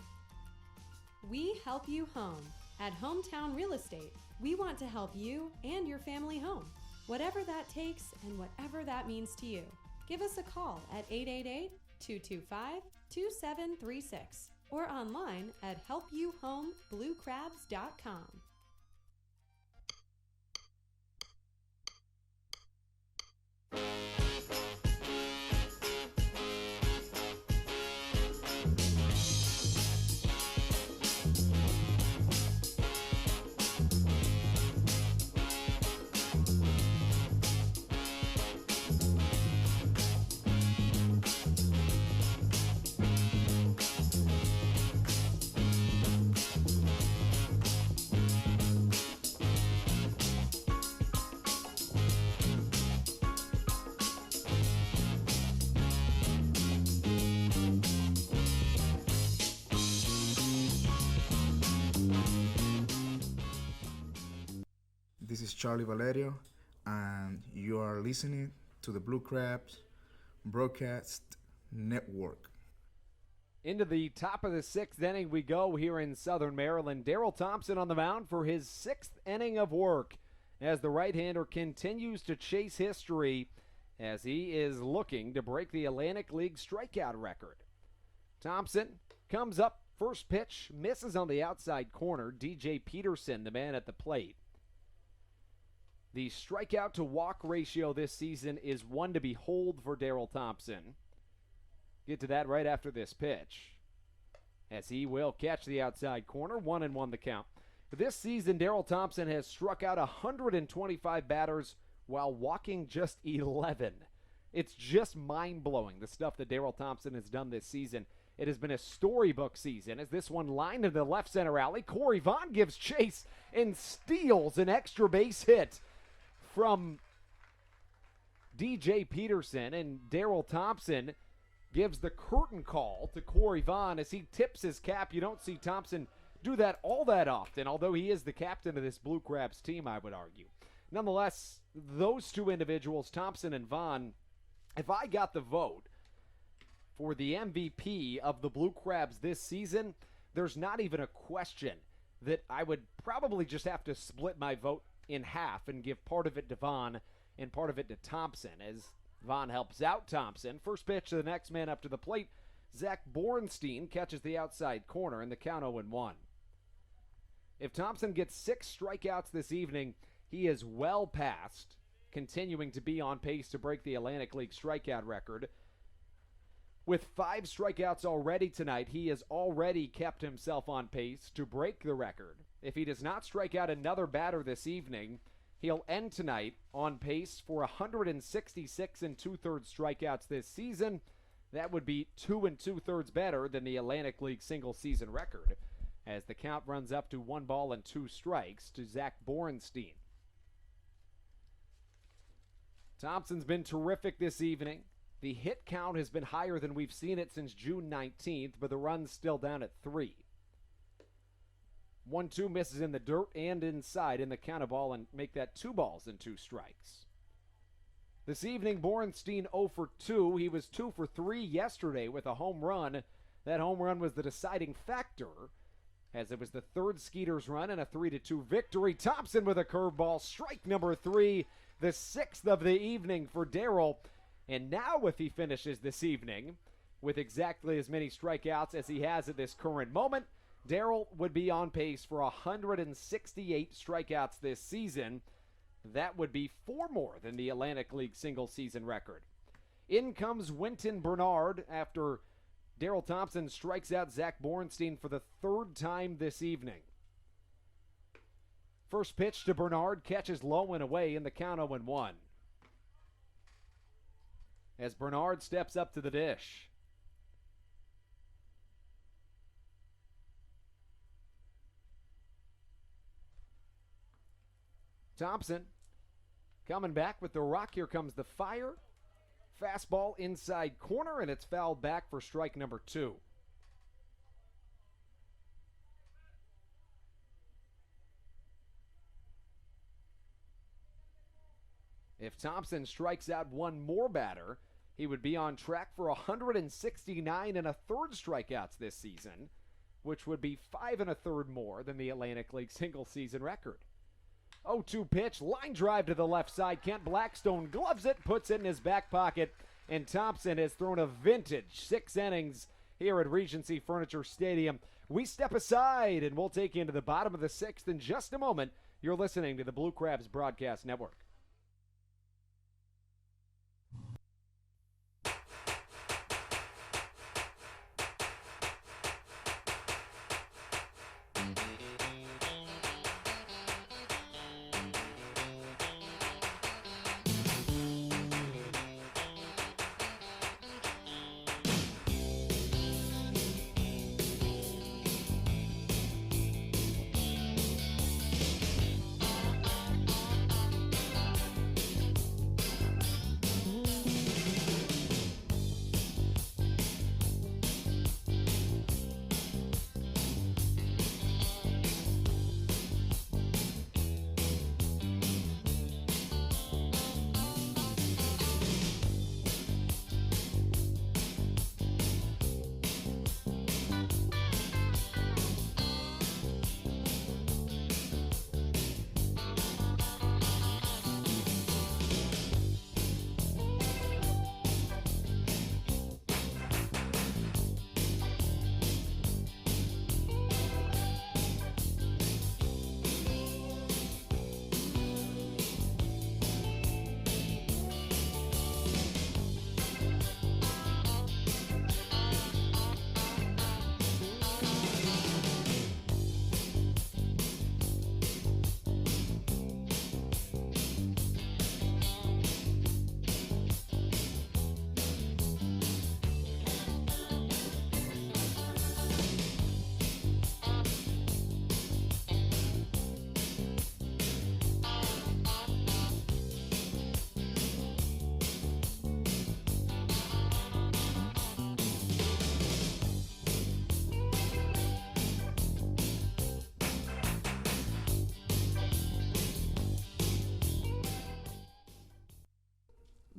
We help you home. At Hometown Real Estate, we want to help you and your family home. Whatever that takes and whatever that means to you. Give us a call at 888-225-2736 or online at helpyouhomebluecrabs.com.
This is Charlie Valerio, and you are listening to the Blue Crabs Broadcast Network.
Into the top of the sixth inning we go here in Southern Maryland. Daryl Thompson on the mound for his sixth inning of work as the right-hander continues to chase history as he is looking to break the Atlantic League strikeout record. Thompson comes up, first pitch, misses on the outside corner. DJ Peterson, the man at the plate. The strikeout to walk ratio this season is one to behold for Daryl Thompson. Get to that right after this pitch, as he will catch the outside corner. 1-1 the count. This season, Daryl Thompson has struck out 125 batters while walking just 11. It's just mind-blowing, the stuff that Daryl Thompson has done this season. It has been a storybook season as this one lined into the left center alley. Corey Vaughn gives chase and steals an extra base hit from DJ Peterson, and Daryl Thompson gives the curtain call to Corey Vaughn as he tips his cap. You don't see Thompson do that all that often, although he is the captain of this Blue Crabs team, I would argue. Nonetheless, those two individuals, Thompson and Vaughn, if I got the vote for the MVP of the Blue Crabs this season, there's not even a question that I would probably just have to split my vote in half and give part of it to Vaughn and part of it to Thompson as Vaughn helps out Thompson. First pitch to the next man up to the plate. Zach Bornstein catches the outside corner in the count 0-1. If Thompson gets 6 strikeouts this evening, he is well past continuing to be on pace to break the Atlantic League strikeout record. With 5 strikeouts already tonight, he has already kept himself on pace to break the record. If he does not strike out another batter this evening, he'll end tonight on pace for 166 2/3 strikeouts this season. That would be 2 2/3 better than the Atlantic League single season record, as the count runs up to 1 ball and 2 strikes to Zach Bornstein. Thompson's been terrific this evening. The hit count has been higher than we've seen it since June 19th, but the run's still down at 3. 1-2 misses in the dirt and inside in the count of ball and make that 2 balls and 2 strikes. This evening, Bornstein 0 for 2. He was 2 for 3 yesterday with a home run. That home run was the deciding factor, as it was the 3rd Skeeters run and a 3-2 victory. Thompson with a curveball, strike number 3, the 6th of the evening for Daryl. And now if he finishes this evening with exactly as many strikeouts as he has at this current moment, Daryl would be on pace for 168 strikeouts this season. That would be 4 more than the Atlantic League single season record. In comes Winton Bernard after Daryl Thompson strikes out Zach Bornstein for the 3rd time this evening. First pitch to Bernard, catches low and away in the count 0-1. As Bernard steps up to the dish. Thompson coming back with the rock. Here comes the fire. Fastball inside corner, and it's fouled back for strike number 2. If Thompson strikes out one more batter, he would be on track for 169 and a third strikeouts this season, which would be 5 and a third more than the Atlantic League single-season record. 0-2 pitch, line drive to the left side. Kent Blackstone gloves it, puts it in his back pocket, and Thompson has thrown a vintage 6 innings here at Regency Furniture Stadium. We step aside, and we'll take you into the bottom of the 6th in just a moment. You're listening to the Blue Crabs Broadcast Network.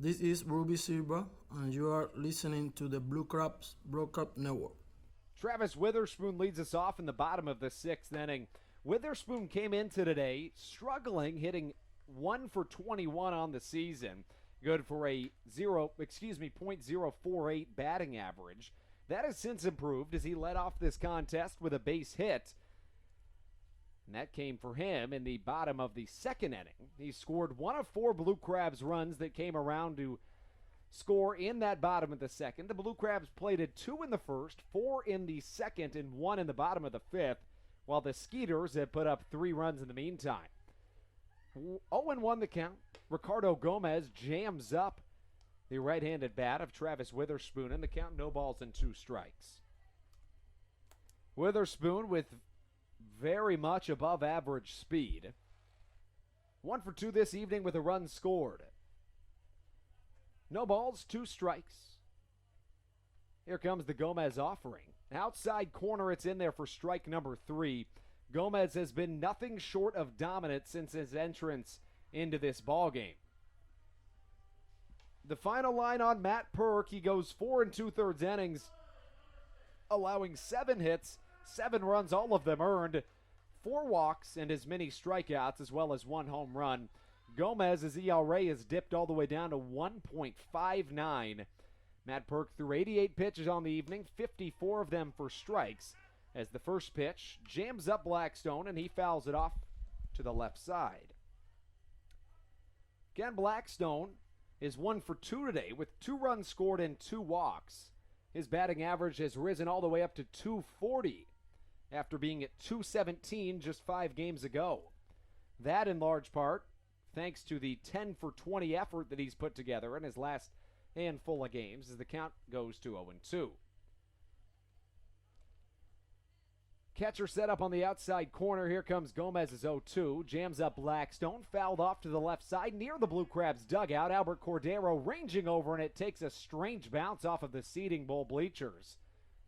This is Ruby Silva, and you are listening to the Blue Crabs Broadcast Network.
Travis Witherspoon leads us off in the bottom of the 6th inning. Witherspoon came into today struggling, hitting 1 for 21 on the season. Good for a .048 batting average. That has since improved as he led off this contest with a base hit. And that came for him in the bottom of the 2nd inning. He scored 1 of 4 Blue Crabs runs that came around to score in that bottom of the 2nd. The Blue Crabs plated 2 in the 1st, 4 in the 2nd, and 1 in the bottom of the 5th, while the Skeeters had put up 3 runs in the meantime. 0-1 the count. Ricardo Gomez jams up the right-handed bat of Travis Witherspoon, and the count no balls and 2 strikes. Witherspoon with very much above average speed. 1 for 2 this evening with a run scored. No balls, 2 strikes. Here comes the Gomez offering. Outside corner, it's in there for strike number 3. Gomez has been nothing short of dominant since his entrance into this ballgame. The final line on Matt Perk, he goes 4 2/3 innings, allowing 7 hits, 7 runs, all of them earned, 4 walks, and as many strikeouts, as well as 1 home run. Gomez's ERA has dipped all the way down to 1.59. Matt Perk threw 88 pitches on the evening, 54 of them for strikes, as the first pitch jams up Blackstone, and he fouls it off to the left side. Ken Blackstone is 1 for 2 today with 2 runs scored and 2 walks. His batting average has risen all the way up to .240 after being at .217 just 5 games ago. That in large part thanks to the 10 for 20 effort that he's put together in his last handful of games as the count goes to 0-2. Catcher set up on the outside corner. Here comes Gomez's 0-2. Jams up Blackstone. Fouled off to the left side near the Blue Crabs dugout. Albert Cordero ranging over, and it takes a strange bounce off of the seating bowl bleachers.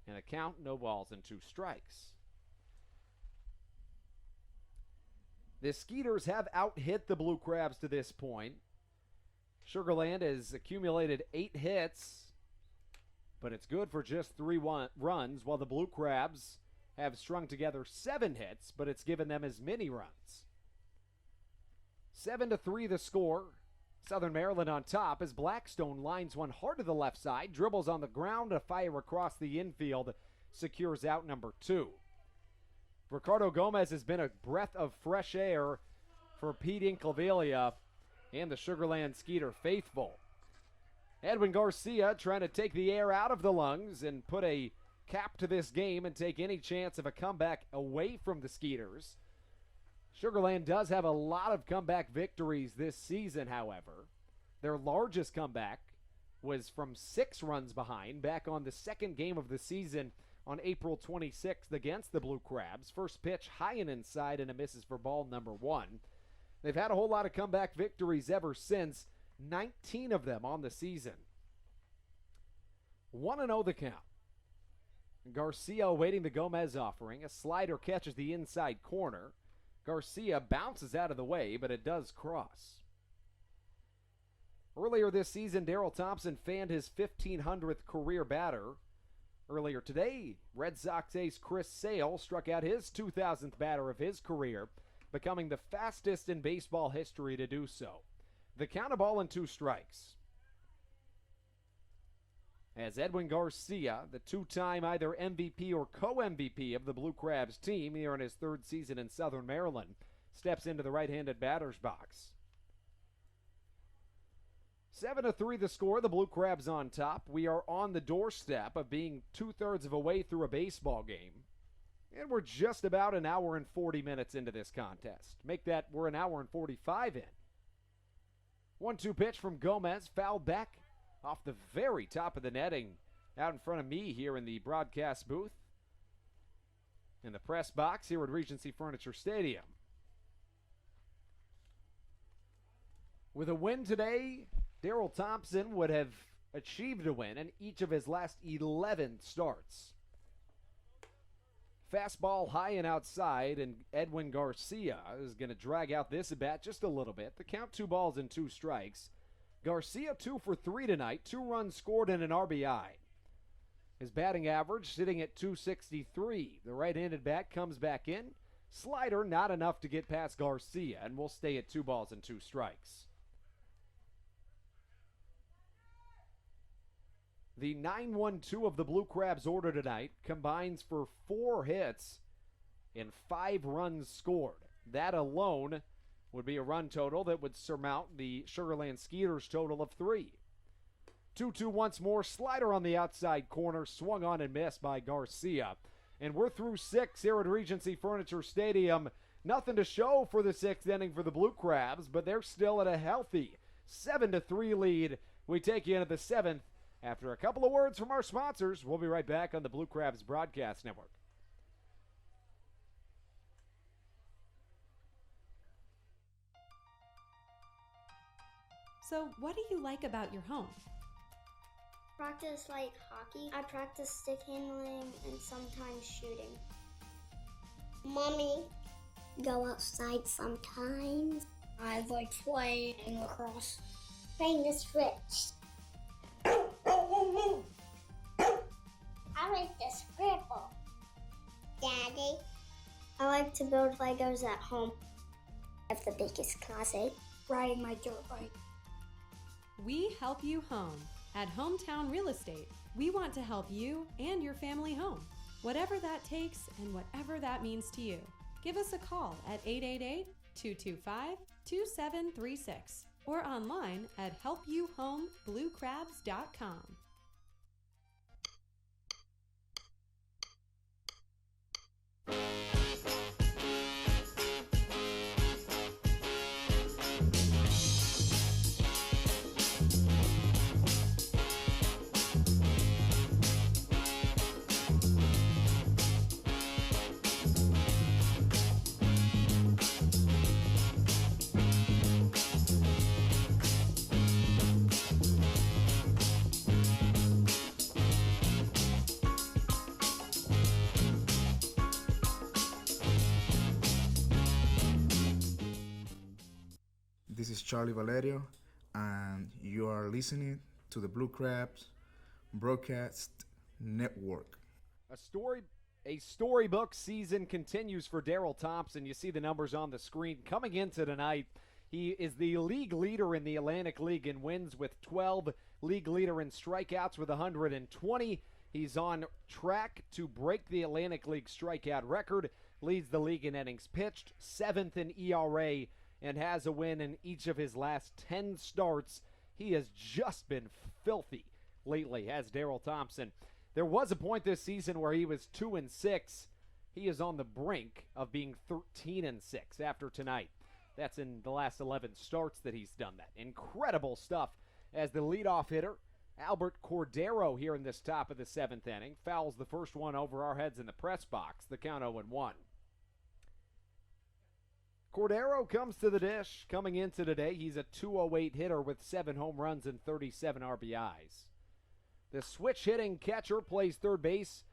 And a count, no balls and 2 strikes. The Skeeters have out-hit the Blue Crabs to this point. Sugarland has accumulated 8 hits, but it's good for just 3 runs, while the Blue Crabs have strung together 7 hits, but it's given them as many runs. 7-3 the score. Southern Maryland on top as Blackstone lines one hard to the left side, dribbles on the ground, a fire across the infield, secures out number 2. Ricardo Gomez has been a breath of fresh air for Pete Inclaviglia and the Sugarland Skeeter faithful. Edwin Garcia trying to take the air out of the lungs and put a cap to this game and take any chance of a comeback away from the Skeeters. Sugarland does have a lot of comeback victories this season, however. Their largest comeback was from 6 runs behind back on the second game of the season on April 26th against the Blue Crabs. First pitch high and inside, and a misses for ball number 1. They've had a whole lot of comeback victories ever since, 19 of them on the season. 1-0 the count. Garcia awaiting the Gomez offering. A slider catches the inside corner. Garcia bounces out of the way, but it does cross. Earlier this season, Daryl Thompson fanned his 1,500th career batter. Earlier today, Red Sox ace Chris Sale struck out his 2,000th batter of his career, becoming the fastest in baseball history to do so. The count, a ball and 2 strikes. As Edwin Garcia, the 2-time either MVP or co-MVP of the Blue Crabs team here in his 3rd season in Southern Maryland, steps into the right-handed batter's box. 7-3 the score, the Blue Crabs on top. We are on the doorstep of being 2/3 of a way through a baseball game. And we're just about an hour and 40 minutes into this contest. Make that we're an hour and 45 in. 1-2 pitch from Gomez, fouled back off the very top of the netting out in front of me here in the broadcast booth in the press box here at Regency Furniture Stadium. With a win today, Daryl Thompson would have achieved a win in each of his last 11 starts. Fastball high and outside, and Edwin Garcia is going to drag out this at bat just a little bit. The count, 2 balls and 2 strikes. Garcia 2 for 3 tonight, 2 runs scored and an RBI. His batting average sitting at .263. The right-handed bat comes back in. Slider not enough to get past Garcia, and we'll stay at 2 balls and 2 strikes. The 9-1-2 of the Blue Crabs order tonight combines for 4 hits and 5 runs scored. That alone would be a run total that would surmount the Sugarland Skeeters total of 3. 2-2 once more. Slider on the outside corner, swung on and missed by Garcia. And we're through 6 here at Regency Furniture Stadium. Nothing to show for the 6th inning for the Blue Crabs, but they're still at a healthy 7-3 lead. We take you into the 7th after a couple of words from our sponsors. We'll be right back on the Blue Crabs Broadcast Network.
So, what do you like about your home?
Practice like hockey. I practice stick handling and sometimes shooting. Mommy. Go outside sometimes. I like playing lacrosse. Playing the switch. I like the scribble. Daddy. I like to build Legos at home. I have the biggest closet. Riding my dirt bike.
We help you home. At Hometown Real Estate, we want to help you and your family home. Whatever that takes and whatever that means to you. Give us a call at 888-225-2736 or online at helpyouhomebluecrabs.com.
This is Charlie Valerio, and you are listening to the Blue Crabs Broadcast Network.
A storybook season continues for Daryl Thompson. You see the numbers on the screen. Coming into tonight, he is the league leader in the Atlantic League in wins with 12, league leader in strikeouts with 120. He's on track to break the Atlantic League strikeout record, leads the league in innings pitched, 7th in ERA, and has a win in each of his last 10 starts. He has just been filthy lately, has Daryl Thompson. There was a point this season where he was 2-6. He is on the brink of being 13-6 after tonight. That's in the last 11 starts that he's done that. Incredible stuff as the leadoff hitter, Albert Cordero, here in this top of the 7th inning, fouls the first one over our heads in the press box, the count 0-1. Cordero comes to the dish. Coming into today, he's a .208 hitter with 7 home runs and 37 RBIs. The switch-hitting catcher plays third base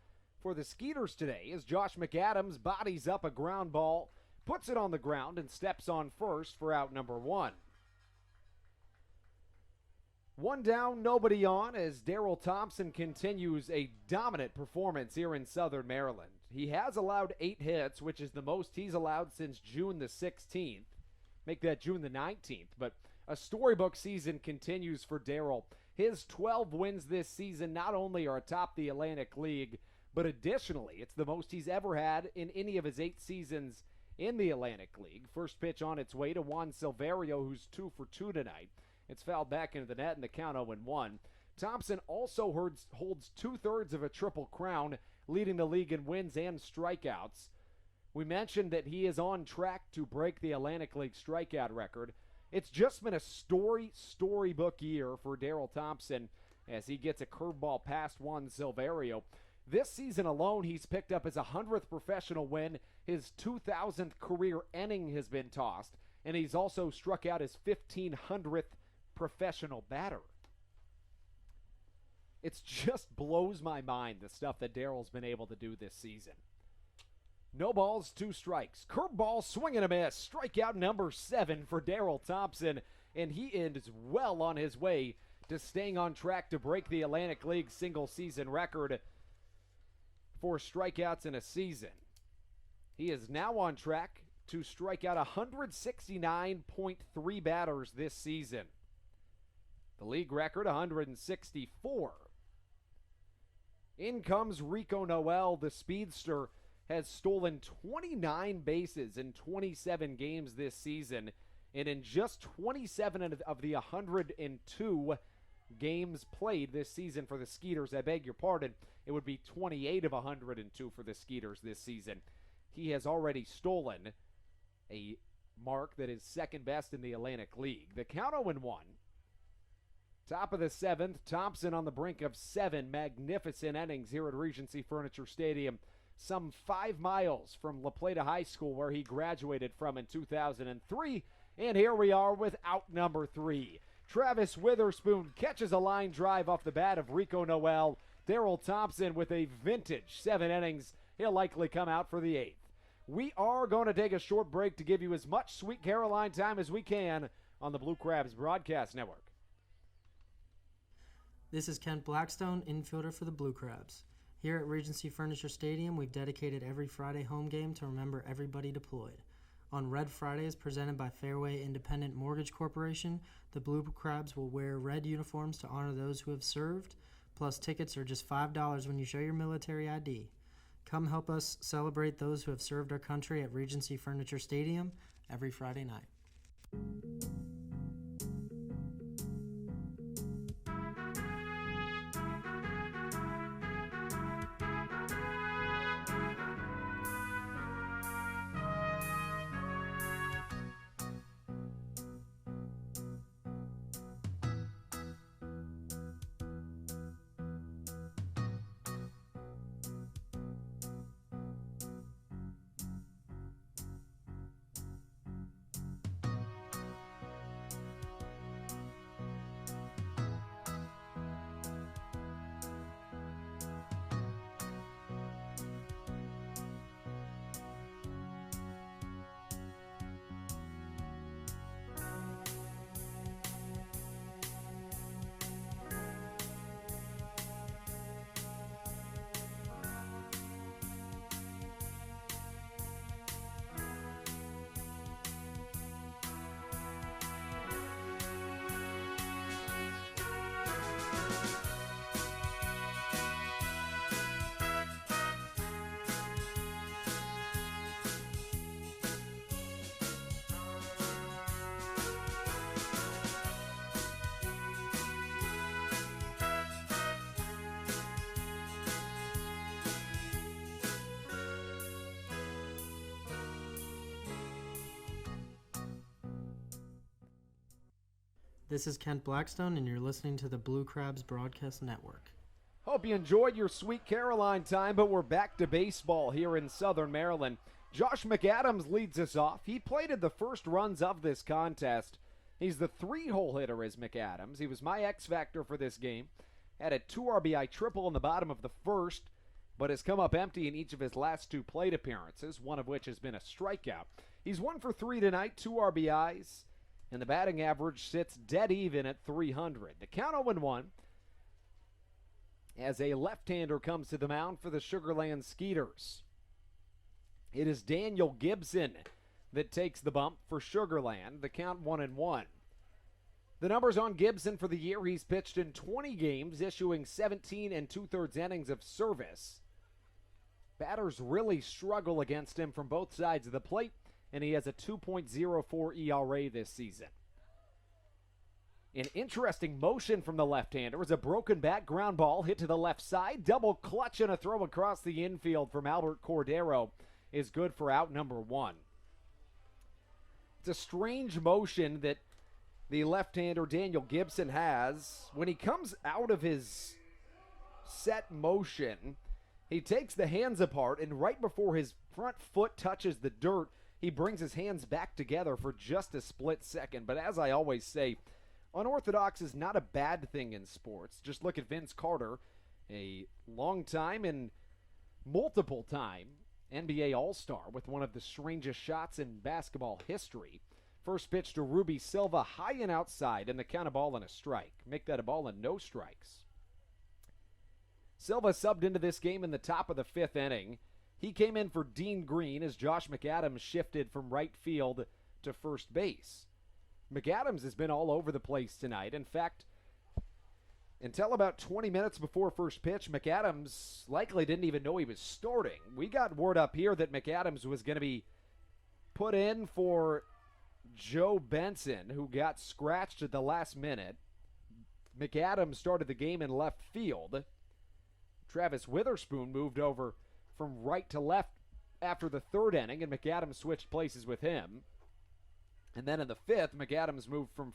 for the Skeeters today as Josh McAdams bodies up a ground ball, puts it on the ground, and steps on first for out number 1. 1 down, nobody on as Daryl Thompson continues a dominant performance here in Southern Maryland. He has allowed 8 hits, which is the most he's allowed since June the 16th. Make that June the 19th, but a storybook season continues for Daryl. His 12 wins this season not only are atop the Atlantic League, but additionally, it's the most he's ever had in any of his 8 seasons in the Atlantic League. First pitch on its way to Juan Silverio, who's 2 for 2 tonight. It's fouled back into the net in the count 0-1. Thompson also holds 2/3 of a triple crown, leading the league in wins and strikeouts. We mentioned that he is on track to break the Atlantic League strikeout record. It's just been a storybook year for Daryl Thompson as he gets a curveball past Juan Silverio. This season alone, he's picked up his 100th professional win. His 2,000th career inning has been tossed, and he's also struck out his 1,500th professional batter. It just blows my mind, the stuff that Daryl's been able to do this season. No balls, 2 strikes. Curveball, swing and a miss. Strikeout number 7 for Daryl Thompson, and he is well on his way to staying on track to break the Atlantic League single-season record for strikeouts in a season. He is now on track to strike out 169.3 batters this season. The league record, 164. In comes Rico Noel, the speedster, has stolen 29 bases in 27 games this season, and in just 27 of the 102 games played this season for the Skeeters, I beg your pardon, it would be 28 of 102 for the Skeeters this season. He has already stolen a mark that is second best in the Atlantic League. The count 0-1. Top of the 7th, Thompson on the brink of 7 magnificent innings here at Regency Furniture Stadium, some 5 miles from La Plata High School where he graduated from in 2003. And here we are with out number 3. Travis Witherspoon catches a line drive off the bat of Rico Noel. Daryl Thompson with a vintage 7 innings. He'll likely come out for the 8th. We are going to take a short break to give you as much Sweet Caroline time as we can on the Blue Crabs Broadcast Network.
This is Kent Blackstone, infielder for the Blue Crabs. Here at Regency Furniture Stadium, we've dedicated every Friday home game to remember everybody deployed. On Red Fridays, presented by Fairway Independent Mortgage Corporation, the Blue Crabs will wear red uniforms to honor those who have served, plus tickets are just $5 when you show your military ID. Come help us celebrate those who have served our country at Regency Furniture Stadium every Friday night. This is Kent Blackstone, and you're listening to the Blue Crabs Broadcast Network.
Hope you enjoyed your Sweet Caroline time, but we're back to baseball here in Southern Maryland. Josh McAdams leads us off. He plated the first runs of this contest. He's the 3-hole hitter as McAdams. He was my X factor for this game. Had a 2 RBI triple in the bottom of the first, but has come up empty in each of his last 2 plate appearances, one of which has been a strikeout. He's 1 for 3 tonight, 2 RBIs, and the batting average sits dead even at 300. The count 0-1 as a left-hander comes to the mound for the Sugarland Skeeters. It is Daniel Gibson that takes the bump for Sugarland. The count 1-1. The numbers on Gibson for the year: he's pitched in 20 games, issuing 17 2/3 innings of service. Batters really struggle against him from both sides of the plate, and he has a 2.04 ERA this season. An interesting motion from the left-hander is a broken bat ground ball hit to the left side. Double clutch and a throw across the infield from Albert Cordero is good for out number 1. It's a strange motion that the left-hander Daniel Gibson has. When he comes out of his set motion, he takes the hands apart, and right before his front foot touches the dirt, he brings his hands back together for just a split second. But as I always say, unorthodox is not a bad thing in sports. Just look at Vince Carter, a long-time and multiple-time NBA All-Star with one of the strangest shots in basketball history. First pitch to Ruby Silva, high and outside, and the count a ball and a strike. Make that a ball and no strikes. Silva subbed into this game in the top of the 5th inning. He came in for Dean Green as Josh McAdams shifted from right field to first base. McAdams has been all over the place tonight. In fact, until about 20 minutes before first pitch, McAdams likely didn't even know he was starting. We got word up here that McAdams was going to be put in for Joe Benson, who got scratched at the last minute. McAdams started the game in left field. Travis Witherspoon moved over from right to left after the 3rd inning, and McAdams switched places with him. And then in the 5th, McAdams moved from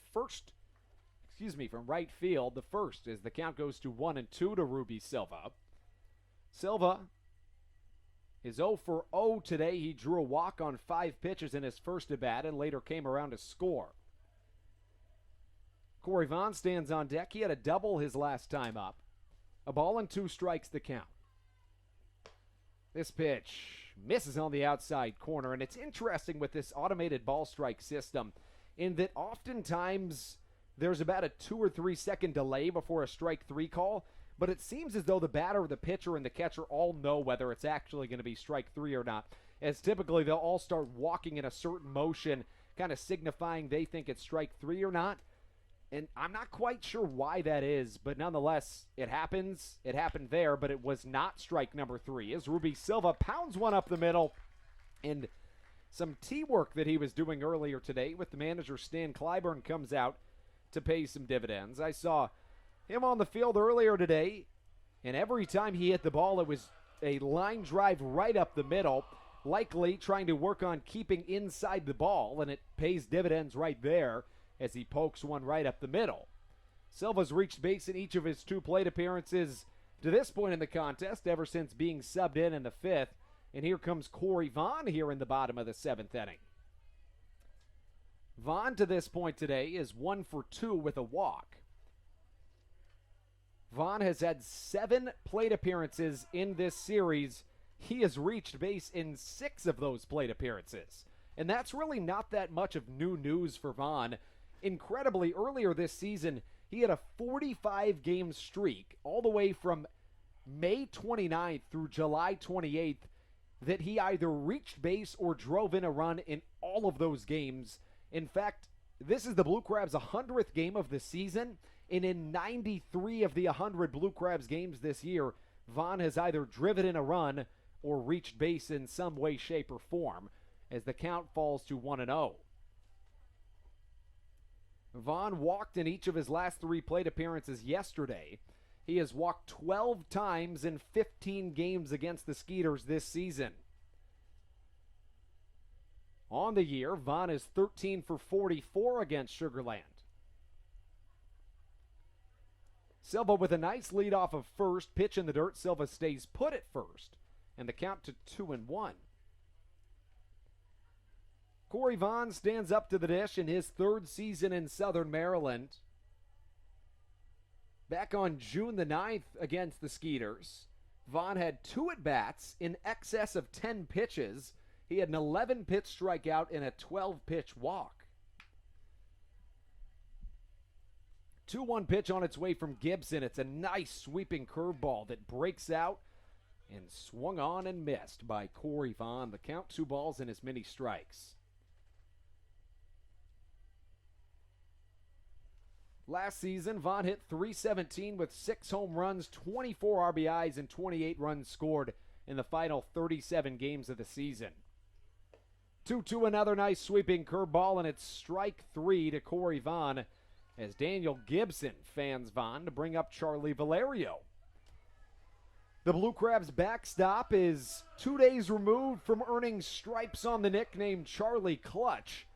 right field to first as the count goes to 1-2 to Ruby Silva. Silva is 0 for 0 today. He drew a walk on 5 pitches in his first at-bat and later came around to score. Corey Vaughn stands on deck. He had a double his last time up. A ball and 2 strikes the count. This pitch misses on the outside corner, and it's interesting with this automated ball strike system in that oftentimes there's about a 2 or 3 second delay before a strike 3 call, but it seems as though the batter, the pitcher, and the catcher all know whether it's actually going to be strike 3 or not, as typically they'll all start walking in a certain motion, kind of signifying they think it's strike 3 or not. And I'm not quite sure why that is, but nonetheless, it happens. It happened there, but it was not strike number 3. As Ruby Silva pounds one up the middle, and some tee work that he was doing earlier today with the manager Stan Clyburn comes out to pay some dividends. I saw him on the field earlier today, and every time he hit the ball, it was a line drive right up the middle, likely trying to work on keeping inside the ball, and it pays dividends right there as he pokes one right up the middle. Silva's reached base in each of his 2 plate appearances to this point in the contest, ever since being subbed in the 5th. And here comes Corey Vaughn here in the bottom of the 7th inning. Vaughn to this point today is 1 for 2 with a walk. Vaughn has had 7 plate appearances in this series. He has reached base in 6 of those plate appearances. And that's really not that much of new news for Vaughn. Incredibly, earlier this season, he had a 45-game streak all the way from May 29th through July 28th that he either reached base or drove in a run in all of those games. In fact, this is the Blue Crabs' 100th game of the season, and in 93 of the 100 Blue Crabs games this year, Vaughn has either driven in a run or reached base in some way, shape, or form, as the count falls to 1-0. Vaughn walked in each of his last 3 plate appearances yesterday. He has walked 12 times in 15 games against the Skeeters this season. On the year, Vaughn is 13 for 44 against Sugarland. Silva with a nice lead off of first. Pitch in the dirt. Silva stays put at first. And the count to 2-1. Corey Vaughn stands up to the dish in his third season in Southern Maryland. Back on June the 9th against the Skeeters, Vaughn had 2 at-bats in excess of 10 pitches. He had an 11-pitch strikeout and a 12-pitch walk. 2-1 pitch on its way from Gibson. It's a nice sweeping curveball that breaks out and swung on and missed by Corey Vaughn. The count 2 balls and as many strikes. Last season, Vaughn hit .317 with 6 home runs, 24 RBIs, and 28 runs scored in the final 37 games of the season. 2-2, another nice sweeping curveball, and it's strike 3 to Corey Vaughn as Daniel Gibson fans Vaughn to bring up Charlie Valerio. The Blue Crabs backstop is 2 days removed from earning stripes on the nickname Charlie Clutch.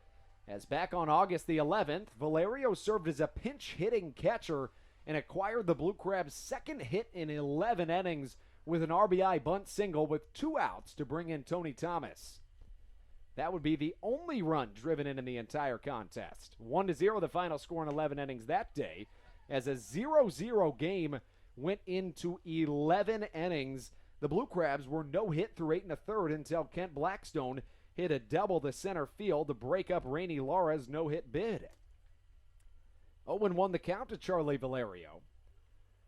As back on August the 11th, Valerio served as a pinch-hitting catcher and acquired the Blue Crabs' second hit in 11 innings with an RBI bunt single with 2 outs to bring in Tony Thomas. That would be the only run driven in the entire contest. 1-0 the final score in 11 innings that day, as a 0-0 game went into 11 innings. The Blue Crabs were no-hit through 8 1/3 until Kent Blackstone hit a double to center field to break up Rainey Lara's no-hit bid. 0-1 the count to Charlie Valerio.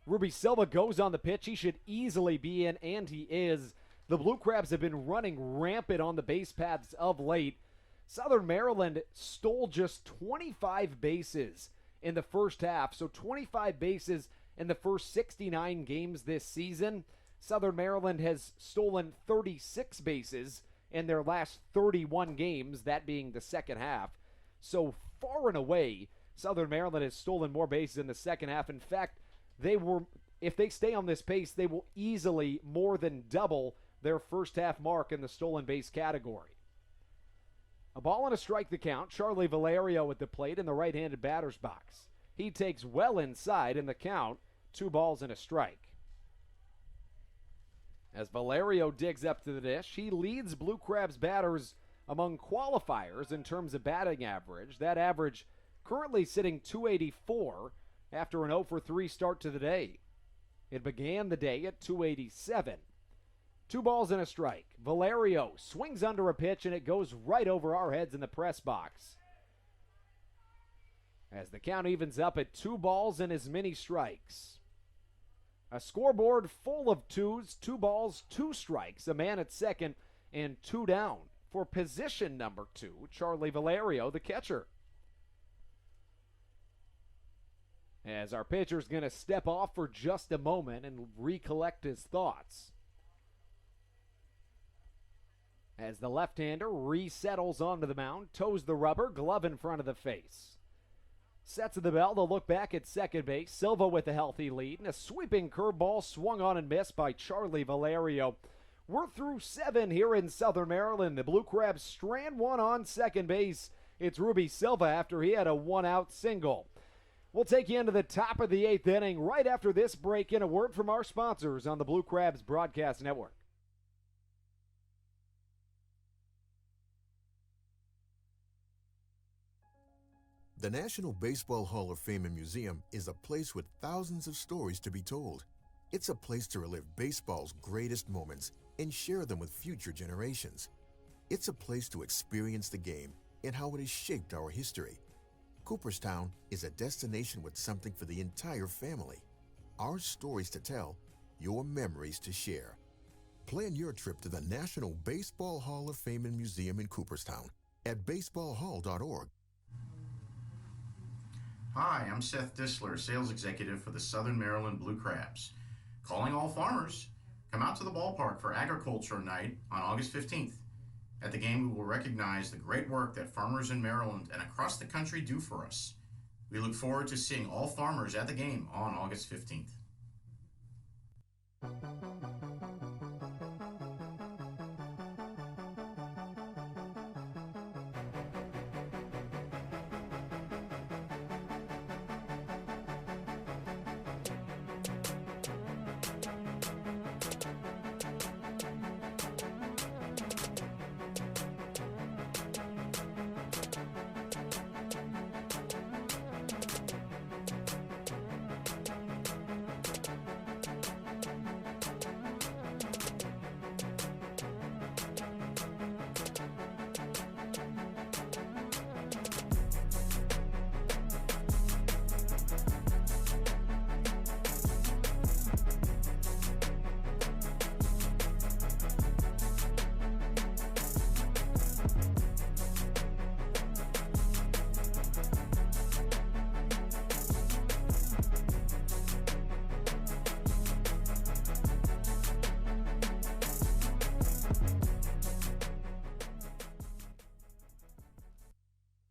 Ruby Silva goes on the pitch. He should easily be in, and he is. The Blue Crabs have been running rampant on the base paths of late. Southern Maryland stole just 25 bases in the first half, so 25 bases in the first 69 games this season. Southern Maryland has stolen 36 bases in their last 31 games, that being the second half. So far and away, Southern Maryland has stolen more bases in the second half. In fact, if they stay on this pace, they will easily more than double their first half mark in the stolen base category. A ball and a strike the count. Charlie Valerio at the plate in the right-handed batter's box. He takes well inside in the count, 2 balls and a strike. As Valerio digs up to the dish, he leads Blue Crabs batters among qualifiers in terms of batting average. That average currently sitting .284 after an 0-for-3 start to the day. It began the day at .287. 2 balls and a strike. Valerio swings under a pitch, and it goes right over our heads in the press box. As the count evens up at 2 balls and as many strikes. A scoreboard full of 2s, 2 balls, 2 strikes, a man at second, and 2 down for position number 2, Charlie Valerio, the catcher. As our pitcher's going to step off for just a moment and recollect his thoughts. As the left-hander resettles onto the mound, toes the rubber, glove in front of the face. Sets of the bell, they'll look back at second base. Silva with a healthy lead, and a sweeping curveball swung on and missed by Charlie Valerio. We're through 7 here in Southern Maryland. The Blue Crabs strand one on second base. It's Ruby Silva after he had a 1-out single. We'll take you into the top of the 8th inning right after this break and a word from our sponsors on the Blue Crabs Broadcast Network.
The National Baseball Hall of Fame and Museum is a place with thousands of stories to be told. It's a place to relive baseball's greatest moments and share them with future generations. It's a place to experience the game and how it has shaped our history. Cooperstown is a destination with something for the entire family. Our stories to tell, your memories to share. Plan your trip to the National Baseball Hall of Fame and Museum in Cooperstown at baseballhall.org.
Hi, I'm Seth Disler, Sales Executive for the Southern Maryland Blue Crabs. Calling all farmers, come out to the ballpark for Agriculture Night on August 15th. At the game, we will recognize the great work that farmers in Maryland and across the country do for us. We look forward to seeing all farmers at the game on August 15th.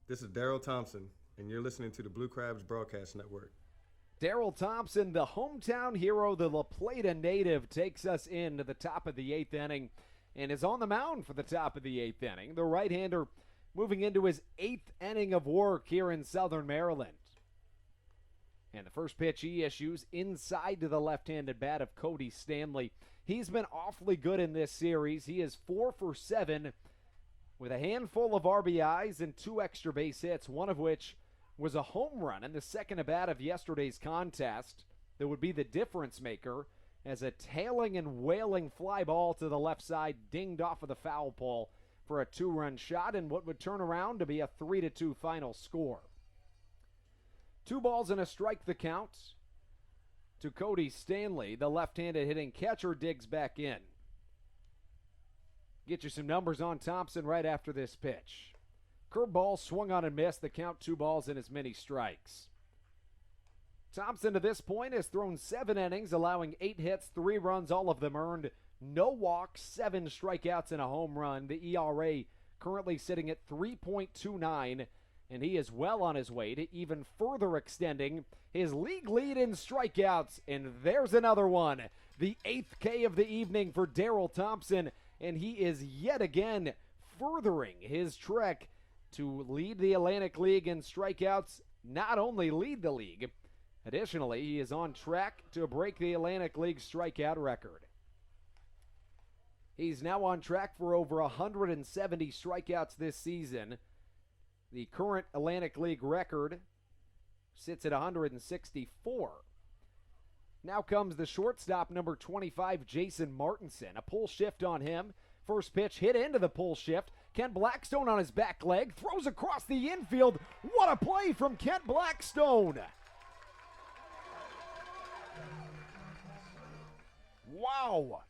This is Daryl Thompson, and you're listening to the Blue Crabs Broadcast Network.
Daryl Thompson, the hometown hero, the La Plata native, takes us into the top of the 8th inning and is on the mound for the top of the 8th inning. The right-hander moving into his 8th inning of work here in Southern Maryland. And the first pitch he issues inside to the left-handed bat of Cody Stanley. He's been awfully good in this series. He is 4 for 7 with a handful of RBIs and 2 extra base hits, one of which was a home run in the second at bat of yesterday's contest that would be the difference maker as a tailing and wailing fly ball to the left side dinged off of the foul pole for a 2-run shot and what would turn around to be a 3-2 final score. 2 balls and a strike the count to Cody Stanley. The left-handed hitting catcher digs back in. Get you some numbers on Thompson right after this pitch. Curveball swung on and missed. The count 2 balls and as many strikes. Thompson to this point has thrown 7 innings, allowing 8 hits, 3 runs, all of them earned. No walks, 7 strikeouts and a home run. The ERA currently sitting at 3.29, and he is well on his way to even further extending his league lead in strikeouts. And there's another one. The 8th K of the evening for Daryl Thompson, and he is yet again furthering his trek to lead the Atlantic League in strikeouts, not only lead the league. Additionally, he is on track to break the Atlantic League strikeout record. He's now on track for over 170 strikeouts this season. The current Atlantic League record sits at 164. Now comes the shortstop, number 25, Jason Martinson. A pull shift on him. First pitch hit into the pull shift. Kent Blackstone on his back leg. Throws across the infield. What a play from Kent Blackstone. Wow.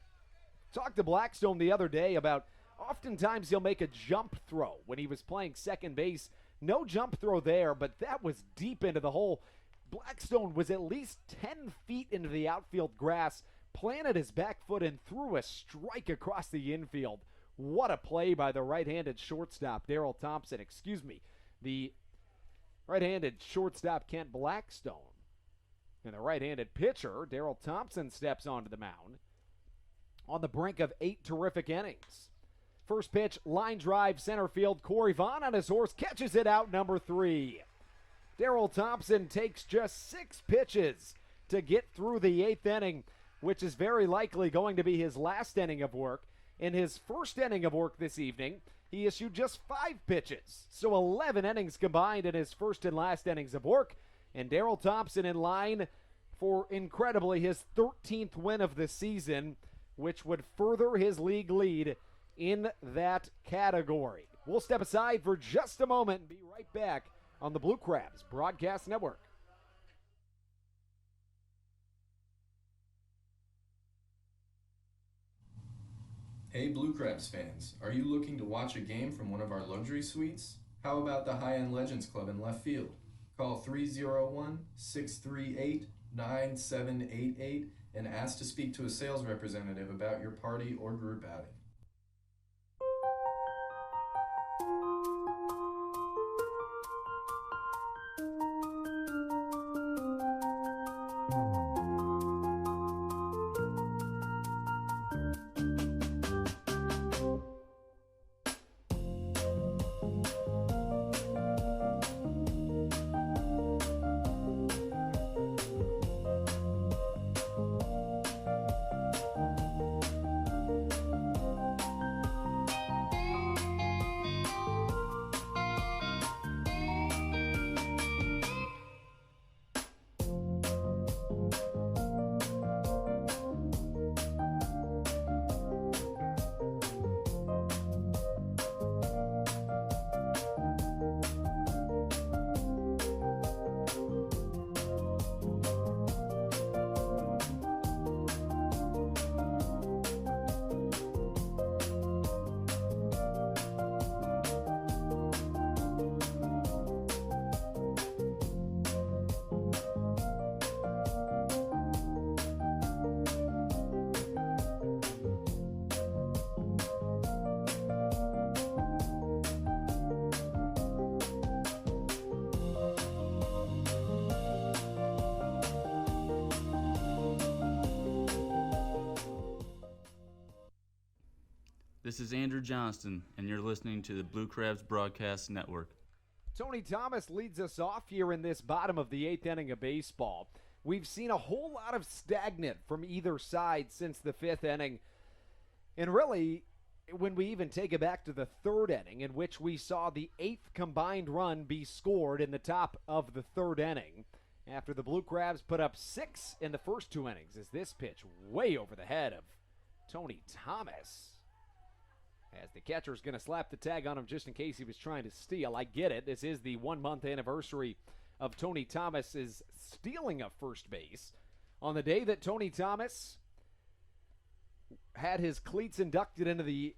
Talked to Blackstone the other day about oftentimes he'll make a jump throw when he was playing second base. No jump throw there, but that was deep into the hole. Blackstone was at least 10 feet into the outfield grass, planted his back foot and threw a strike across the infield. What a play by the right-handed shortstop, Daryl Thompson. The right-handed shortstop, Kent Blackstone. And the right-handed pitcher, Daryl Thompson, steps onto the mound on the brink of 8 terrific innings. First pitch, line drive, center field. Corey Vaughn on his horse, catches it out, number 3. Daryl Thompson takes just 6 pitches to get through the 8th inning, which is very likely going to be his last inning of work. In his first inning of work this evening, he issued just 5 pitches. So 11 innings combined in his first and last innings of work. And Daryl Thompson in line for, incredibly, his 13th win of the season, which would further his league lead in that category. We'll step aside for just a moment and be right back on the Blue Crabs Broadcast Network.
Hey Blue Crabs fans, are you looking to watch a game from one of our luxury suites? How about the High-End Legends Club in left field? Call 301-638-9788 and ask to speak to a sales representative about your party or group outing.
This is Andrew Johnston, and you're listening to the Blue Crabs Broadcast Network.
Tony Thomas leads us off here in this bottom of the 8th inning of baseball. We've seen a whole lot of stagnant from either side since the 5th inning. And really, when we even take it back to the 3rd inning, in which we saw the 8th combined run be scored in the top of the 3rd inning, after the Blue Crabs put up 6 in the first 2 innings, is this pitch way over the head of Tony Thomas. As the catcher's going to slap the tag on him just in case he was trying to steal. I get it. This is the 1-month anniversary of Tony Thomas's stealing of first base. On the day that Tony Thomas had his cleats inducted into the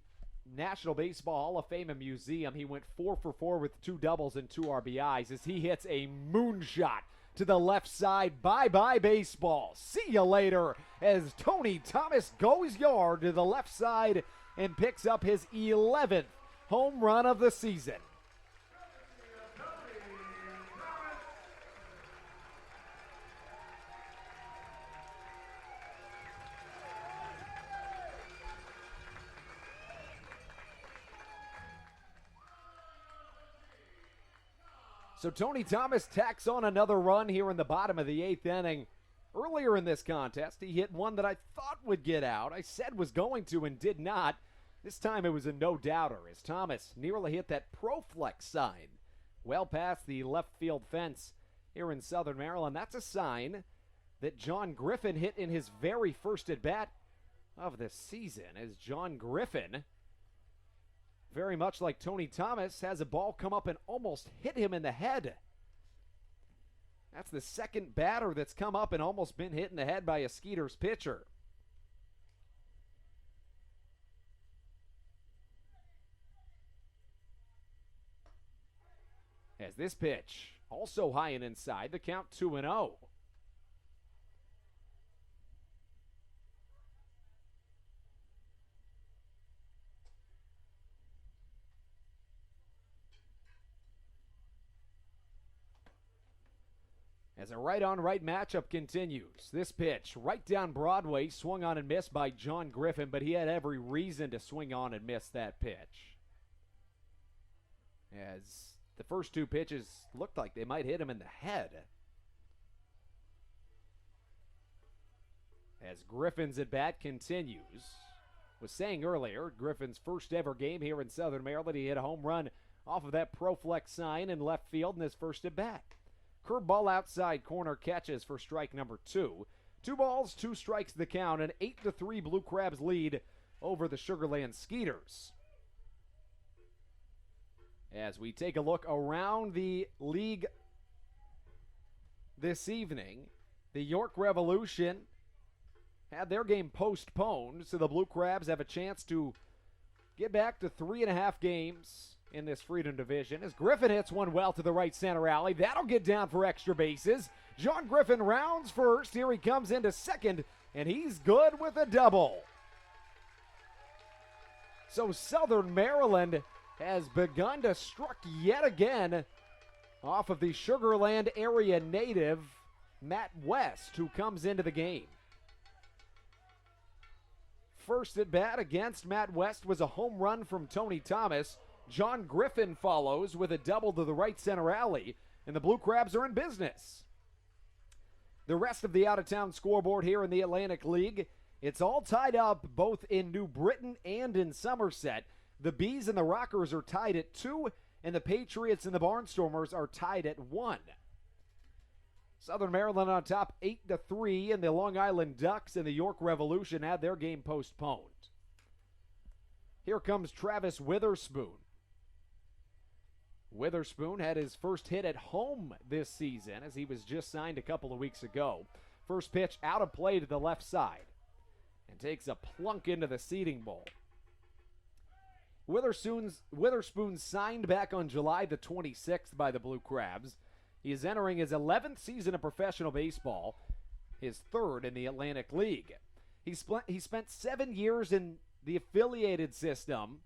National Baseball Hall of Fame and Museum, he went 4 for 4 with 2 doubles and 2 RBIs as he hits a moonshot to the left side. Bye-bye baseball. See you later as Tony Thomas goes yard to the left side and picks up his 11th home run of the season. So Tony Thomas tacks on another run here in the bottom of the 8th inning. Earlier in this contest, he hit one that I thought would get out. I said was going to and did not. This time it was a no-doubter as Thomas nearly hit that ProFlex sign well past the left field fence here in Southern Maryland. That's a sign that John Griffin hit in his very first at-bat of the season, as John Griffin, very much like Tony Thomas, has a ball come up and almost hit him in the head. That's the second batter that's come up and almost been hit in the head by a Skeeters pitcher. As this pitch, also high and inside, the count 2-0. As a right-on-right matchup continues, this pitch right down Broadway, swung on and missed by John Griffin, but he had every reason to swing on and miss that pitch. As the first 2 pitches looked like they might hit him in the head. As Griffin's at-bat continues. Was saying earlier, Griffin's first ever game here in Southern Maryland, he hit a home run off of that ProFlex sign in left field in his first at-bat. Curveball outside corner catches for strike number 2. 2 balls, 2 strikes the count, an 8-3 Blue Crabs lead over the Sugarland Skeeters. As we take a look around the league this evening, the York Revolution had their game postponed, so the Blue Crabs have a chance to get back to 3.5 games in this Freedom Division, as Griffin hits one well to the right center alley. That'll get down for extra bases. John Griffin rounds first. Here he comes into second, and he's good with a double. So Southern Maryland has begun to struck yet again off of the Sugarland area native, Matt West, who comes into the game. First at bat against Matt West was a home run from Tony Thomas. John Griffin follows with a double to the right center alley, and the Blue Crabs are in business. The rest of the out-of-town scoreboard here in the Atlantic League, it's all tied up both in New Britain and in Somerset. The Bees and the Rockers are tied at 2, and the Patriots and the Barnstormers are tied at 1. Southern Maryland on top 8-3, and the Long Island Ducks and the York Revolution had their game postponed. Here comes Travis Witherspoon. Witherspoon had his first hit at home this season as he was just signed a couple of weeks ago. First pitch out of play to the left side and takes a plunk into the seating bowl. Witherspoon signed back on July the 26th by the Blue Crabs. He is entering his 11th season of professional baseball, his 3rd in the Atlantic League. He spent 7 years in the affiliated system,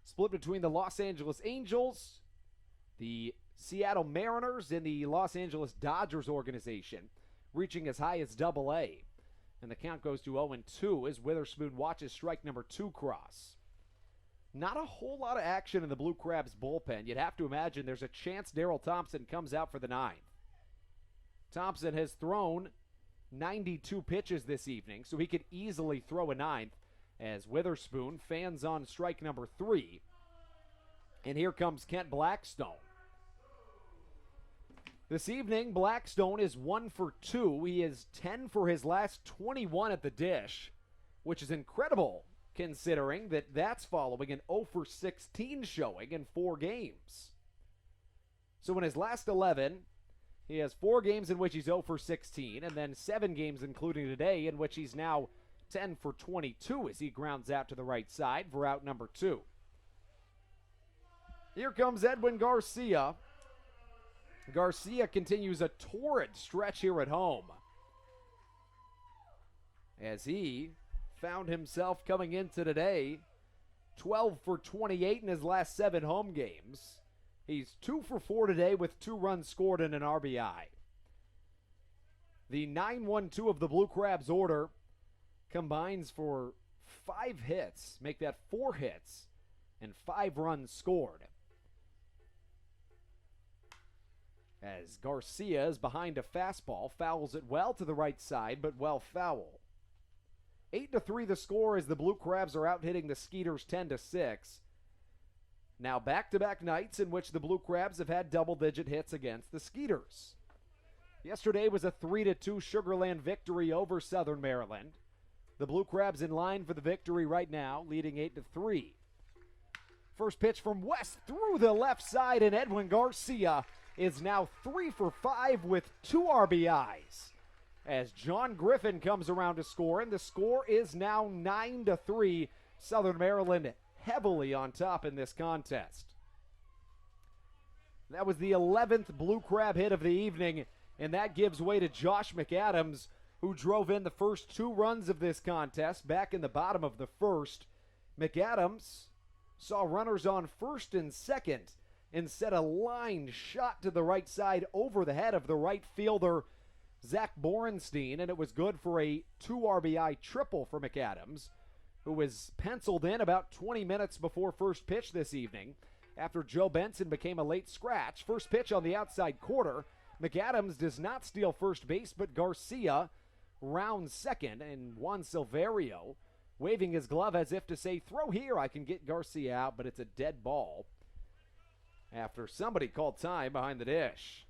split between the Los Angeles Angels, the Seattle Mariners, and the Los Angeles Dodgers organization, reaching as high as AA. And the count goes to 0-2 as Witherspoon watches strike number 2 cross. not a whole lot of action in the Blue Crabs bullpen. You'd have to imagine there's a chance Daryl Thompson comes out for the ninth. Thompson has thrown 92 pitches this evening, so he could easily throw a ninth as Witherspoon fans on strike number 3. And here comes Kent Blackstone. This evening, Blackstone is 1 for 2. He is 10 for his last 21 at the dish, which is incredible considering that that's following an 0 for 16 showing in 4 games. So in his last 11, he has 4 games in which he's 0 for 16, and then 7 games, including today, in which he's now 10 for 22 as he grounds out to the right side for out number 2. Here comes Edwin Garcia. Garcia continues a torrid stretch here at home as he found himself coming into today 12 for 28 in his last 7 home games. He's 2 for 4 today with 2 runs scored and an RBI. The 9-1-2 of the Blue Crabs order combines for 5 hits, make that 4 hits, and 5 runs scored. As Garcia is behind a fastball, fouls it well to the right side, but well foul. 8-3 the score as the Blue Crabs are out hitting the Skeeters 10-6. Now back-to-back nights in which the Blue Crabs have had double-digit hits against the Skeeters. Yesterday was a 3-2 Sugar Land victory over Southern Maryland. The Blue Crabs in line for the victory right now, leading 8-3. First pitch from West through the left side, and Edwin Garcia is now 3 for 5 with 2 RBIs. As John Griffin comes around to score, and the score is now 9-3. Southern Maryland heavily on top in this contest. That was the 11th Blue Crab hit of the evening, and that gives way to Josh McAdams, who drove in the first 2 runs of this contest back in the bottom of the first. McAdams saw runners on first and second and set a line shot to the right side over the head of the right fielder, Zach Borenstein, and it was good for a 2 RBI triple for McAdams, who was penciled in about 20 minutes before first pitch this evening after Joe Benson became a late scratch. First pitch on the outside quarter. McAdams does not steal first base, but Garcia rounds second, and Juan Silverio waving his glove as if to say, throw here, I can get Garcia out, but it's a dead ball after somebody called time behind the dish.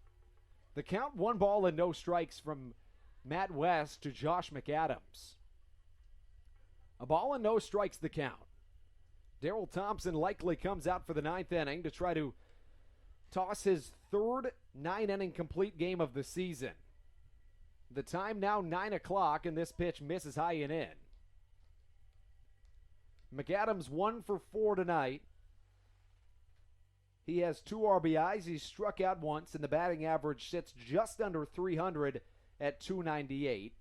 The count, 1 ball and no strikes from Matt West to Josh McAdams. A ball and no strikes the count. Daryl Thompson likely comes out for the 9th inning to try to toss his 3rd 9-inning complete game of the season. The time now 9 o'clock, and this pitch misses high and in. McAdams 1 for 4 tonight. He has 2 RBIs. He's struck out once, and the batting average sits just under 300 at 298.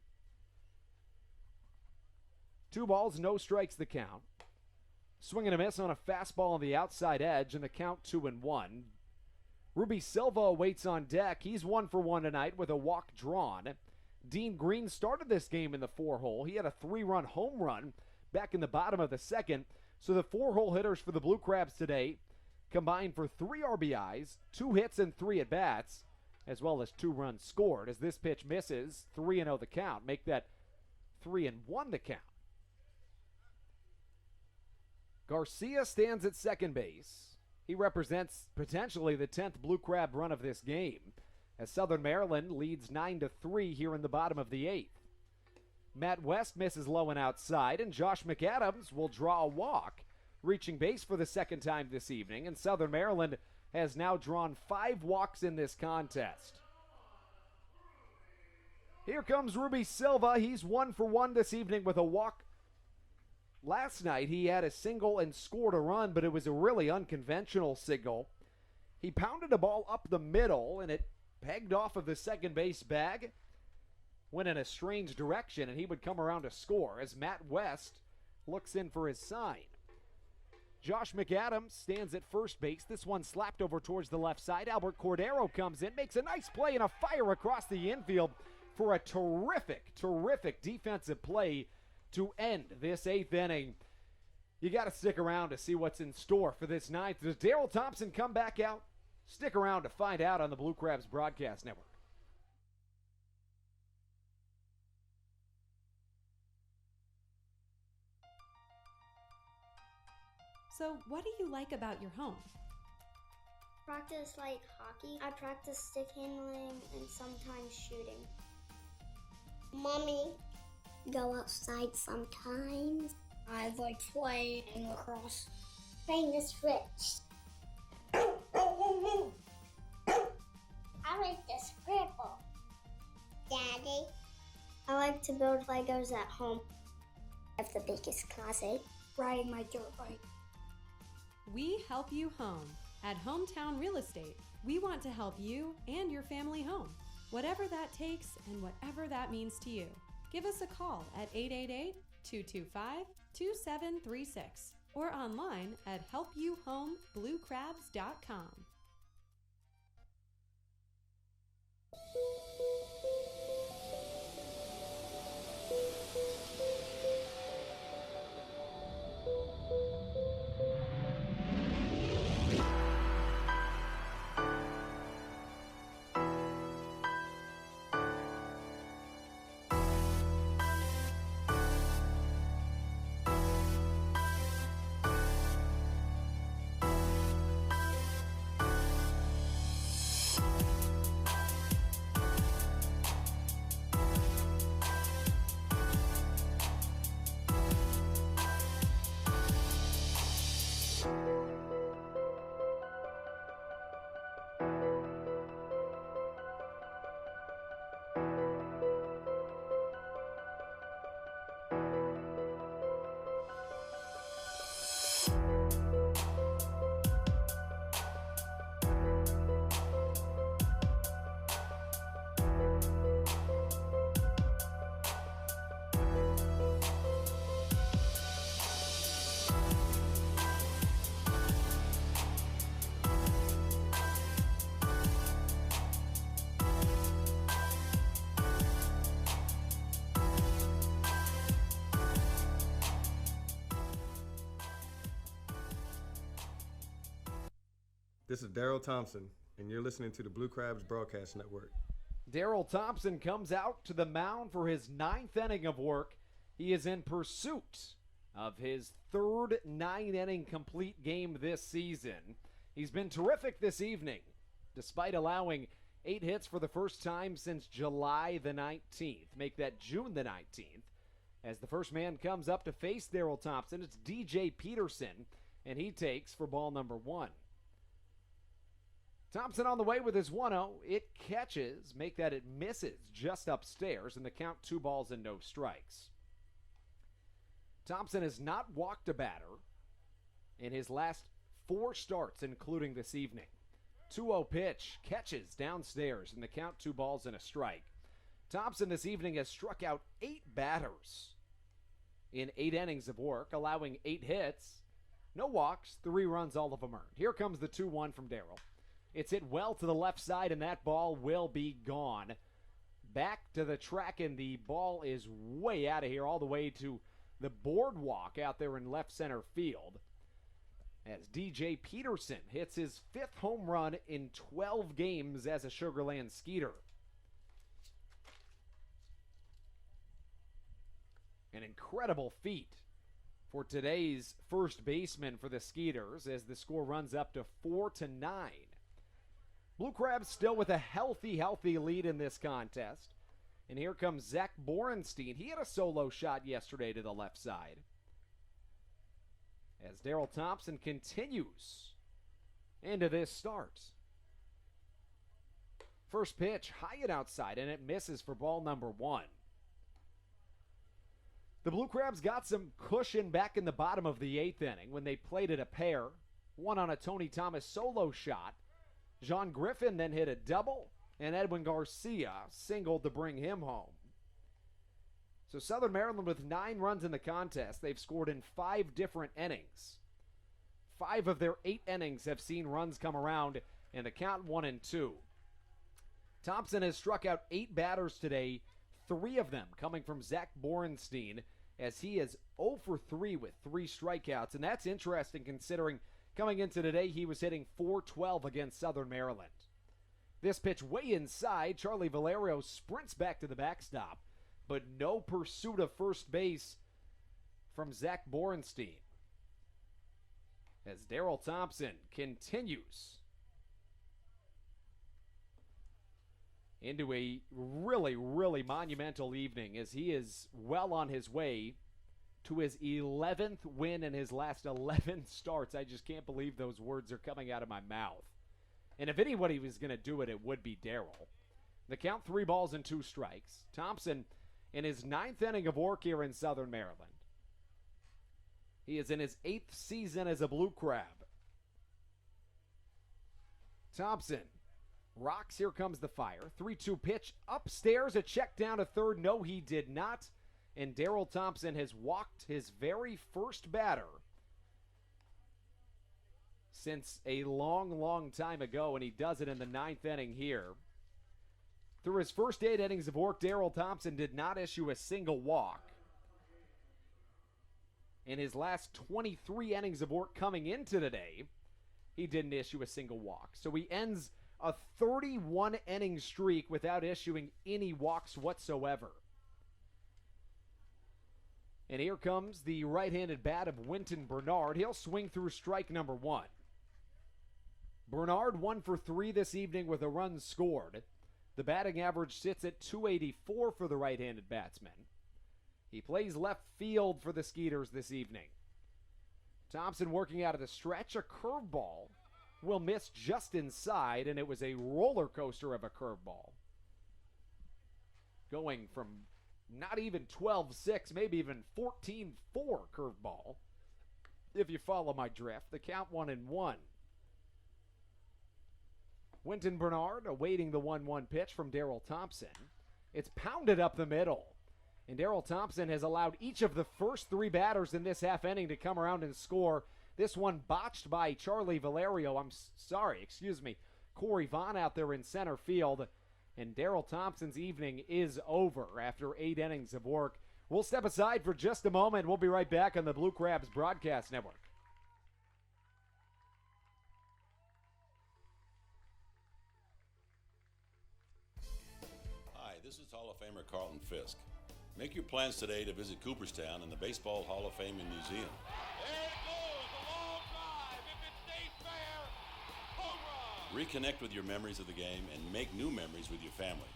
2 balls, no strikes the count. Swing and a miss on a fastball on the outside edge, and the count 2-1. Ruby Silva awaits on deck. He's 1 for 1 tonight with a walk drawn. Dean Green started this game in the 4-hole. He had a 3-run home run back in the bottom of the second. So the 4-hole hitters for the Blue Crabs today combined for 3 RBIs, 2 hits, and 3 at-bats, as well as 2 runs scored. As this pitch misses, 3-0 the count. Make that 3-1 the count. Garcia stands at second base. He represents potentially the 10th Blue Crab run of this game, as Southern Maryland leads 9-3 here in the bottom of the 8th. Matt West misses low and outside, and Josh McAdams will draw a walk, reaching base for the 2nd time this evening, and Southern Maryland has now drawn 5 walks in this contest. Here comes Ruby Silva. He's 1 for 1 this evening with a walk. Last night he had a single and scored a run, but it was a really unconventional single. He pounded a ball up the middle, and it pegged off of the second base bag, went in a strange direction, and he would come around to score as Matt West looks in for his sign. Josh McAdams stands at first base. This one slapped over towards the left side. Albert Cordero comes in, makes a nice play and a fire across the infield for a terrific defensive play to end this 8th inning. You got to stick around to see what's in store for this ninth. Does Daryl Thompson come back out? Stick around to find out on the Blue Crabs Broadcast Network.
So, what do you like about your home?
Practice like hockey. I practice stick handling and sometimes shooting. Mommy. Go outside sometimes. I like playing lacrosse. Playing the switch. I like the scribble. Daddy. I like to build Legos at home. I have the biggest closet. Riding my dirt bike.
We help you home. At Hometown Real Estate, we want to help you and your family home. Whatever that takes and whatever that means to you. Give us a call at 888-225-2736 or online at helpyouhomebluecrabs.com.
This is Daryl Thompson, and you're listening to the Blue Crabs Broadcast Network.
Daryl Thompson comes out to the mound for his ninth inning of work. He is in pursuit of his third nine-inning complete game this season. He's been terrific this evening, despite allowing 8 hits for the first time since July the 19th. Make that June the 19th. As the first man comes up to face Daryl Thompson, it's DJ Peterson, and he takes for ball number 1. Thompson on the way with his 1-0. It catches, make that it misses just upstairs, and the count 2 balls and no strikes. Thompson has not walked a batter in his last 4 starts, including this evening. 2-0 pitch, catches downstairs, and the count 2 balls and a strike. Thompson this evening has struck out 8 batters in 8 innings of work, allowing 8 hits, no walks, 3 runs, all of them earned. Here comes the 2-1 from Daryl. It's hit well to the left side, and that ball will be gone. Back to the track, and the ball is way out of here, all the way to the boardwalk out there in left center field. As DJ Peterson hits his 5th home run in 12 games as a Sugar Land Skeeter. An incredible feat for today's first baseman for the Skeeters as the score runs up to 4-9. Blue Crabs still with a healthy lead in this contest. And here comes Zach Borenstein. He had a solo shot yesterday to the left side. As Daryl Thompson continues into this start. First pitch, high and outside, and it misses for ball number 1. The Blue Crabs got some cushion back in the bottom of the 8th inning when they played it a pair. One on a Tony Thomas solo shot. John Griffin then hit a double, and Edwin Garcia singled to bring him home. So Southern Maryland with 9 runs in the contest. They've scored in 5 different innings. 5 of their 8 innings have seen runs come around in the count 1-2. Thompson has struck out 8 batters today, 3 of them coming from Zach Borenstein, as he is 0 for 3 with 3 strikeouts, and that's interesting considering coming into today he was hitting .412 against Southern Maryland. This pitch way inside, Charlie Valerio sprints back to the backstop, but no pursuit of first base from Zach Borenstein. As Daryl Thompson continues into a really, really monumental evening as he is well on his way to his 11th win in his last 11 starts. I just can't believe those words are coming out of my mouth. And if anybody was going to do it, it would be Daryl. The count 3 balls and 2 strikes. Thompson in his 9th inning of work here in Southern Maryland. He is in his 8th season as a Blue Crab. Thompson rocks, here comes the fire. 3-2 pitch upstairs, a check down to third. No, he did not. And Daryl Thompson has walked his very first batter since a long, long time ago, and he does it in the 9th inning here. Through his first 8 innings of work, Daryl Thompson did not issue a single walk. In his last 23 innings of work coming into today, he didn't issue a single walk. So he ends a 31-inning streak without issuing any walks whatsoever. And here comes the right-handed bat of Winton Bernard. He'll swing through strike number 1. Bernard 1 for 3 this evening with a run scored. The batting average sits at .284 for the right-handed batsman. He plays left field for the Skeeters this evening. Thompson working out of the stretch. A curveball will miss just inside, and it was a roller coaster of a curveball. Going from not even 12-6, maybe even 14-4 curveball. If you follow my drift, the count 1-1. Winton Bernard awaiting the 1-1 pitch from Daryl Thompson. It's pounded up the middle. And Daryl Thompson has allowed each of the first 3 batters in this half inning to come around and score. This one botched by Charlie Valerio. Corey Vaughn out there in center field. And Daryl Thompson's evening is over after 8 innings of work. We'll step aside for just a moment. We'll be right back on the Blue Crabs Broadcast Network.
Hi, this is Hall of Famer Carlton Fisk. Make your plans today to visit Cooperstown and the Baseball Hall of Fame and Museum. Reconnect with your memories of the game and make new memories with your family.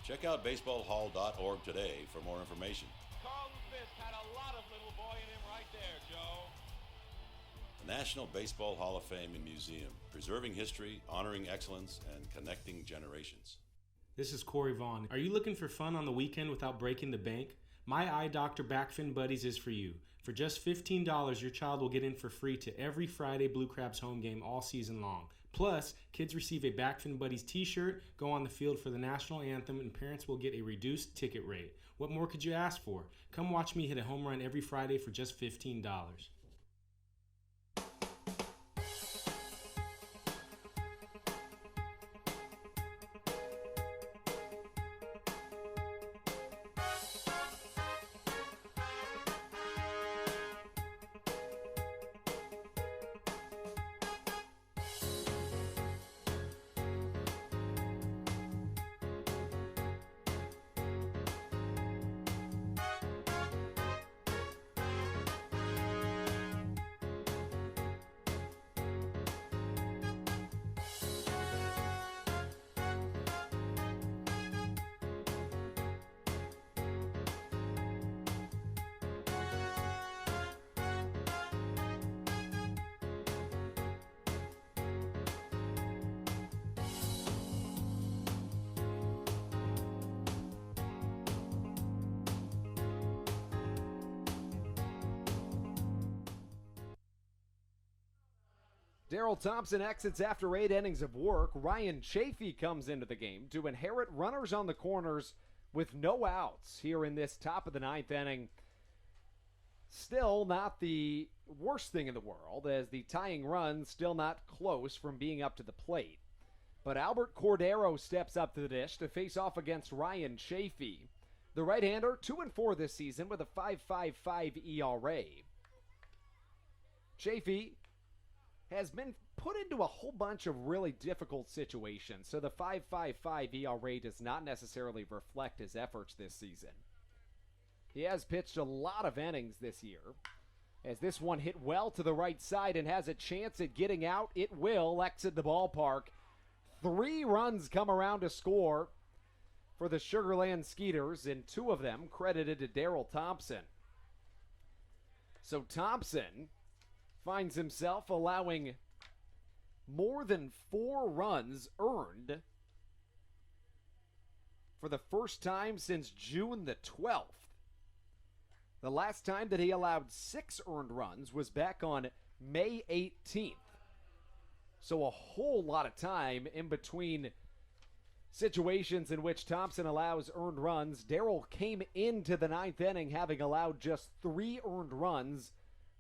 Check out baseballhall.org today for more information.
Carlton Fisk had a lot of little boy in him right there, Joe.
The National Baseball Hall of Fame and Museum, preserving history, honoring excellence, and connecting generations.
This is Corey Vaughn. Are you looking for fun on the weekend without breaking the bank? My Eye Doctor Backfin Buddies is for you. For just $15, your child will get in for free to every Friday Blue Crabs home game all season long. Plus, kids receive a Backfin Buddies t-shirt, go on the field for the national anthem, and parents will get a reduced ticket rate. What more could you ask for? Come watch me hit a home run every Friday for just $15.
Daryl Thompson exits after 8 innings of work. Ryan Chafee comes into the game to inherit runners on the corners with no outs here in this top of the 9th inning. Still not the worst thing in the world, as the tying run still not close from being up to the plate. But Albert Cordero steps up to the dish to face off against Ryan Chafee. The right-hander, 2-4 this season with a 5.55 ERA. Chafee has been put into a whole bunch of really difficult situations, so the 5.55 ERA does not necessarily reflect his efforts this season. He has pitched a lot of innings this year, as this one hit well to the right side and has a chance at getting out. It will exit the ballpark. 3 runs come around to score for the Sugar Land Skeeters, and 2 of them credited to Daryl Thompson. So Thompson finds himself allowing more than 4 runs earned for the first time since June the 12th. The last time that he allowed 6 earned runs was back on May 18th. So a whole lot of time in between situations in which Thompson allows earned runs. Daryl came into the 9th inning having allowed just 3 earned runs,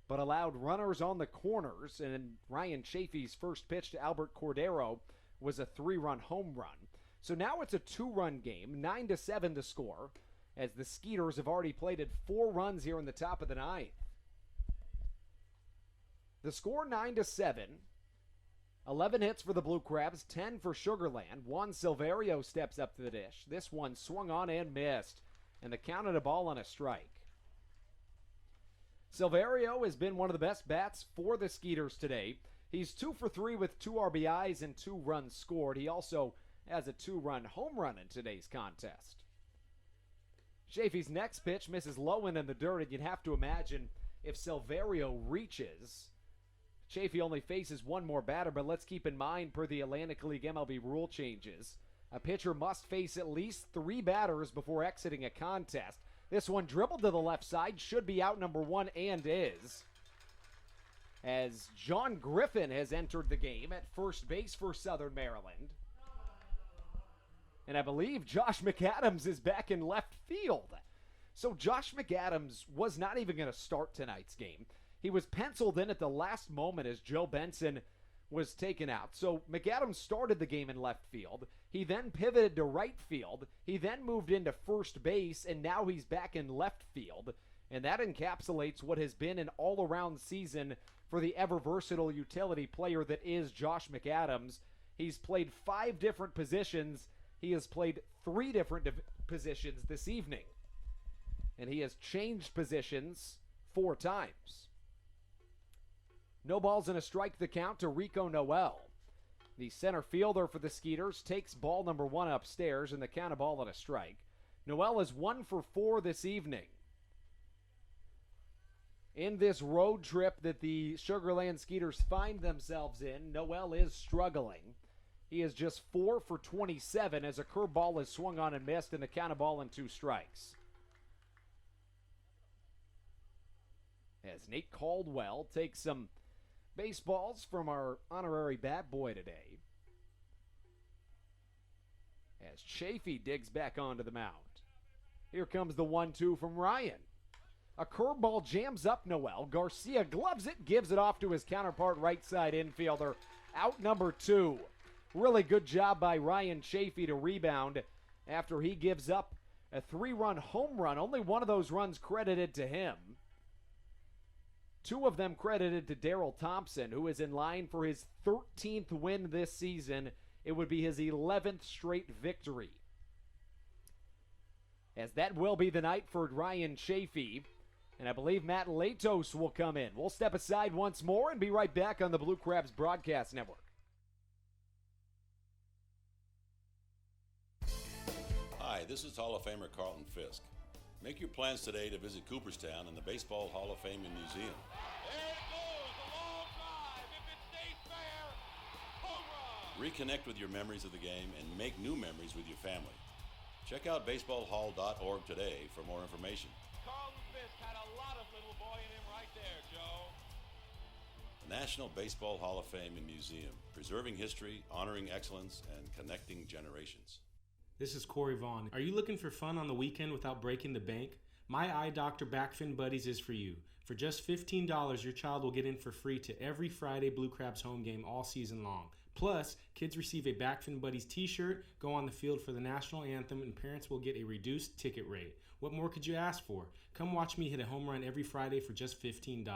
but allowed runners on the corners, and Ryan Chafee's first pitch to Albert Cordero was a 3-run home run. So now it's a 2-run game, 9-7 to score, as the Skeeters have already plated 4 runs here in the top of the 9th. The score 9-7. 11 hits for the Blue Crabs, 10 for Sugar Land. Juan Silverio steps up to the dish. This one swung on and missed, and the count of a ball on a strike. Silverio has been one of the best bats for the Skeeters today. He's 2 for 3 with 2 RBIs and 2 runs scored. He also has a 2-run home run in today's contest. Chafee's next pitch misses low in the dirt, and you'd have to imagine if Silverio reaches, Chafee only faces 1 more batter, but let's keep in mind, per the Atlantic League MLB rule changes, a pitcher must face at least 3 batters before exiting a contest. This one dribbled to the left side, should be out number 1, and is, as John Griffin has entered the game at first base for Southern Maryland. And I believe Josh McAdams is back in left field. So Josh McAdams was not even going to start tonight's game. He was penciled in at the last moment as Joe Benson was taken out. So McAdams started the game in left field. He then pivoted to right field. He then moved into first base, and now he's back in left field. And that encapsulates what has been an all-around season for the ever-versatile utility player that is Josh McAdams. He's played 5 different positions. He has played 3 different positions this evening. And he has changed positions 4 times. No balls and a strike the count to Rico Noel. The center fielder for the Skeeters takes ball number 1 upstairs, and the count of ball and a strike. Noel is 1 for 4 this evening. In this road trip that the Sugar Land Skeeters find themselves in, Noel is struggling. He is just 4 for 27 as a curveball is swung on and missed, and the count of ball and 2 strikes. As Nate Caldwell takes some baseballs from our honorary bat boy today. As Chafee digs back onto the mound. Here comes the 1-2 from Ryan. A curveball jams up Noel. Garcia gloves it, gives it off to his counterpart right side infielder. Out number 2. Really good job by Ryan Chafee to rebound after he gives up a 3-run home run. Only 1 of those runs credited to him. 2 of them credited to Daryl Thompson, who is in line for his 13th win this season. It would be his 11th straight victory. As that will be the night for Ryan Chafee. And I believe Matt Latos will come in. We'll step aside once more and be right back on the Blue Crabs Broadcast Network.
Hi, this is Hall of Famer Carlton Fisk. Make your plans today to visit Cooperstown and the Baseball Hall of Fame and Museum. Reconnect with your memories of the game and make new memories with your family. Check out baseballhall.org today for more information.
Carlton Fisk had a lot of little boy in him right there, Joe.
National Baseball Hall of Fame and Museum, preserving history, honoring excellence, and connecting generations.
This is Corey Vaughn. Are you looking for fun on the weekend without breaking the bank? My Eye Doctor Backfin Buddies is for you. For just $15, your child will get in for free to every Friday Blue Crabs home game all season long. Plus, kids receive a Backfin Buddies t-shirt, go on the field for the national anthem, and parents will get a reduced ticket rate. What more could you ask for? Come watch me hit a home run every Friday for just $15.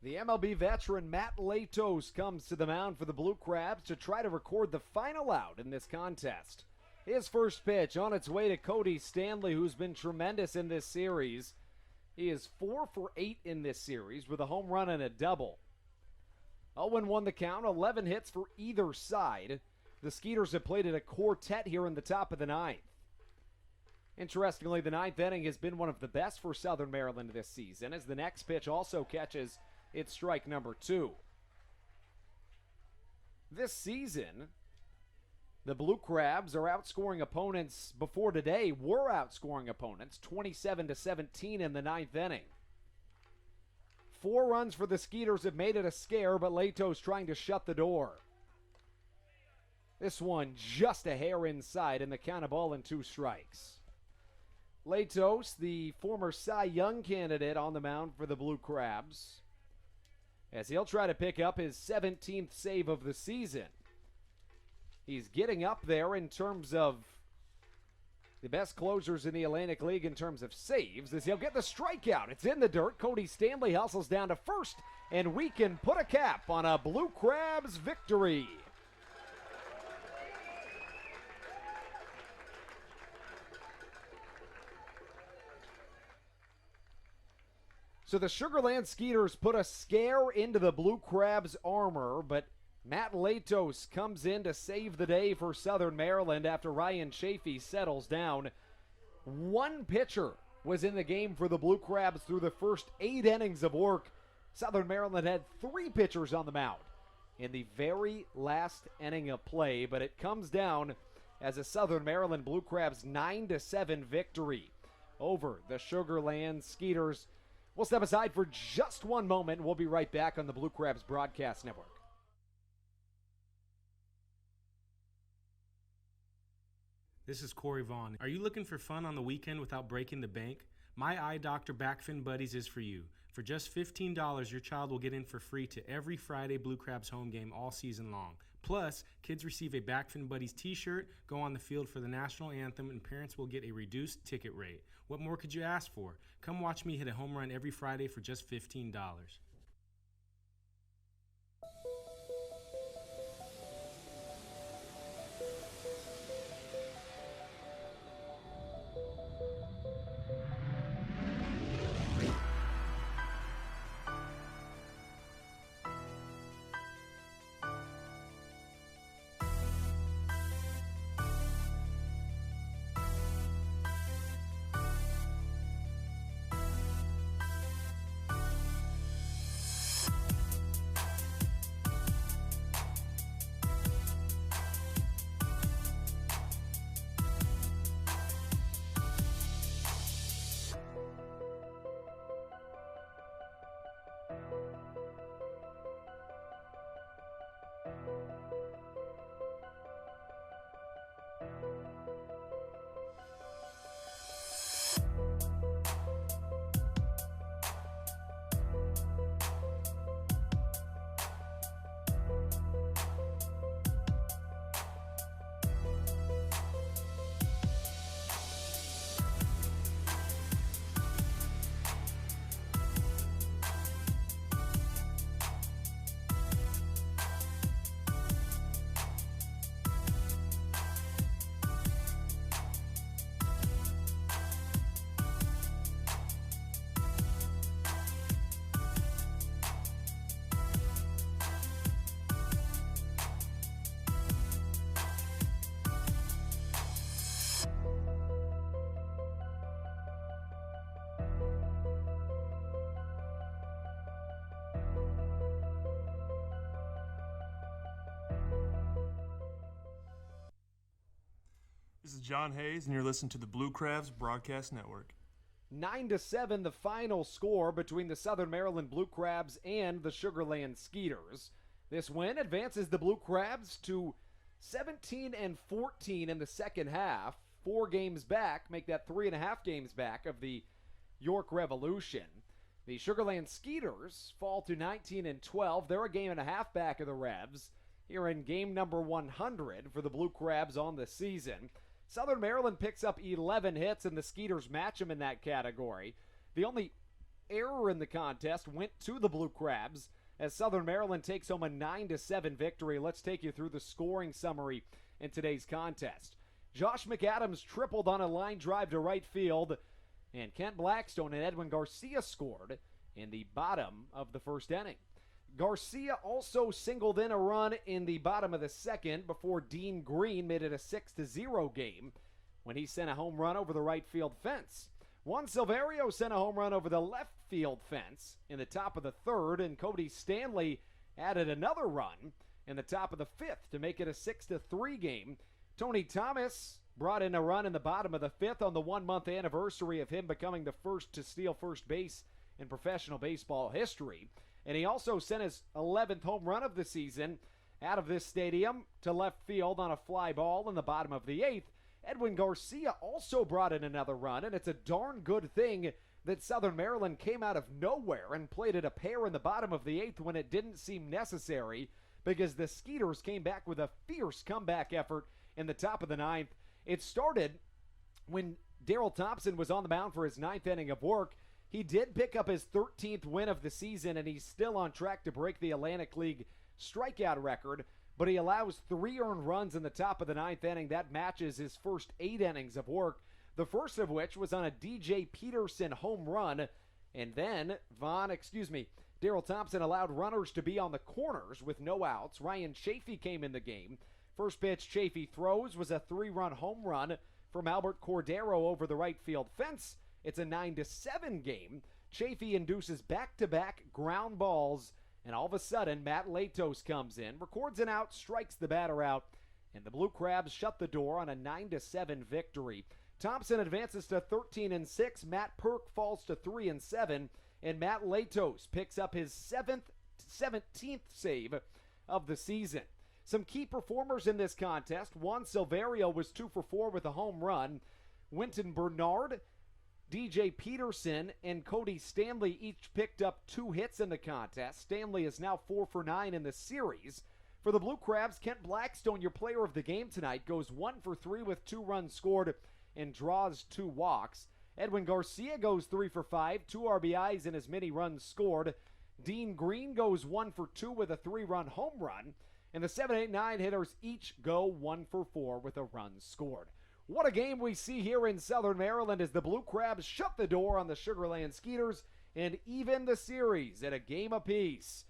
The MLB veteran Matt Latos comes to the mound for the Blue Crabs to try to record the final out in this contest. His first pitch on its way to Cody Stanley, who's been tremendous in this series. He is 4 for 8 in this series with a home run and a double. 0-1 the count, 11 hits for either side. The Skeeters have played at a quartet here in the top of the ninth. Interestingly, the ninth inning has been one of the best for Southern Maryland this season, as the next pitch also catches its strike number 2. This season, the Blue Crabs are outscoring opponents before today, were outscoring opponents 27-17 in the ninth inning. 4 runs for the Skeeters have made it a scare, but Latos trying to shut the door. This one just a hair inside, and the count of ball and 2 strikes. Latos, the former Cy Young candidate, on the mound for the Blue Crabs, as he'll try to pick up his 17th save of the season. He's getting up there in terms of the best closers in the Atlantic League in terms of saves, as he'll get the strikeout. It's in the dirt. Cody Stanley hustles down to first, and we can put a cap on a Blue Crabs victory. So the Sugarland Skeeters put a scare into the Blue Crabs' armor, but Matt Latos comes in to save the day for Southern Maryland after Ryan Chafee settles down. 1 pitcher was in the game for the Blue Crabs through the first 8 innings of work. Southern Maryland had 3 pitchers on the mound in the very last inning of play, but it comes down as a Southern Maryland Blue Crabs 9-7 victory over the Sugarland Skeeters. We'll step aside for just one moment. We'll be right back on the Blue Crabs Broadcast Network.
This is Corey Vaughn. Are you looking for fun on the weekend without breaking the bank? My Eye Doctor Backfin Buddies is for you. For just $15, your child will get in for free to every Friday Blue Crabs home game all season long. Plus, kids receive a Backfin Buddies t-shirt, go on the field for the national anthem, and parents will get a reduced ticket rate. What more could you ask for? Come watch me hit a home run every Friday for just $15.
John Hayes, and you're listening to the Blue Crabs Broadcast Network.
9-7 the final score between the Southern Maryland Blue Crabs and the Sugarland Skeeters. This win advances the Blue Crabs to 17-14 in the second half. 4 games back, make that 3.5 games back of the York Revolution. The Sugarland Skeeters fall to 19-12. They're a game and a half back of the Revs here in game number 100 for the Blue Crabs on the season. Southern Maryland picks up 11 hits, and the Skeeters match them in that category. The only error in the contest went to the Blue Crabs as Southern Maryland takes home a 9-7 victory. Let's take you through the scoring summary in today's contest. Josh McAdams tripled on a line drive to right field, and Kent Blackstone and Edwin Garcia scored in the bottom of the first inning. Garcia also singled in a run in the bottom of the second before Dean Green made it a 6-0 game when he sent a home run over the right field fence. Juan Silverio sent a home run over the left field fence in the top of the third, and Cody Stanley added another run in the top of the fifth to make it a 6-3 game. Tony Thomas brought in a run in the bottom of the fifth on the 1-month anniversary of him becoming the first to steal first base in professional baseball history. And he also sent his 11th home run of the season out of this stadium to left field on a fly ball in the bottom of the eighth. Edwin Garcia also brought in another run, and it's a darn good thing that Southern Maryland came out of nowhere and played it a pair in the bottom of the eighth when it didn't seem necessary, because the Skeeters came back with a fierce comeback effort in the top of the ninth. It started when Daryl Thompson was on the mound for his 9th inning of work. He did pick up his 13th win of the season, and he's still on track to break the Atlantic League strikeout record, but he allows 3 earned runs in the top of the 9th inning. That matches his first 8 innings of work, the first of which was on a DJ Peterson home run, and then Daryl Thompson allowed runners to be on the corners with no outs. Ryan Chafee came in the game. First pitch Chafee throws was a 3-run home run from Albert Cordero over the right field fence. It's a 9-7 game. Chafee induces back-to-back ground balls, and all of a sudden, Matt Latos comes in, records an out, strikes the batter out, and the Blue Crabs shut the door on a 9-7 victory. Thompson advances to 13-6. Matt Perk falls to 3-7, and Matt Latos picks up his 17th save of the season. Some key performers in this contest. Juan Silverio was 2 for 4 with a home run. Winton Bernard, DJ Peterson, and Cody Stanley each picked up 2 hits in the contest. Stanley is now 4 for 9 in the series. For the Blue Crabs, Kent Blackstone, your player of the game tonight, goes 1 for 3 with 2 runs scored and draws 2 walks. Edwin Garcia goes 3 for 5, 2 RBIs and as many runs scored. Dean Green goes 1 for 2 with a 3-run home run. And the 7, 8, 9 hitters each go 1 for 4 with a run scored. What a game we see here in Southern Maryland as the Blue Crabs shut the door on the Sugarland Skeeters and even the series at a game apiece.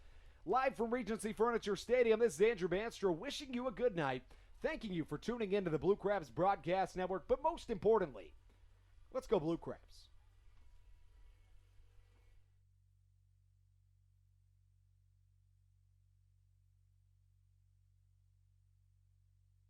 Live from Regency Furniture Stadium, this is Andrew Banstra wishing you a good night, thanking you for tuning into the Blue Crabs Broadcast Network, but most importantly, let's go Blue Crabs.